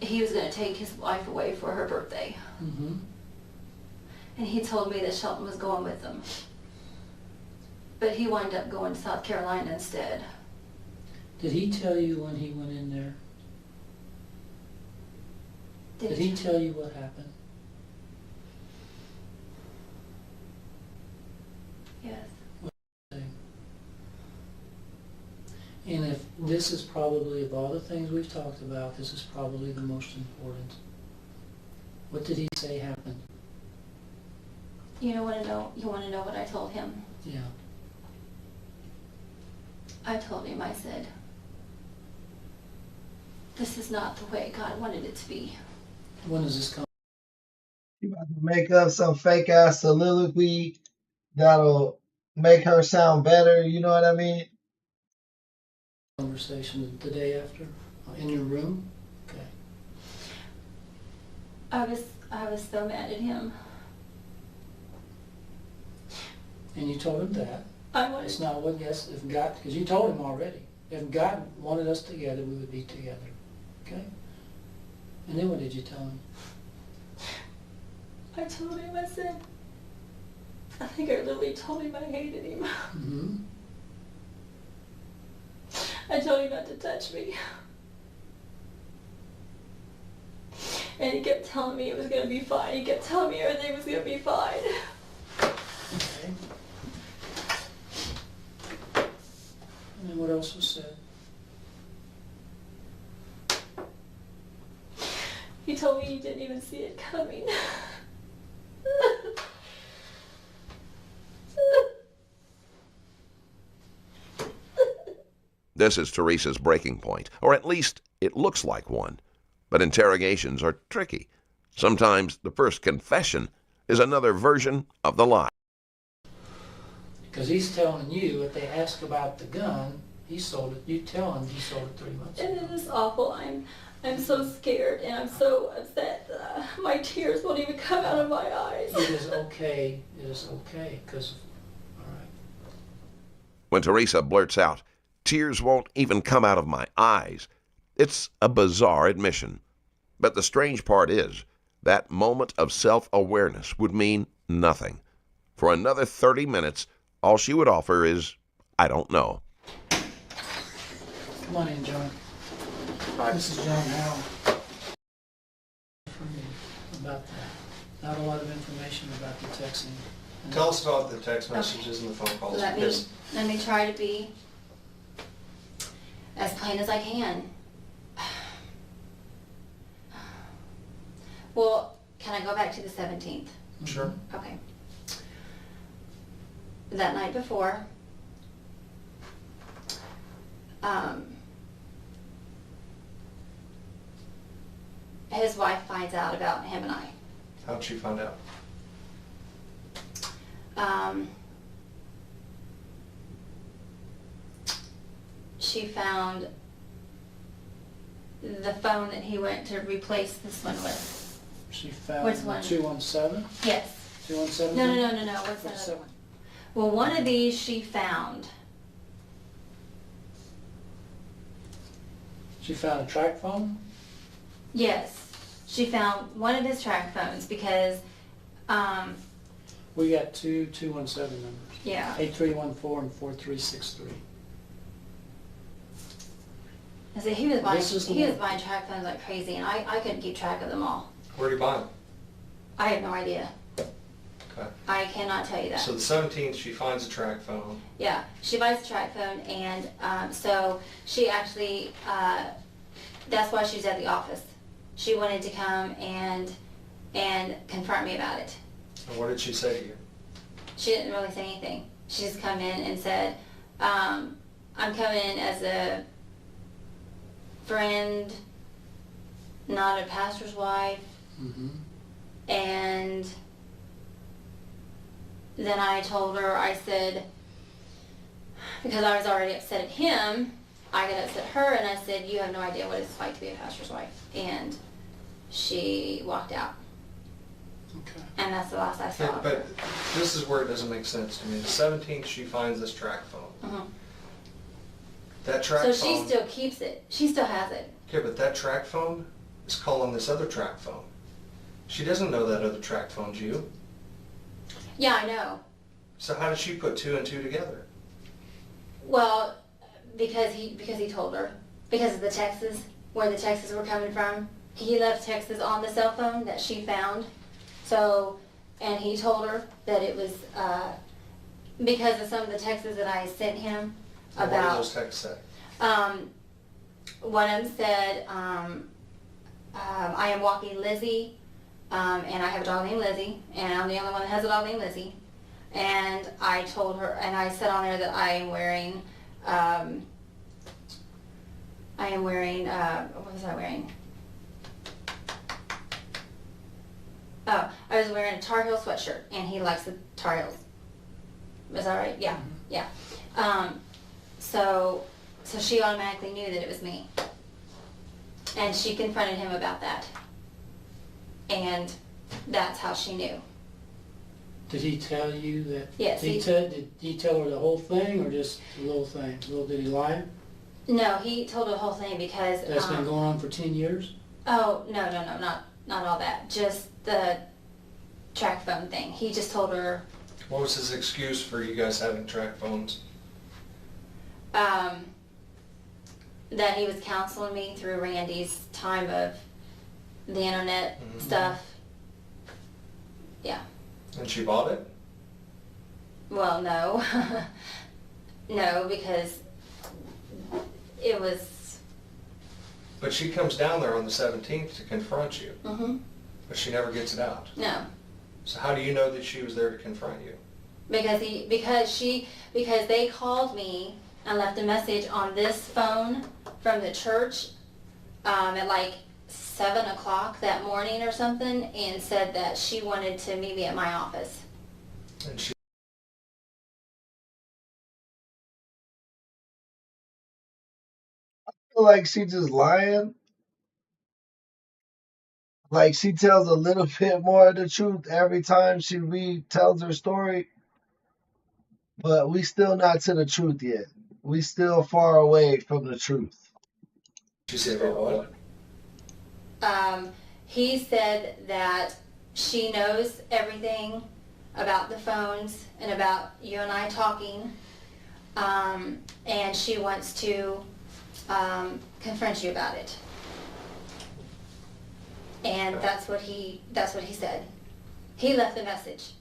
he was going to take his wife away for her birthday. Mm-hmm. And he told me that Shelton was going with them. But he wound up going to South Carolina instead. Did he tell you when he went in there? Did he tell you what happened? Yes. And if this is probably, of all the things we've talked about, this is probably the most important. What did he say happened? You want to know what I told him? Yeah. I told him, I said, this is not the way God wanted it to be. When does this come? You about to make up some fake ass soliloquy that'll make her sound better, you know what I mean? Conversation the day after? In your room? Okay. I was so mad at him. And you told him that? I wanted. It's not what, yes, if God, because you told him already. If God wanted us together, we would be together. Okay? And then what did you tell him? I told him, I said, I think I literally told him I hated him. Mm-hmm. I told him not to touch me. And he kept telling me it was going to be fine. He kept telling me everything was going to be fine. Okay. And then what else was said? He told me he didn't even see it coming. This is Teresa's breaking point, or at least it looks like one. But interrogations are tricky. Sometimes the first confession is another version of the lie. Because he's telling you, if they ask about the gun, he sold it. You tell him he sold it 3 months ago. And it is awful. I'm so scared and I'm so upset. My tears won't even come out of my eyes. It is okay. It is okay. Because, all right. When Teresa blurts out, "Tears won't even come out of my eyes," it's a bizarre admission. But the strange part is, that moment of self-awareness would mean nothing. For another 30 minutes, all she would offer is, "I don't know." Come on in, John. Hi. This is John Howell. From me about that. Not a lot of information about the texting. Tell us about the text messages and the phone calls. Let me try to be as plain as I can. Well, can I go back to the 17th? Sure. Okay. That night before, his wife finds out about him and I. How'd she find out? She found the phone that he went to replace this one with. She found Which one? 217? Yes. 217? No. What's the other one? Well, one of these she found. She found a track phone? Yes. She found one of his track phones because we got two 217 numbers. Yeah. 8314 and 4363. I said he was buying track phones like crazy, and I couldn't keep track of them all. Where did he buy them? I have no idea. Okay. I cannot tell you that. So the 17th, she finds a track phone. Yeah, she buys a track phone, and so she actually, that's why she was at the office. She wanted to come and confront me about it. And what did she say to you? She didn't really say anything. She just come in and said, I'm coming in as a friend, not a pastor's wife. Mm-hmm. And then I told her, I said, because I was already upset at him, I got upset at her, and I said, you have no idea what it's like to be a pastor's wife. And she walked out. Okay. And that's the last I saw of her. But this is where it doesn't make sense to me. The 17th, she finds this track phone. Mm-hmm. That track So phone... she still keeps it. She still has it. Okay, but that track phone is calling this other track phone. She doesn't know that other track phone's you. Yeah, I know. So how did she put two and two together? Well, because he told her, because of the texts, where the texts were coming from. He left texts on the cell phone that she found. So, and he told her that it was because of some of the texts that I sent him What about. did those texts say? One of them said, I am walking Lizzie, and I have a dog named Lizzie, and I'm the only one that has a dog named Lizzie. And I told her, and I said on there that I am wearing, what was I wearing? Oh, I was wearing a Tar Heel sweatshirt, and he likes the Tar Heels. Is that right? Yeah, yeah. So she automatically knew that it was me. And she confronted him about that. And that's how she knew. Did he tell you that? Yes. Did he tell her the whole thing or just a little thing? Did he lie? No, he told her the whole thing because... That's been going on for 10 years? Oh, no, not all that. Just the track phone thing. He just told her... What was his excuse for you guys having track phones? That he was counseling me through Randy's time of the internet stuff. Yeah. And she bought it? Well, no. No, because it was... But she comes down there on the 17th to confront you. Mm-hmm. But she never gets it out. No. So how do you know that she was there to confront you? Because they called me and left a message on this phone from the church at like 7 o'clock that morning or something, and said that she wanted to meet me at my office. And she... I feel like she just lying. Like she tells a little bit more of the truth every time she retells her story. But we still not to the truth yet. We still far away from the truth. She said about what? He said that she knows everything about the phones and about you and I talking, and she wants to confront you about it. And that's what he said. He left the message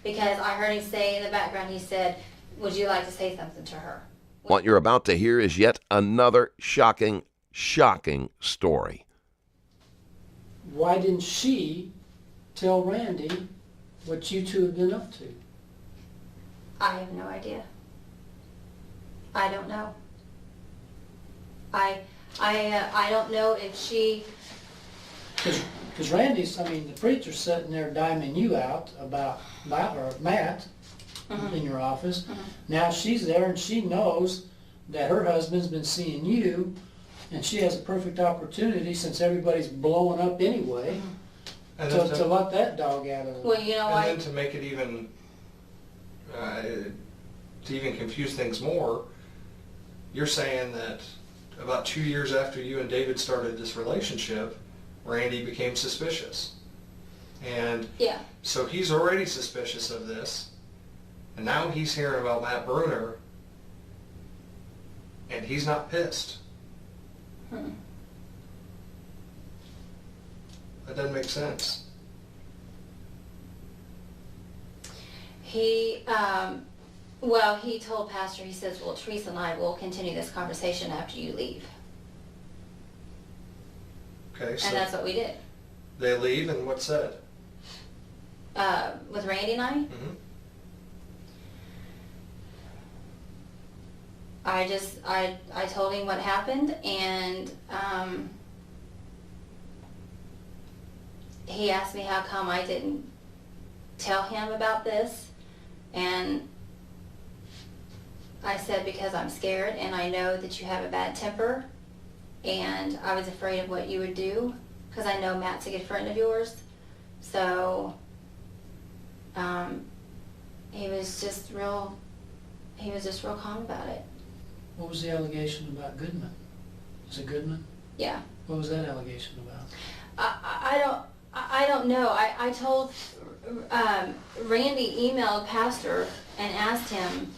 because I heard him say in the background, he said, "Would you like to say something to her?" What you're about to hear is yet another shocking story. Why didn't she tell Randy what you two have been up to? I have no idea. I don't know. I don't know if she... Because Randy's, the preacher's sitting there diming you out about her, Matt, in your office. Now she's there and she knows that her husband's been seeing you, and she has a perfect opportunity, since everybody's blowing up anyway, to let that dog out of it. Well, you know, and then to make it even, to even confuse things more, you're saying that about 2 years after you and David started this relationship, Randy became suspicious. And yeah. So he's already suspicious of this, and now he's hearing about Matt Bruner, and he's not pissed. That doesn't make sense. He, he told Pastor, he says, well, Teresa and I will continue this conversation after you leave. Okay, so and that's what we did. They leave, and what's said? With Randy and I? Mm-hmm. I told him what happened, and he asked me how come I didn't tell him about this, and I said because I'm scared and I know that you have a bad temper, and I was afraid of what you would do because I know Matt's a good friend of yours. So he was just real calm about it. What was the allegation about Goodman? Is it Goodman? Yeah. What was that allegation about? I don't know. I told Randy emailed Pastor and asked him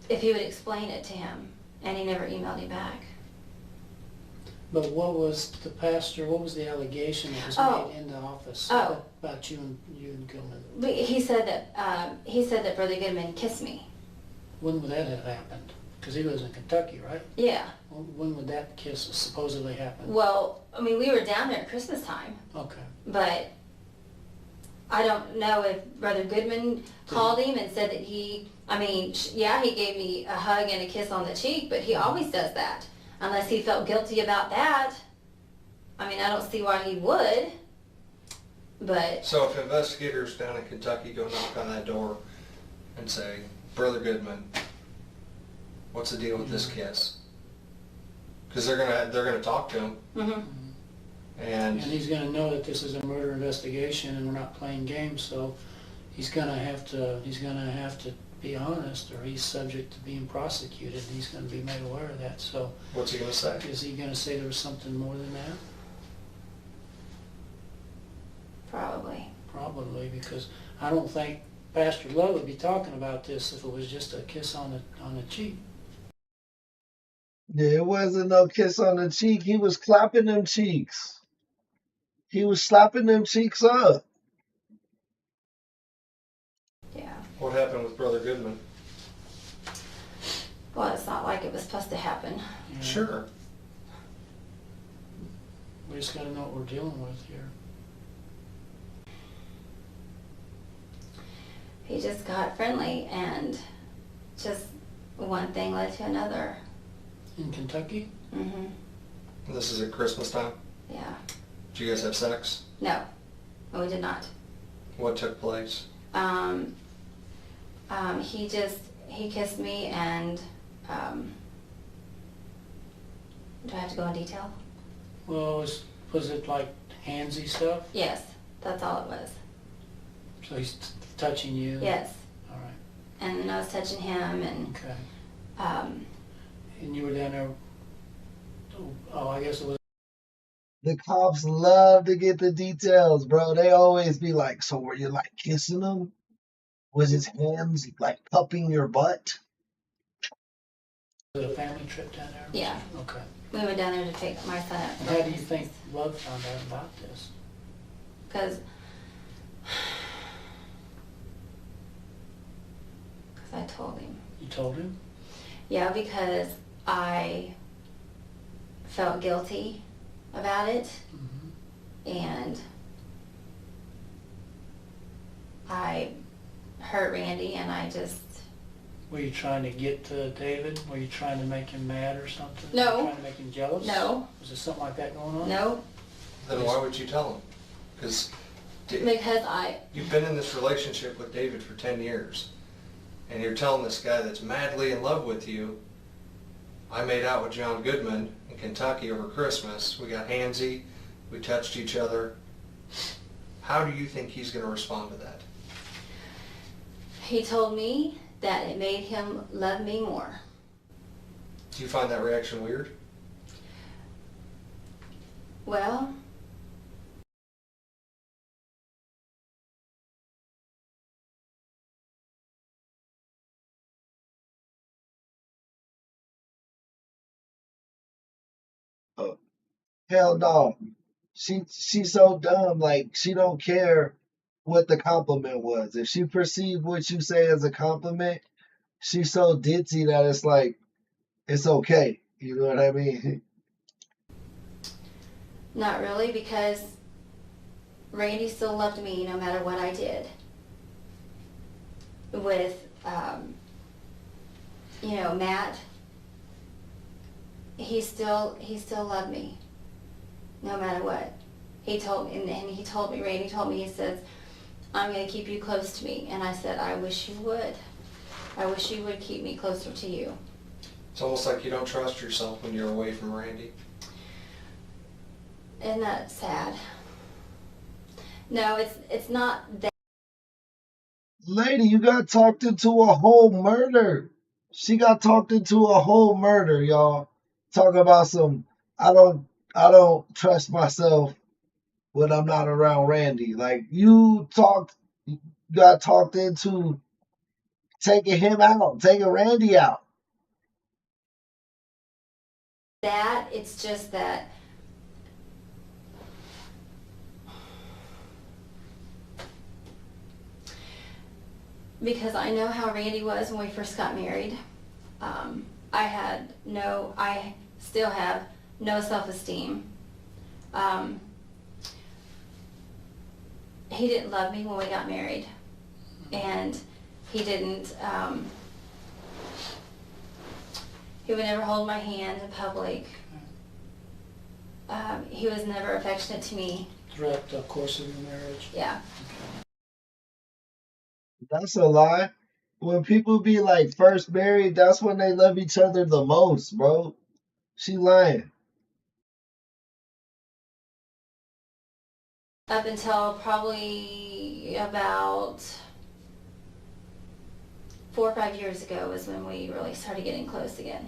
if he would explain it to him, and he never emailed me back. But what was the allegation that was made in the office about you and Gilman? He said that Brother Goodman kissed me. When would that have happened? Because he lives in Kentucky, right? Yeah. When would that kiss supposedly happen? Well, I mean, we were down there at Christmas time. Okay. But I don't know if Brother Goodman called him and said that he gave me a hug and a kiss on the cheek, but he always does that. Unless he felt guilty about that. I mean, I don't see why he would. But so if investigators down in Kentucky go knock on that door and say, Brother Goodman, what's the deal with this kiss? Because they're gonna talk to him. Mm-hmm. And he's going to know that this is a murder investigation and we're not playing games, so he's going to have to be honest, or he's subject to being prosecuted, and he's going to be made aware of that. So what's he going to say? Is he going to say there was something more than that? Probably, because I don't think Pastor Love would be talking about this if it was just a kiss on the cheek. Yeah, it wasn't no kiss on the cheek. He was clapping them cheeks. He was slapping them cheeks up. Yeah. What happened with Brother Goodman? Well, it's not like it was supposed to happen. Yeah. Sure. We just got to know what we're dealing with here. He just got friendly, and just one thing led to another. In Kentucky? Mm-hmm. This is at Christmas time? Yeah. Did you guys have sex? No, we did not. What took place? He kissed me, and do I have to go in detail? Well, was it like handsy stuff? Yes, that's all it was. So he's touching you? Yes. All right. And then I was touching him, and okay. And you were down there. Oh, I guess it was. The cops love to get the details, bro. They always be like, so were you like kissing him? Was his hands like cupping your butt? Was it a family trip down there? Yeah. Okay. We went down there to pick my son up. And how do you think Love found out about this? Because I told him. You told him? Yeah, because I felt guilty about it, and I hurt Randy, and I just... Were you trying to get to David? Were you trying to make him mad or something? No. Were you trying to make him jealous? No. Was there something like that going on? No. Then why would you tell him? Because you've been in this relationship with David for 10 years, and you're telling this guy that's madly in love with you, I made out with John Goodman in Kentucky over Christmas. We got handsy. We touched each other. How do you think he's going to respond to that? He told me that it made him love me more. Do you find that reaction weird? Well, Oh, hell no. She's so dumb. Like, she don't care what the compliment was. If she perceived what you say as a compliment, she's so ditzy that it's like, it's okay. You know what I mean? not really, because Randy still loved me no matter what I did. With, Matt, he still loved me no matter what. He told me, Randy told me, he says, I'm going to keep you close to me. And I said, I wish you would. I wish you would keep me closer to you. It's almost like you don't trust yourself when you're away from Randy. Isn't that sad? No, it's not that. Lady, you got talked into a whole murder. She got talked into a whole murder, y'all. Talk about some, I don't trust myself when I'm not around Randy. Like, you got talked into taking him out, taking Randy out. That, it's just that because I know how Randy was when we first got married. I still have no self-esteem. He didn't love me when we got married, and he didn't, he would never hold my hand in public. He was never affectionate to me. Throughout the course of your marriage? Yeah. That's a lie. When people be like first married, that's when they love each other the most, bro. She lying. Up until probably about 4 or 5 years ago was when we really started getting close again.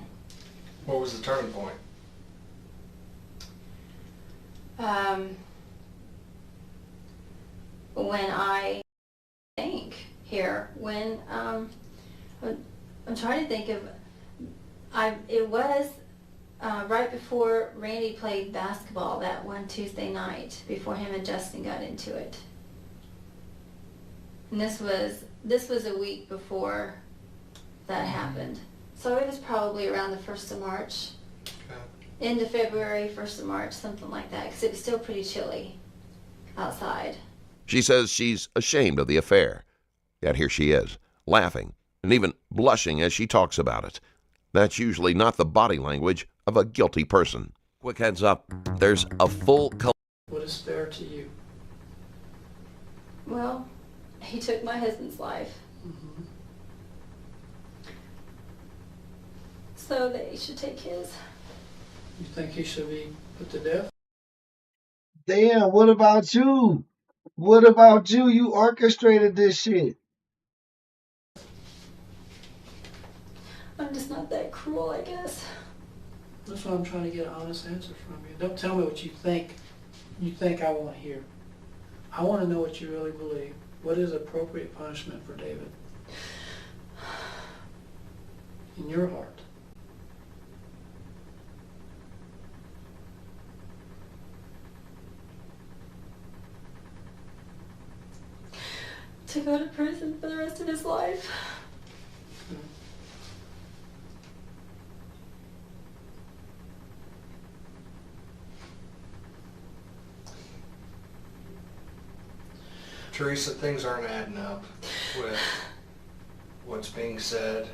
What was the turning point? When I think here, when I'm trying to think of, it was right before Randy played basketball that one Tuesday night, before him and Justin got into it. And this was a week before that happened. So it was probably around the 1st of March. Okay. End of February, 1st of March, something like that, because it was still pretty chilly outside. She says she's ashamed of the affair. Yet here she is, laughing and even blushing as she talks about it. That's usually not the body language of a guilty person. Quick heads up, there's a full... What is fair to you? Well, he took my husband's life. Mm-hmm. So that he should take his. You think he should be put to death? Damn, what about you? What about you? You orchestrated this shit. I'm just not that cruel, I guess. That's why I'm trying to get an honest answer from you. Don't tell me what you think I want to hear. I want to know what you really believe. What is appropriate punishment for David? In your heart. To go to prison for the rest of his life. Teresa, things aren't adding up with what's being said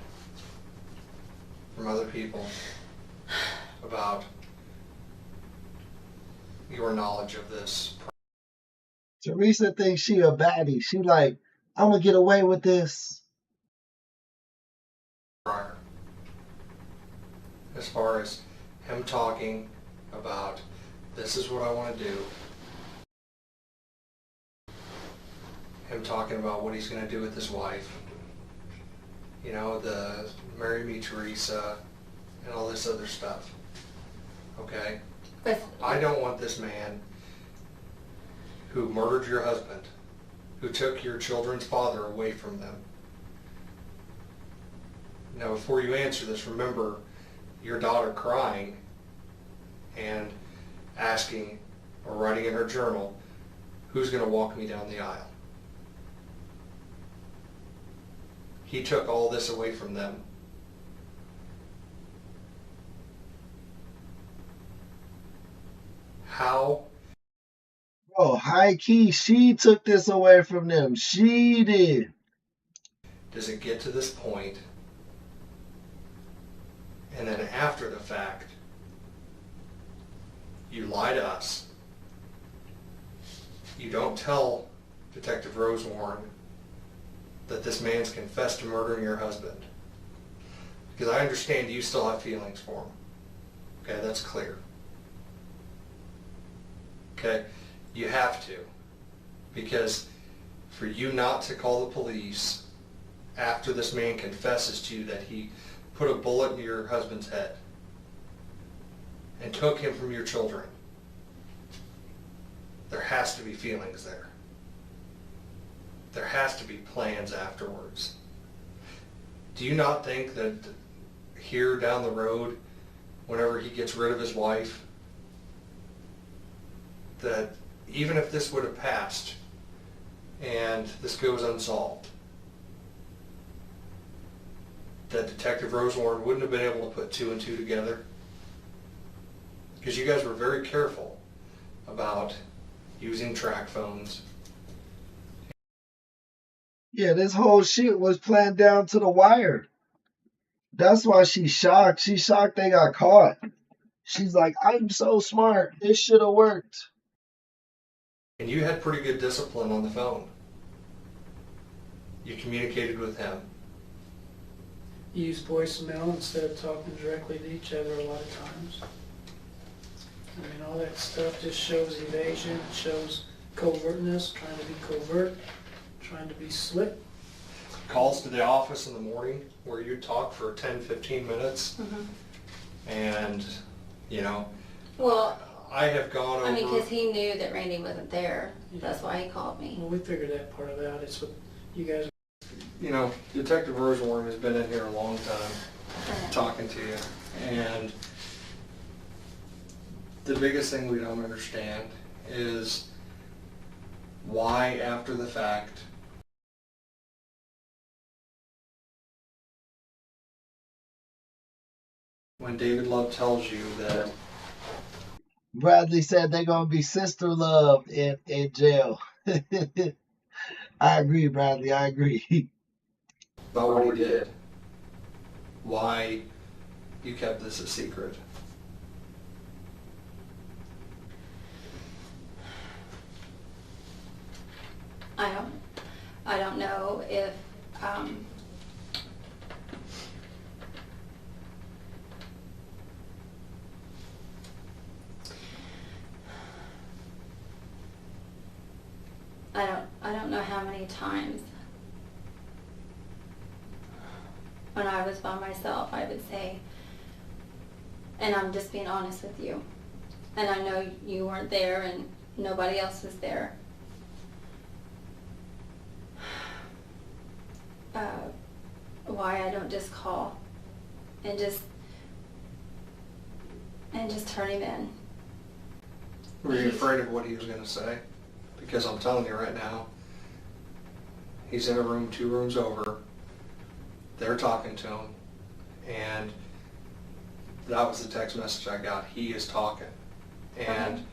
from other people about your knowledge of this. Teresa thinks she a baddie. She like, I'm gonna get away with this. Prior. As far as him talking about, this is what I want to do. Him talking about what he's going to do with his wife. You know, the marry me Teresa and all this other stuff. Okay? I don't want this man who murdered your husband, who took your children's father away from them. Now, before you answer this, remember your daughter crying and asking or writing in her journal, who's going to walk me down the aisle? He took all this away from them. How? Bro, high key, she took this away from them. She did. Does it get to this point, and then after the fact, you lie to us, you don't tell Detective Rosewarren that this man's confessed to murdering your husband? Because I understand you still have feelings for him. Okay, that's clear. Okay, you have to. Because for you not to call the police after this man confesses to you that he put a bullet in your husband's head and took him from your children, there has to be feelings there. There has to be plans afterwards. Do you not think that here down the road, whenever he gets rid of his wife, that even if this would have passed and this goes unsolved, that Detective Rosewarne wouldn't have been able to put two and two together? Because you guys were very careful about using track phones. Yeah, this whole shit was planned down to the wire. That's why she's shocked. She's shocked they got caught. She's like, I'm so smart. This should have worked. And you had pretty good discipline on the phone. You communicated with him. You use voicemail instead of talking directly to each other a lot of times. I mean, all that stuff just shows evasion, it shows covertness, trying to be covert, trying to be slick. Calls to the office in the morning where you talk for 10, 15 minutes. And, you know, Well, I have gone over... I mean, because he knew that Randy wasn't there. That's why he called me. Well, we figured that part of it out. It's what you guys... You know, Detective Rosewarne has been in here a long time talking to you. And the biggest thing we don't understand is why, after the fact, when David Love tells you that Bradley said they're going to be sister loved in jail. I agree, Bradley. I agree. about what he did, why you kept this a secret. I don't know if I don't know how many times when I was by myself I would say, and I'm just being honest with you, and I know you weren't there and nobody else was there. Why I don't just call and just turn him in. Were you afraid of what he was going to say? Because I'm telling you right now, he's in a room 2 rooms over. They're talking to him, and that was the text message I got. He is talking, and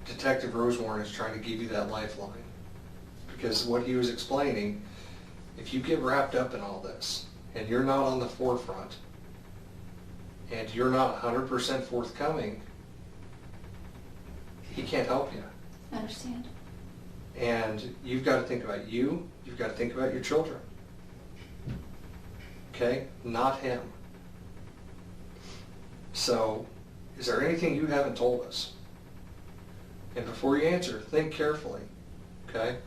Detective Rosewarne is trying to give you that lifeline, because what he was explaining, if you get wrapped up in all this and you're not on the forefront and you're not 100% forthcoming, he can't help you. I understand. And you've got to think about you. You've got to think about your children. Okay? Not him. So, is there anything you haven't told us? And before you answer, think carefully. Okay?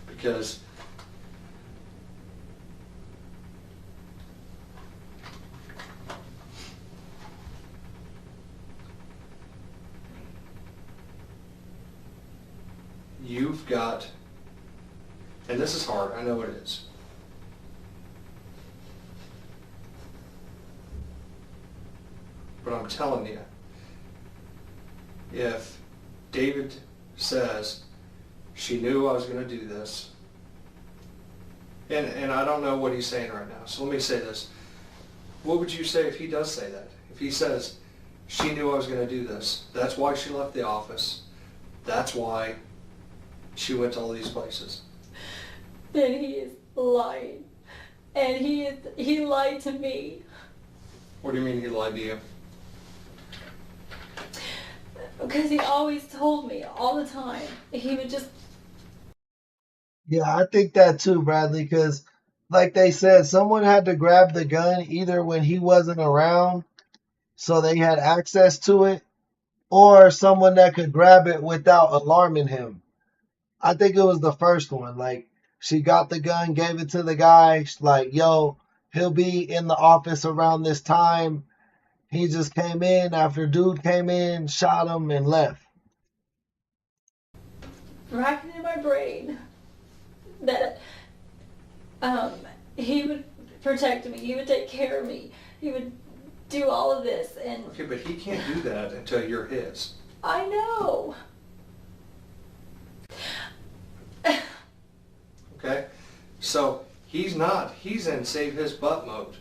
Because you've got, and this is hard, I know it is. But I'm telling you, if David says, she knew I was going to do this, and I don't know what he's saying right now, so let me say this. What would you say if he does say that? If he says, she knew I was going to do this, that's why she left the office, that's why she went to all these places. Then he is lying. And he lied to me. What do you mean he lied to you? Because he always told me all the time. He would just... Yeah, I think that too, Bradley, because like they said, someone had to grab the gun either when he wasn't around so they had access to it, or someone that could grab it without alarming him. I think it was the first one. Like, she got the gun, gave it to the guy. She's like, yo, he'll be in the office around this time. He just came in after dude came in, shot him, and left. racking in my brain. that he would protect me, he would take care of me, he would do all of this. And Okay, but he can't do that until you're his. I know. Okay? So he's in save his butt mode.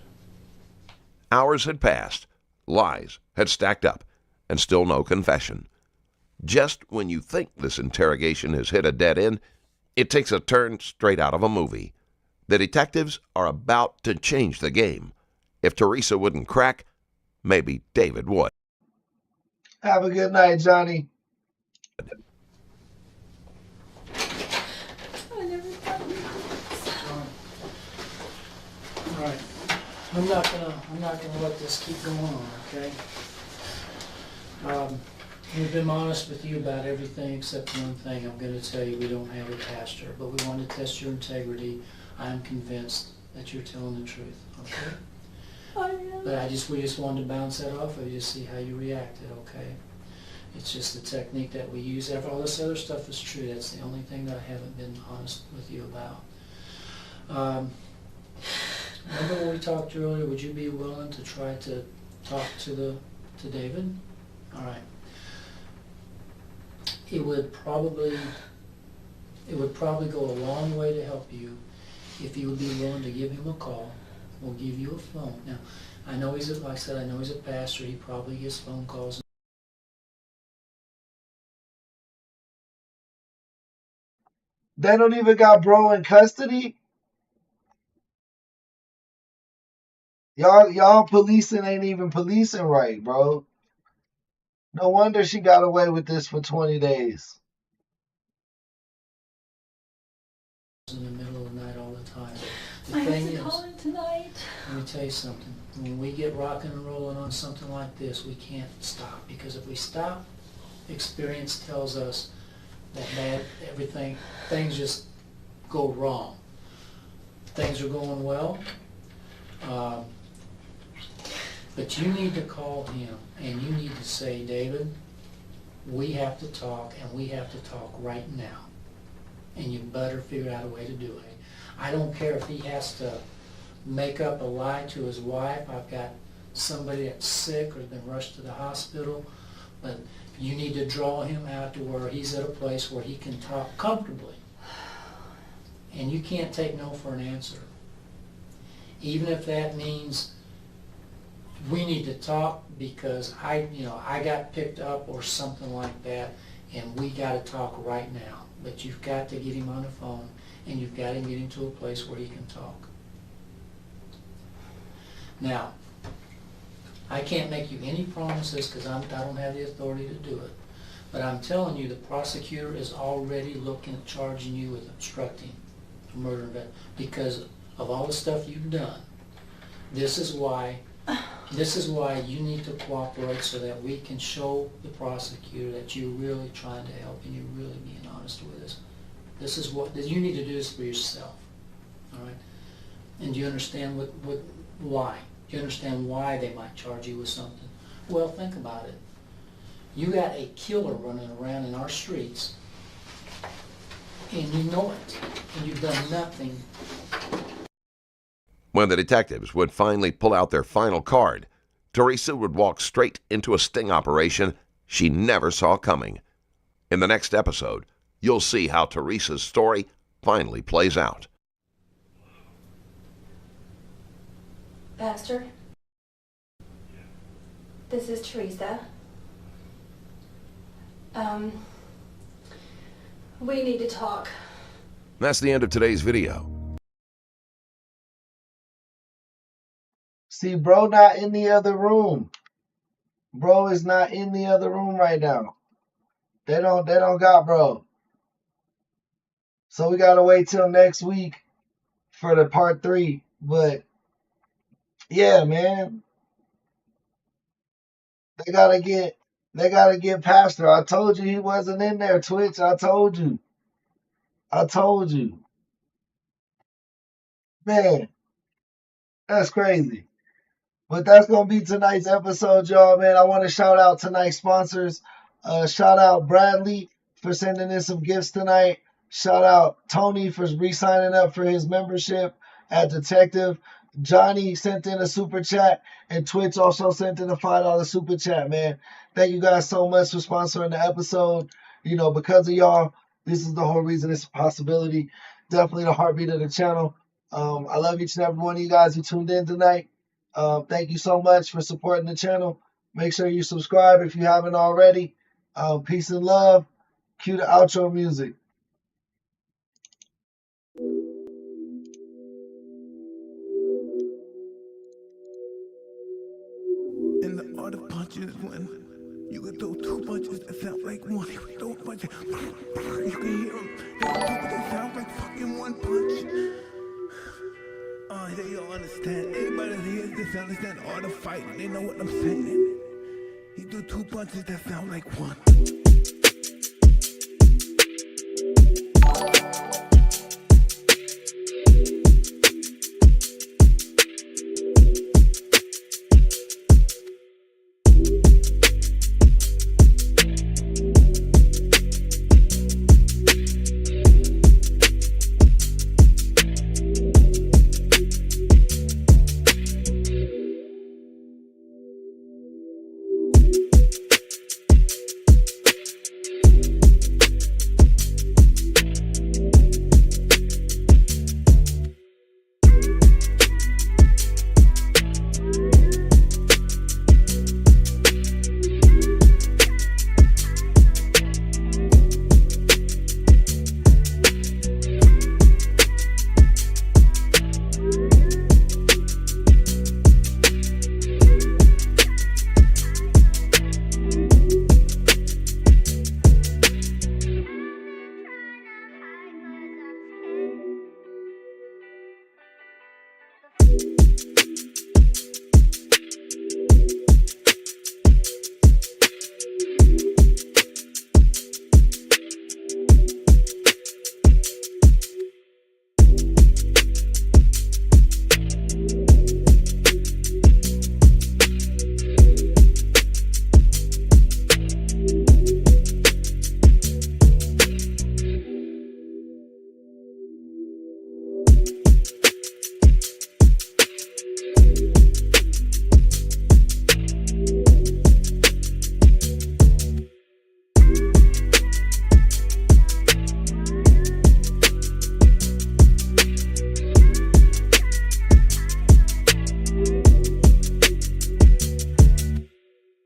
Hours had passed, lies had stacked up, and still no confession. Just when you think this interrogation has hit a dead end, it takes a turn straight out of a movie. The detectives are about to change the game. If Teresa wouldn't crack, maybe David would. Have a good night, Johnny. I never thought of this. All right. I'm not gonna let this keep going on, okay? We've been honest with you about everything except one thing. I'm gonna tell you we don't have a pastor, but we want to test your integrity. I'm convinced that you're telling the truth, okay? I am. But we just wanted to bounce that off of you to see how you reacted, okay? It's just the technique that we use. All this other stuff is true. That's the only thing that I haven't been honest with you about. Remember when we talked earlier, would you be willing to try to talk to David? All right. It would probably go a long way to help you if you would be willing to give him a call. We'll give you a phone. Now, I know like I said, I know he's a pastor. He probably gets phone calls. They don't even got bro in custody. Y'all policing ain't even policing right, bro. No wonder she got away with this for 20 days. In the middle of the night all the time. I have to call him tonight. Let me tell you something. When we get rocking and rolling on something like this, we can't stop. Because if we stop, experience tells us that things just go wrong. Things are going well. But you need to call him and you need to say, David, we have to talk and we have to talk right now. And you better figure out a way to do it. I don't care if he has to make up a lie to his wife. I've got somebody that's sick or has been rushed to the hospital. But you need to draw him out to where he's at a place where he can talk comfortably. And you can't take no for an answer. Even if that means we need to talk because I got picked up or something like that, and we got to talk right now. But you've got to get him on the phone, and you've got to get him to a place where he can talk. Now, I can't make you any promises because I don't have the authority to do it. But I'm telling you, the prosecutor is already looking at charging you with obstructing a murder because of all the stuff you've done. This is why you need to cooperate so that we can show the prosecutor that you're really trying to help and you're really being honest with us. This is what you need to do this for yourself. All right? And do you understand why? Do you understand why they might charge you with something? Well, think about it. You got a killer running around in our streets, and you know it, and you've done nothing. When the detectives would finally pull out their final card, Teresa would walk straight into a sting operation she never saw coming. In the next episode, you'll see how Teresa's story finally plays out. Pastor, this is Teresa. We need to talk. That's the end of today's video. See, bro not in the other room. Bro is not in the other room right now. They don't got bro. So we gotta wait till next week for the part 3. But yeah, man. They gotta get Pastor. I told you he wasn't in there, Twitch. I told you. Man, that's crazy. But that's going to be tonight's episode, y'all, man. I want to shout out tonight's sponsors. Shout out Bradley for sending in some gifts tonight. Shout out Tony for re-signing up for his membership at Detective. Johnny sent in a super chat, and Twitch also sent in a $5 super chat, man. Thank you guys so much for sponsoring the episode. You know, because of y'all, this is the whole reason it's a possibility. Definitely the heartbeat of the channel. I love each and every one of you guys who tuned in tonight. Thank you so much for supporting the channel. Make sure you subscribe if you haven't already. Peace and love. Cue the outro music. And the art of punching is when you can throw two punches that sound like one. You can throw punches, you can hear them. They were two, but they sound like fucking one punch. They all understand. Anybody that hears this understand the art of fighting. They know what I'm saying. He threw two punches that sound like one.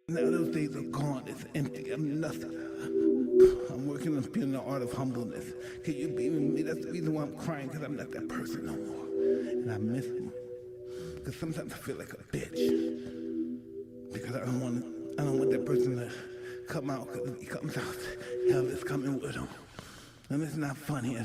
Now those days are gone, it's empty, I'm nothing. I'm working on feeling the art of humbleness. Can you be with me? That's the reason why I'm crying, because I'm not that person no more. And I miss him. Because sometimes I feel like a bitch. Because I don't want that person to come out, because if he comes out, hell is coming with him. And it's not funny.